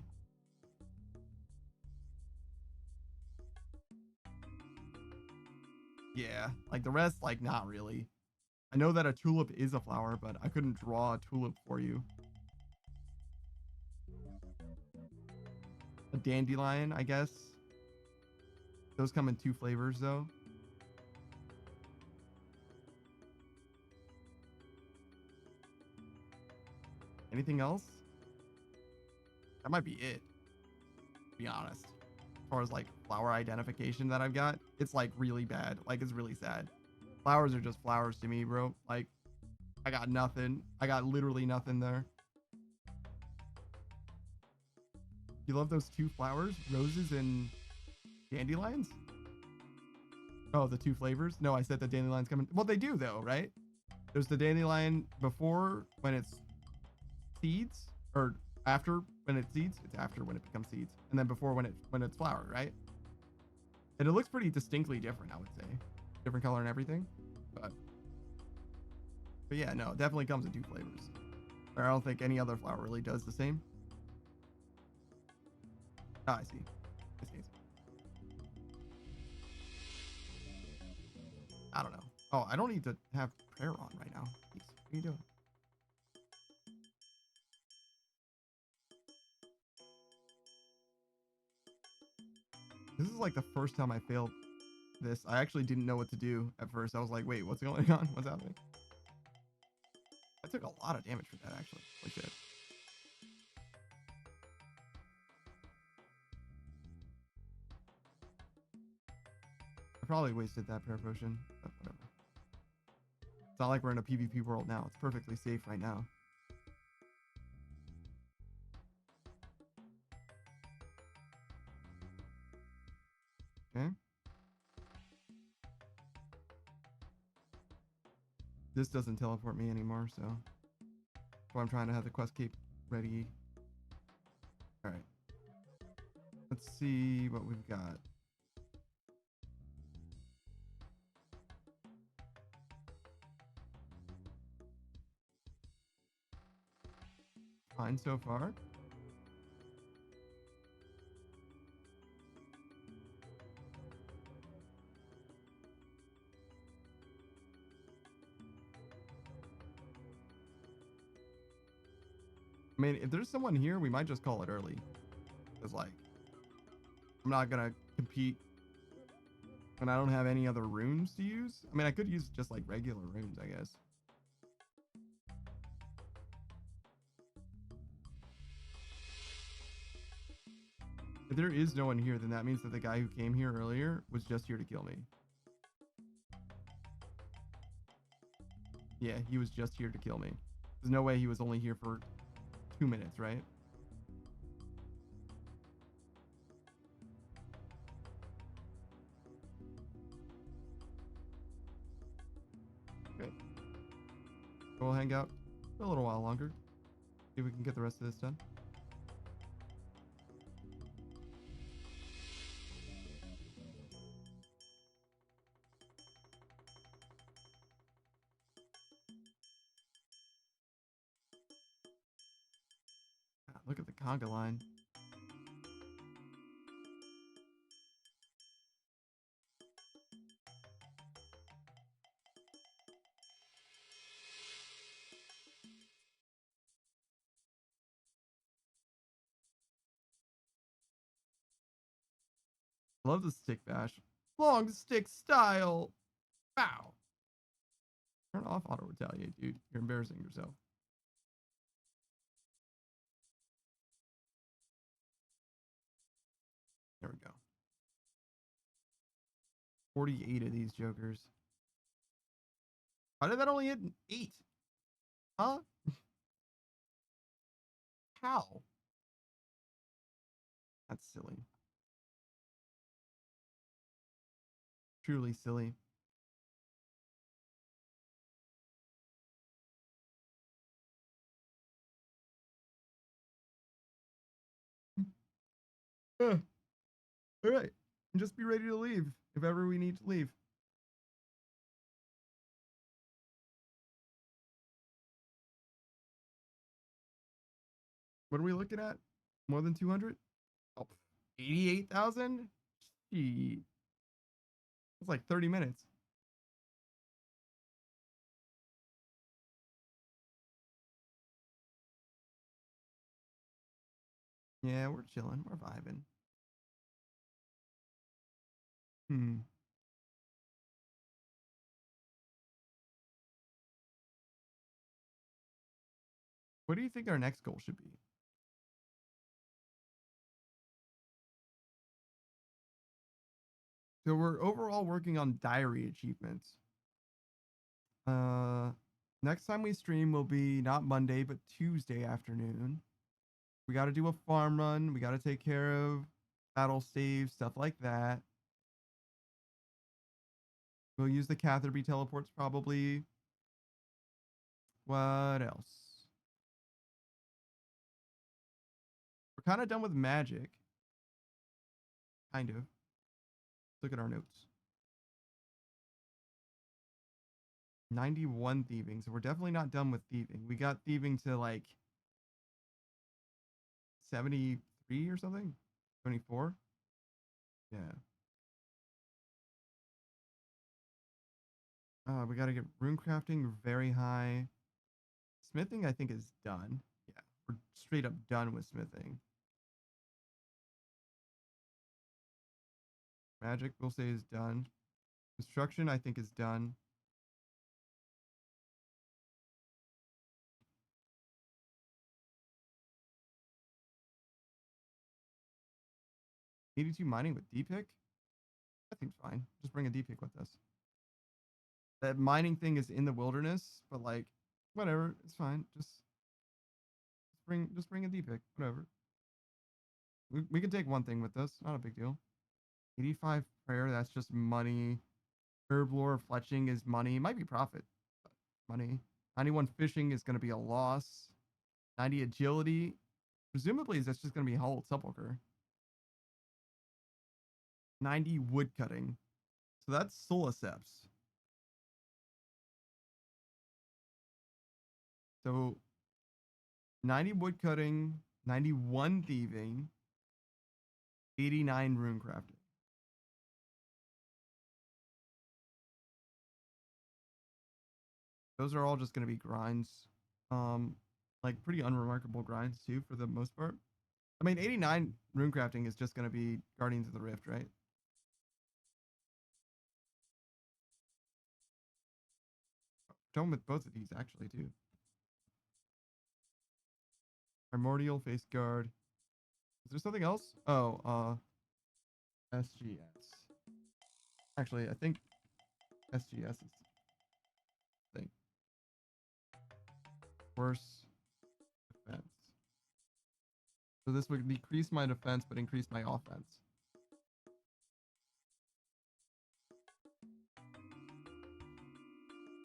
Yeah, like the rest, like not really. I know that a tulip is a flower, but I couldn't draw a tulip for you. A dandelion, I guess. Those come in 2 flavors though. Anything else? That might be it, to be honest. As far as like flower identification that I've got, it's like really bad. Like, it's really sad. Flowers are just flowers to me, bro. Like, I got nothing. I got literally nothing there. You love those 2 flowers? Roses and dandelions? Oh, the 2 flavors? No, I said the dandelions come in. Well, they do though, right? There's the dandelion before when it's seeds, or after when it's seeds. It's after when it becomes seeds, and then before when it's flower, right? And it looks pretty distinctly different, I would say. Different color and everything, but yeah, no, it definitely comes in 2 flavors. Or I don't think any other flower really does the same. Oh, I see. I see. I don't know. Oh, I don't need to have prayer on right now. Jeez, what are you doing? This is like the first time I failed this. I actually didn't know what to do at first. I was like, wait, what's going on? What's happening? I took a lot of damage for that, actually. Holy shit. I probably wasted that prayer potion, but whatever. It's not like we're in a PvP world now. It's perfectly safe right now. Okay. This doesn't teleport me anymore, so that's why I'm trying to have the quest keep ready. All right. Let's see what we've got. Fine so far. I mean, if there's someone here, we might just call it early. Because, like, I'm not going to compete when I don't have any other runes to use. I mean, I could use just, like, regular runes, I guess. If there is no one here, then that means that the guy who came here earlier was just here to kill me. Yeah, he was just here to kill me. There's no way he was only here for 2 minutes, right? Okay. We'll hang out for a little while longer. See if we can get the rest of this done. God, look at the conga line. Love the stick bash. Long stick style. Wow. Turn off auto retaliate, dude. You're embarrassing yourself. There we go. 48 of these jokers. How did that only hit an 8? Huh? How? That's silly. Truly silly. All right. Just be ready to leave if ever we need to leave. What are we looking at? More than 200? Oh, 88,000? Gee. It's like 30 minutes. Yeah, we're chilling. We're vibing. Hmm. What do you think our next goal should be? So we're overall working on diary achievements. Uh, Next time we stream will be not Monday, but Tuesday afternoon. We got to do a farm run. We got to take care of battle staves, stuff like that. We'll use the Catherby teleports probably. What else? We're kind of done with magic. Kind of. Look at our notes. 91 thieving. So we're definitely not done with thieving. We got thieving to like 73 or something. 24? Yeah. We gotta get rune crafting very high. Smithing, I think, is done. Yeah, we're straight up done with smithing. Magic, we'll say, is done. Construction, I think, is done. $82 mining with D-pick? That seems fine. Just bring a D-pick with us. That mining thing is in the wilderness, but like, whatever, it's fine. Just bring a D-pick, whatever. We can take one thing with us, not a big deal. 85 prayer, that's just money. Herb lore fletching is money. It might be profit, but money. 91 fishing is going to be a loss. 90 agility, presumably that's just going to be hull sepulcher. 90 wood cutting, so that's Solaceps. So 90 wood cutting, 91 thieving, 89 rune crafting. Those are all just going to be grinds. Like pretty unremarkable grinds too for the most part. I mean, 89 rune crafting is just going to be Guardians of the Rift, right? Done with both of these actually too. Primordial face guard. Is there something else? Oh, SGS. Actually, I think SGS is the thing. Worse defense. So this would decrease my defense but increase my offense.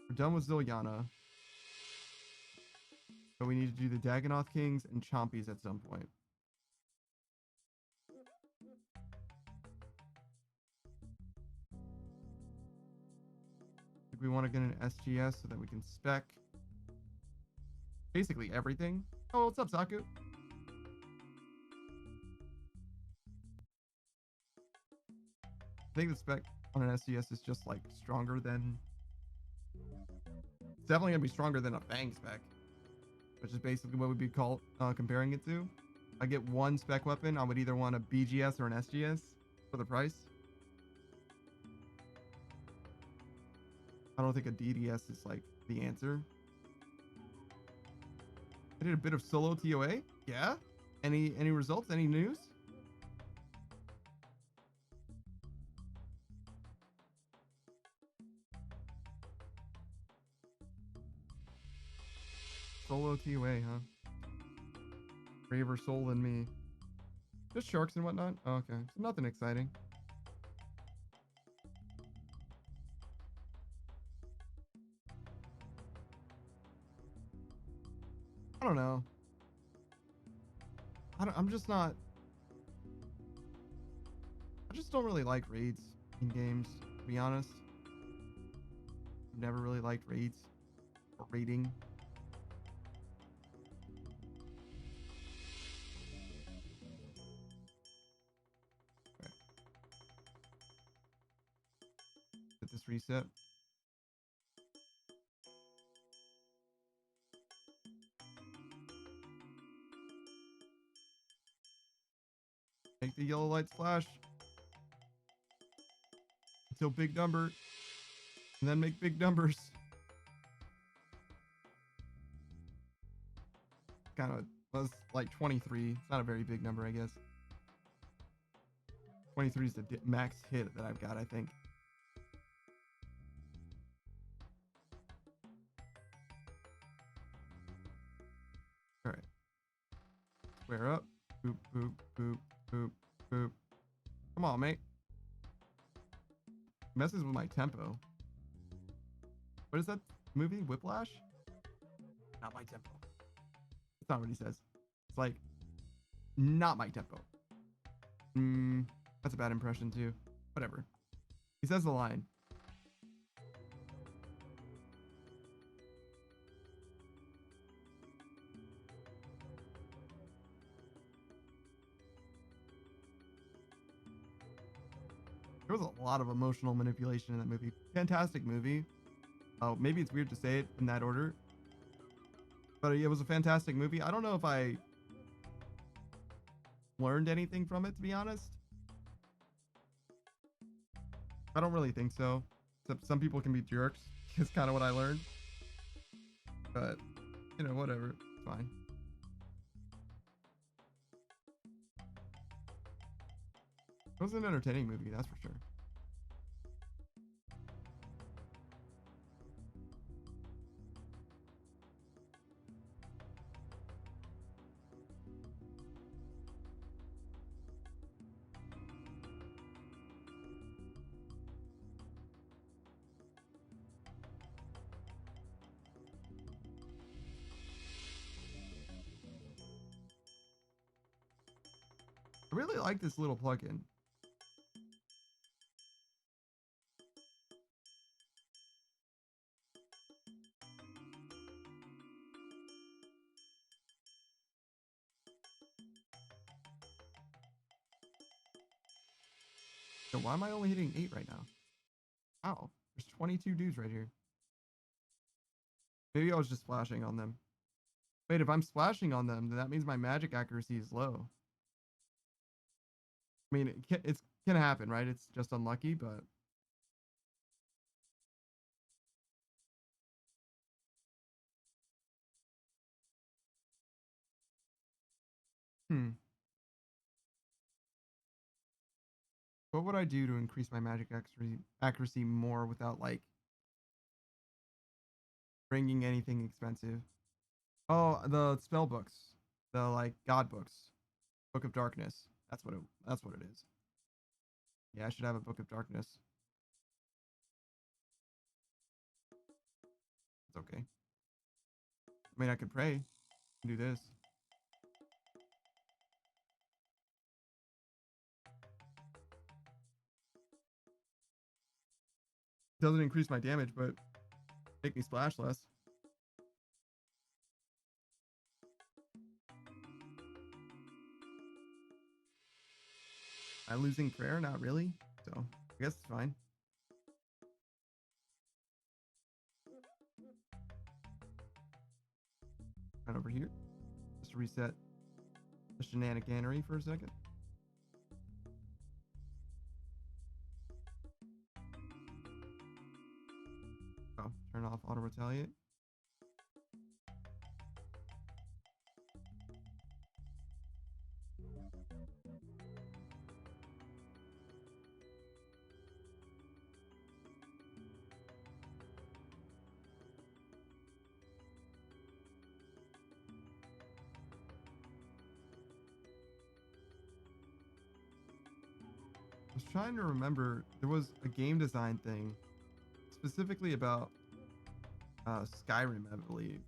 We're done with Zilyana. But we need to do the Dagonoth Kings and Chompies at some point. We want to get an SGS so that we can spec basically everything. Oh, what's up, Saku? I think the spec on an SGS is just like stronger than... It's definitely going to be stronger than a Fang spec, which is basically what we'd be comparing it to. If I get one spec weapon, I would either want a BGS or an SGS for the price. I don't think a DDS is like the answer. I did a bit of solo TOA. Yeah. Any results? Any news? Solo TOA, huh? Braver soul than me. Just sharks and whatnot? Oh, okay. So nothing exciting. I don't know. I'm just not... I just don't really like raids in games, to be honest. I've never really liked raids or raiding. Okay. Hit this reset. Make the yellow lights flash until big number, and then make big numbers. Kind of was like 23. It's not a very big number, I guess. 23 is the max hit that I've got, I think. All right. Square up. Boop, boop, boop, boop, boop. Come on, mate. Messes with my tempo. What is that movie? Whiplash? Not my tempo. That's not what he says. It's like, not my tempo. That's a bad impression too. Whatever. He says the line. There was a lot of emotional manipulation in that movie. Fantastic movie. Oh, maybe it's weird to say it in that order, but it was a fantastic movie. I don't know if I learned anything from it, to be honest. I don't really think so. Except some people can be jerks. It's kind of what I learned. But, you know, whatever. It's fine. It was an entertaining movie, that's for sure. I really like this little plugin. So why am I only hitting 8 right now? Wow, there's 22 dudes right here. Maybe I was just splashing on them. Wait, if I'm splashing on them, then that means my magic accuracy is low. I mean, it's gonna happen, right? It's just unlucky, but what would I do to increase my magic accuracy more without like bringing anything expensive? Oh, the spell books, the like god books, Book of Darkness. That's what it is. Yeah, I should have a Book of Darkness. It's okay. I mean, I could pray and do this. Doesn't increase my damage, but make me splash less. Am I losing prayer? Not really. So I guess it's fine. Right over here. Just reset the shenaniganery for a second. Oh, turn off auto retaliate. I was trying to remember, there was a game design thing specifically about Skyrim, I believe,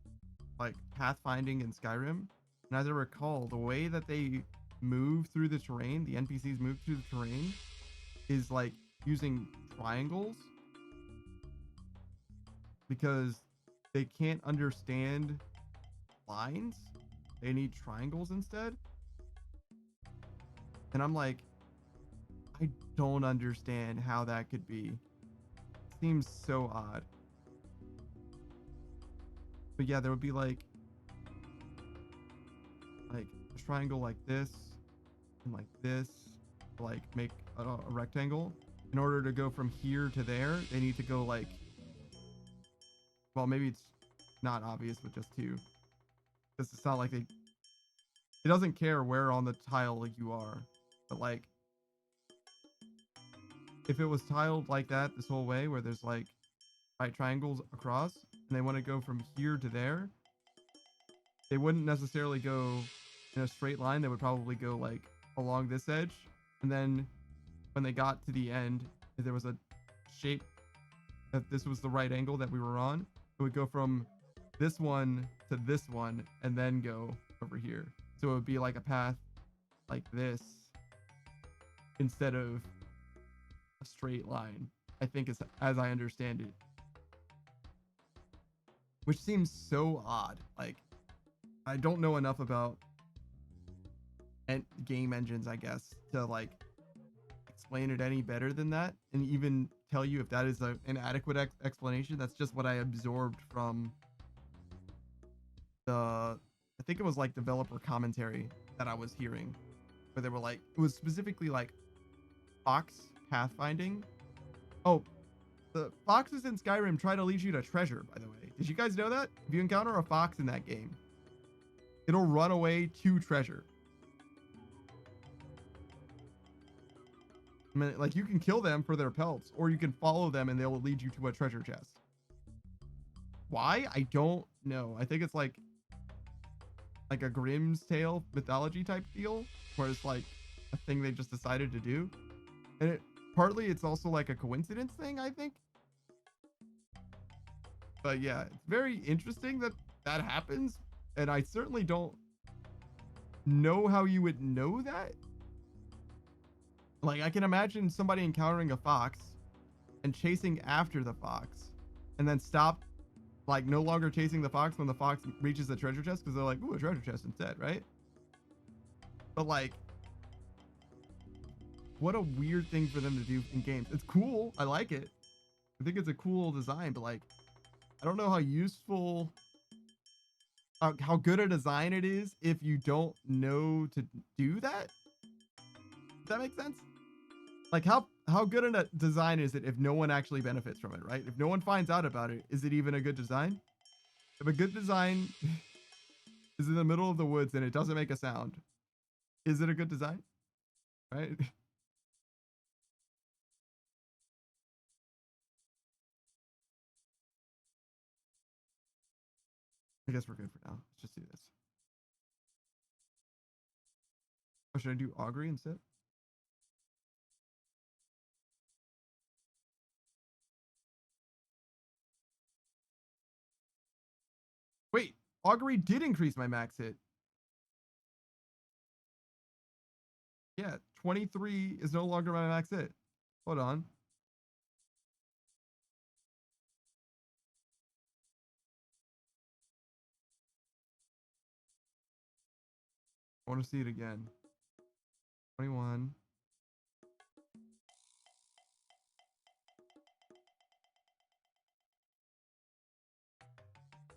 like pathfinding in Skyrim. And as I recall, the way that they move through the terrain, the NPCs move through the terrain, is like using triangles because they can't understand lines. They need triangles instead. And I'm like, I don't understand how that could be. Seems so odd. But yeah, there would be like a triangle like this and like this to like make a rectangle. In order to go from here to there, they need to go like, well, maybe it's not obvious, but just two. Because it's not like it doesn't care where on the tile you are, but like if it was tiled like that this whole way where there's like right triangles across and they want to go from here to there, they wouldn't necessarily go in a straight line. They would probably go like along this edge, and then when they got to the end, if there was a shape that this was the right angle that we were on, it would go from this one to this one and then go over here. So it would be like a path like this instead of a straight line, I think, is as I understand it. Which seems so odd. Like, I don't know enough about game engines, I guess, to like explain it any better than that, and even tell you if that is an adequate explanation. That's just what I absorbed from the, I think it was like developer commentary that I was hearing, where they were like, it was specifically like fox pathfinding. Oh, the foxes in Skyrim try to lead you to treasure, by the way. Did you guys know that? If you encounter a fox in that game, it'll run away to treasure. I mean, like, you can kill them for their pelts, or you can follow them and they'll lead you to a treasure chest. Why? I don't know. I think it's like a Grimm's Tale mythology type deal, where it's like a thing they just decided to do. And partly it's also like a coincidence thing, I think. But yeah, it's very interesting that that happens. And I certainly don't know how you would know that. Like, I can imagine somebody encountering a fox and chasing after the fox and then stop, like, no longer chasing the fox when the fox reaches the treasure chest, because they're like, ooh, a treasure chest instead, right? But like, what a weird thing for them to do in games. It's cool. I like it. I think it's a cool design, but like, I don't know how useful, how good a design it is if you don't know to do that. Does that make sense? Like, how good a design is it if no one actually benefits from it, right? If no one finds out about it, is it even a good design? If a good design is in the middle of the woods and it doesn't make a sound, is it a good design? Right? I guess we're good for now. Let's just do this. Or should I do augury instead? Wait, augury did increase my max hit. Yeah, 23 is no longer my max hit. Hold on. I want to see it again. 21.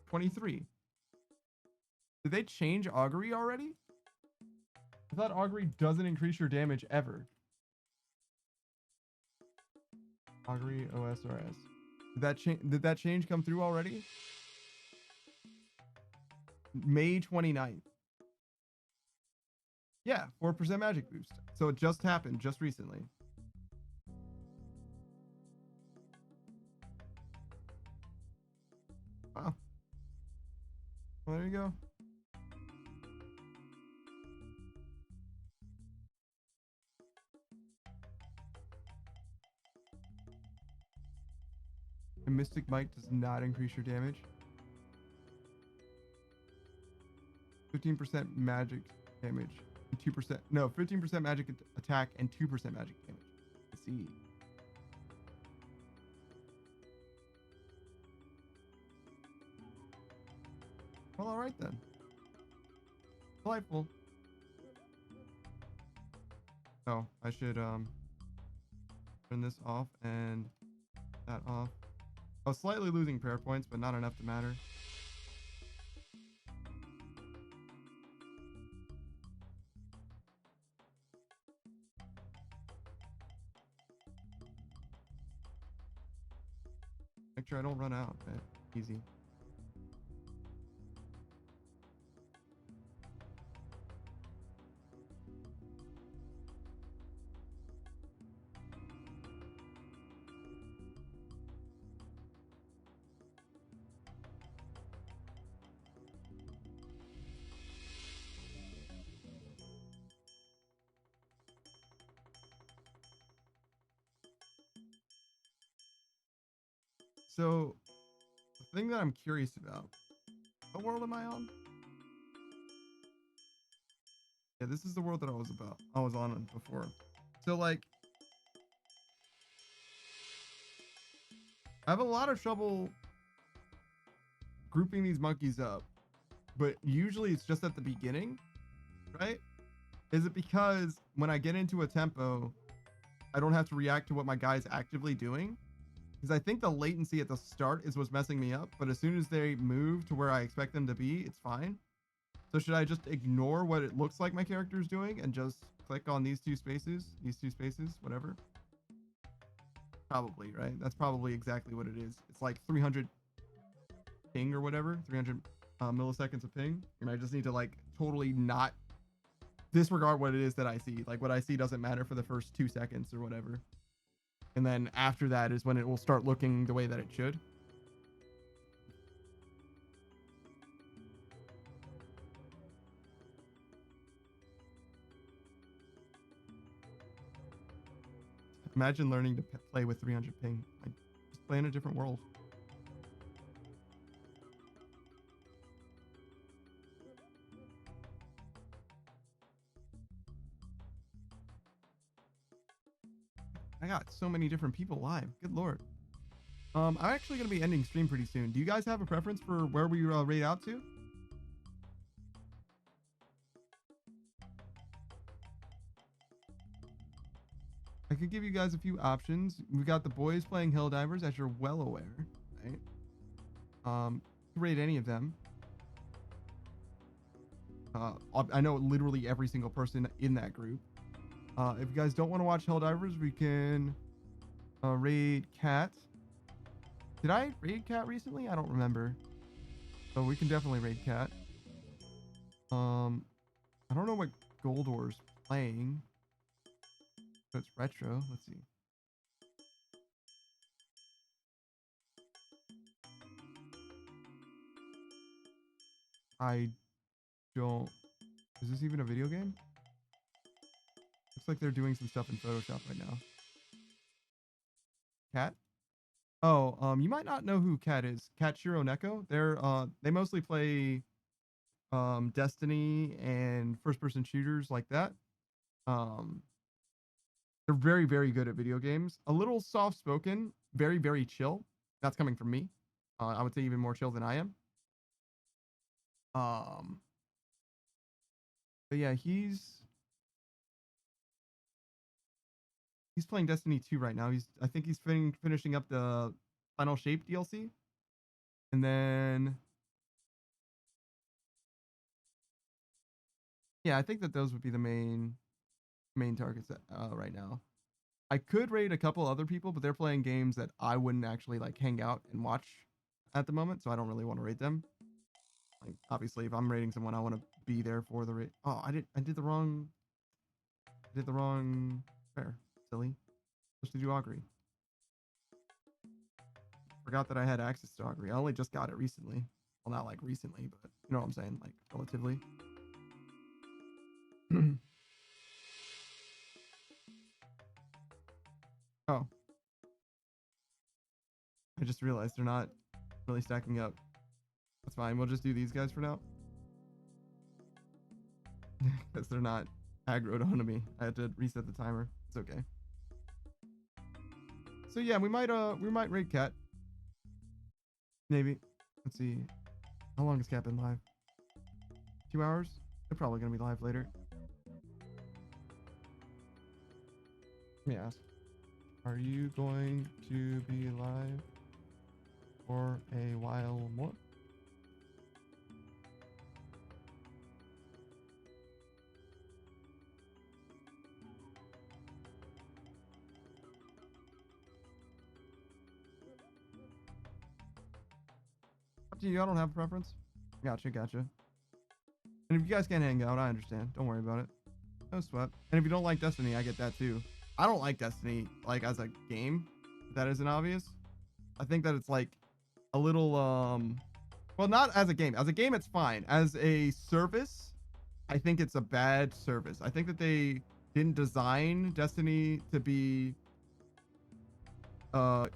23. Did they change augury already? I thought augury doesn't increase your damage ever. Augury OSRS. Did that change come through already? May 29th. Yeah, 4% magic boost. So it just happened just recently. Wow. Well, there you go. And Mystic Might does not increase your damage. 15% magic damage. 2%. No, 15% magic attack and 2% magic damage. Let's see. Well, all right then. Delightful. Oh, I should turn this off and that off. I was slightly losing prayer points, but not enough to matter. Make sure I don't run out. Right? Easy. So, the thing that I'm curious about, what world am I on? Yeah, this is the world that I was on before. So like, I have a lot of trouble grouping these monkeys up, but usually it's just at the beginning, right? Is it because when I get into a tempo, I don't have to react to what my guy's actively doing. Because I think the latency at the start is what's messing me up. But as soon as they move to where I expect them to be, it's fine. So should I just ignore what it looks like my character is doing and just click on these two spaces, whatever? Probably, right? That's probably exactly what it is. It's like 300 ping or whatever, 300 milliseconds of ping. And I just need to like totally not disregard what it is that I see. Like what I see doesn't matter for the first 2 seconds or whatever. And then after that is when it will start looking the way that it should. Imagine learning to play with 300 ping. Like, just play in a different world. I got so many different people live. Good lord. I'm actually going to be ending stream pretty soon. Do you guys have a preference for where we raid out to? I could give you guys a few options. We've got the boys playing Helldivers, as you're well aware, right? Raid any of them. I know literally every single person in that group. If you guys don't want to watch Helldivers, we can raid Cat. Did I raid Cat recently? I don't remember. So we can definitely raid Cat. I don't know what Goldor's playing. So it's retro. Let's see. I don't. Is this even a video game? Looks like they're doing some stuff in Photoshop right now. Cat? Oh, you might not know who Cat is. Cat Shiro Neko. They mostly play Destiny and first-person shooters like that. They're very, very good at video games. A little soft-spoken, very, very chill. That's coming from me. I would say even more chill than I am. But yeah, he's playing Destiny 2 right now. I think he's finishing up the Final Shape DLC. And then yeah, I think that those would be the main targets right now. I could raid a couple other people, but they're playing games that I wouldn't actually like hang out and watch at the moment, so I don't really want to raid them. Like obviously, if I'm raiding someone, I want to be there for the raid. Oh, I did the wrong pair. Silly. Supposed to do Augury. Forgot that I had access to Augury. I only just got it recently. Well, not like recently, but you know what I'm saying, like relatively. Oh. I just realized they're not really stacking up. That's fine. We'll just do these guys for now. Because they're not aggroed onto me. I had to reset the timer. It's okay. So yeah, we might raid Cat. Maybe. Let's see. How long has Cat been live? 2 hours? They're probably gonna be live later. Let me ask. Are you going to be live for a while more? Up to you. I don't have a preference. Gotcha. And if you guys can't hang out, I understand. Don't worry about it. No sweat. And if you don't like Destiny, I get that too. I don't like Destiny like as a game. That isn't obvious. I think that it's like a little well, not as a game. As a game it's fine. As a service, I think it's a bad service. I think that they didn't design Destiny to be I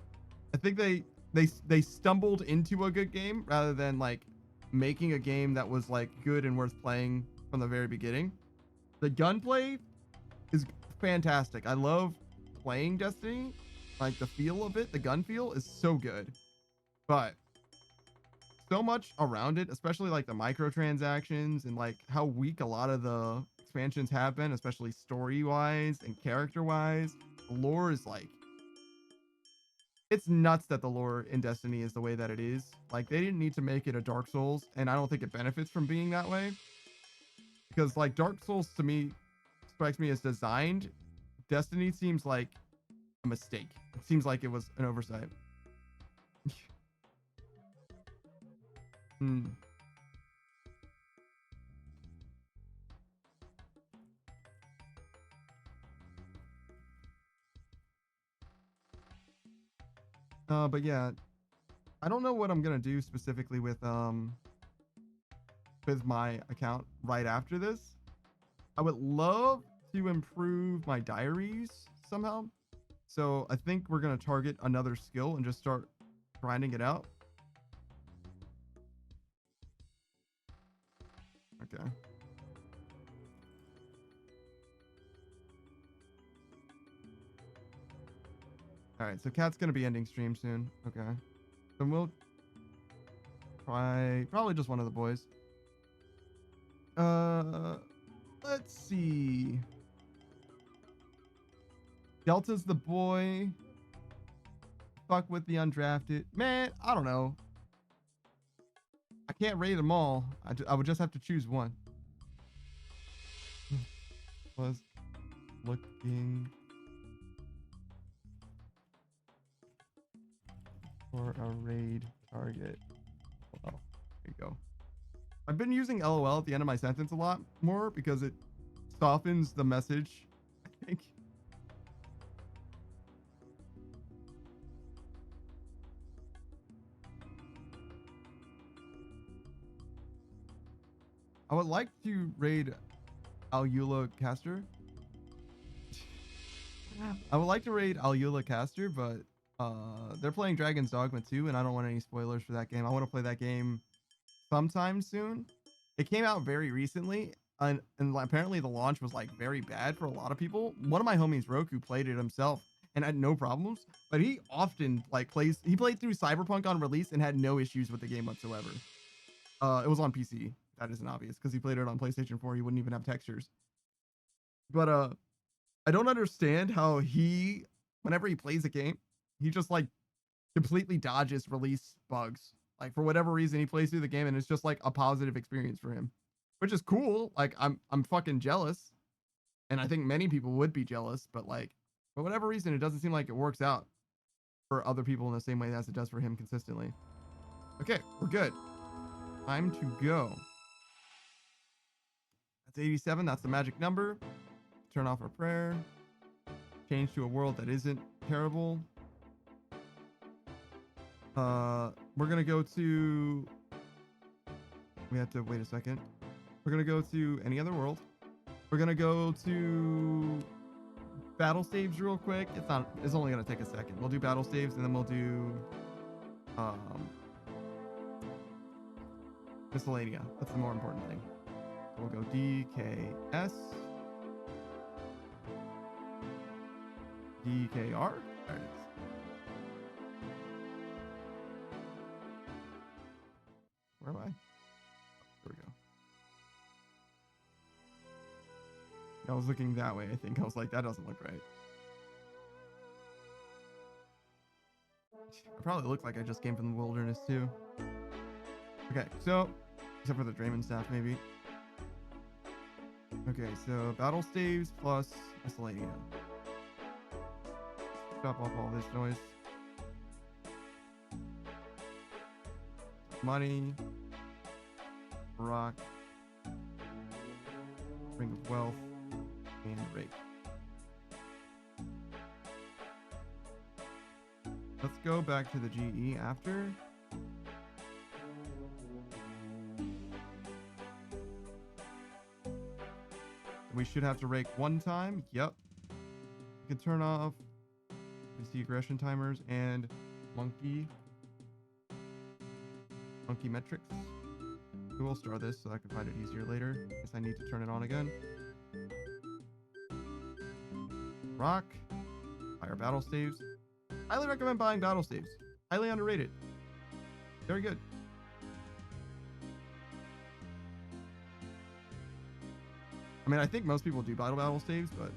think they stumbled into a good game rather than like making a game that was like good and worth playing from the very beginning. The gunplay is fantastic. I love playing Destiny. Like the feel of it, the gun feel is so good. But so much around it, especially like the microtransactions and like how weak a lot of the expansions have been, especially story-wise and character-wise. lore is like, it's nuts that the lore in Destiny is the way that it is. Like, they didn't need to make it a Dark Souls, and I don't think it benefits from being that way. Because, like, Dark Souls to me strikes me as designed. Destiny seems like a mistake. It seems like it was an oversight. Hmm. But yeah, I don't know what I'm gonna do specifically with my account right after this. I would love to improve my diaries somehow. So I think we're gonna target another skill and just start grinding it out. Okay. All right, so Cat's gonna be ending stream soon. Okay. Then we'll try probably just one of the boys. Let's see. Delta's the boy. Fuck with the undrafted. Man, I don't know. I can't rate them all. I would just have to choose one. Was looking for a raid target. Oh, there you go. I've been using LOL at the end of my sentence a lot more because it softens the message, I think. I would like to raid Alula Caster. I would like to raid Alula Caster, but they're playing Dragon's Dogma 2, and I don't want any spoilers for that game. I want to play that game sometime soon. It came out very recently, and apparently the launch was like very bad for a lot of people. One of my homies, Roku, played it himself and had no problems, but he often like he played through Cyberpunk on release and had no issues with the game whatsoever. It was on PC. That isn't obvious because he played it on PlayStation 4. He wouldn't even have textures. But I don't understand how whenever he plays a game, he just like completely dodges release bugs. Like for whatever reason, he plays through the game and it's just like a positive experience for him, which is cool. Like I'm fucking jealous, and I think many people would be jealous. But like for whatever reason, it doesn't seem like it works out for other people in the same way as it does for him consistently. Okay, we're good. Time to go. That's 87. That's the magic number. Turn off our prayer. Change to a world that isn't terrible. We're gonna go to. We have to wait a second. We're gonna go to any other world. We're gonna go to battle staves real quick. It's only gonna take a second. We'll do battle staves and then we'll do miscellanea. That's the more important thing. We'll go DKS. DKR. There it is. Where am I? There we go. I was looking that way, I think. I was like, that doesn't look right. I probably look like I just came from the wilderness too. Okay, so except for the Draymond staff, maybe. Okay, so battle staves plus miscellanea. Stop off all this noise. Money. Rock. Ring of Wealth. And Rake. Let's go back to the GE after. We should have to rake one time. Yep. You can turn off the aggression timers and monkey metrics. We will start this so I can find it easier later. Guess I need to turn it on again. Rock. Higher battle staves. Highly recommend buying battle staves. Highly underrated. Very good. I mean, I think most people do battle staves, but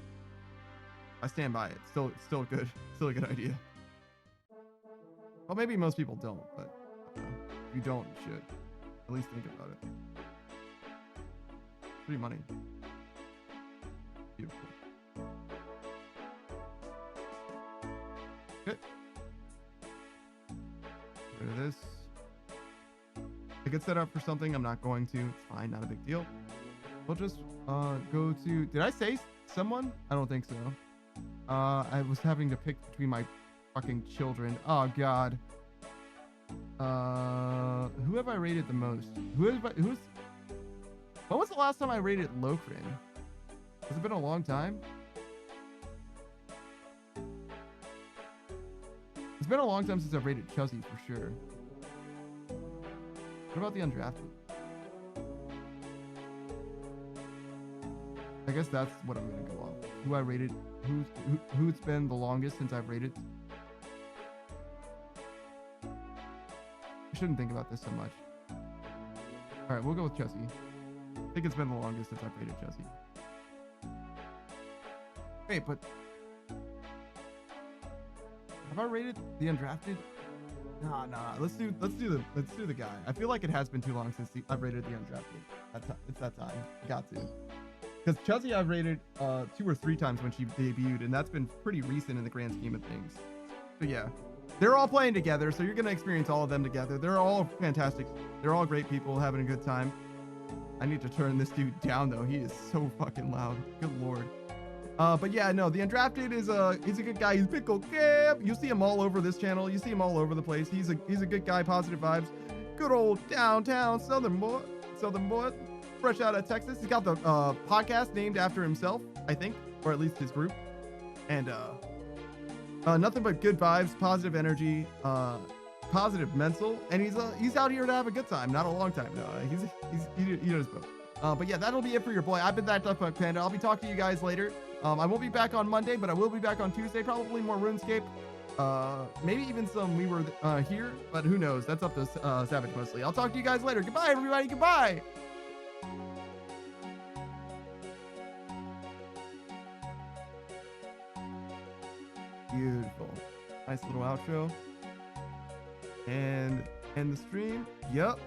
I stand by it. Still good. Still a good idea. Well, maybe most people don't, but if you don't, you should at least think about it. Free money. Beautiful. Okay. Get rid of this. I could set up for something. I'm not going to. It's fine. Not a big deal. We'll just go to. Did I say someone? I don't think so. I was having to pick between my fucking children. Oh god. Who have I rated the most? When was the last time I rated Lokrin? Has it been a long time? It's been a long time since I've rated Chuzzy for sure. What about the undrafted? I guess that's what I'm gonna go off. Who I rated, who's been the longest since I've rated. I shouldn't think about this so much. All right, we'll go with Chuzzy. I think it's been the longest since I've rated Chuzzy. Wait, but have I rated the undrafted? Nah. Let's do the guy. I feel like it has been too long since I've rated the undrafted. It's that time. Got to. Because Chuzzy I've rated 2 or 3 times when she debuted, and that's been pretty recent in the grand scheme of things. So yeah, they're all playing together, so you're gonna experience all of them together. They're all fantastic. They're all great people having a good time. I need to turn this dude down though. He is so fucking loud. Good lord. But yeah, no, the undrafted he's a good guy. He's Pickle Cap. You see him all over this channel. You see him all over the place. He's a good guy. Positive vibes. Good old downtown Southern boy. Fresh out of Texas. He's got the podcast named after himself, I think, or at least his group. And nothing but good vibes, positive energy, positive mental, and he's out here to have a good time, not a long time. No, he knows both. But yeah, that'll be it for your boy. I've been that Duck Panda. I'll be talking to you guys later. I won't be back on Monday, but I will be back on Tuesday. Probably more RuneScape. Maybe even some We Were Here, but who knows? That's up to Savage mostly. I'll talk to you guys later. Goodbye, everybody. Goodbye. Beautiful. Nice little outro. And end the stream. Yep.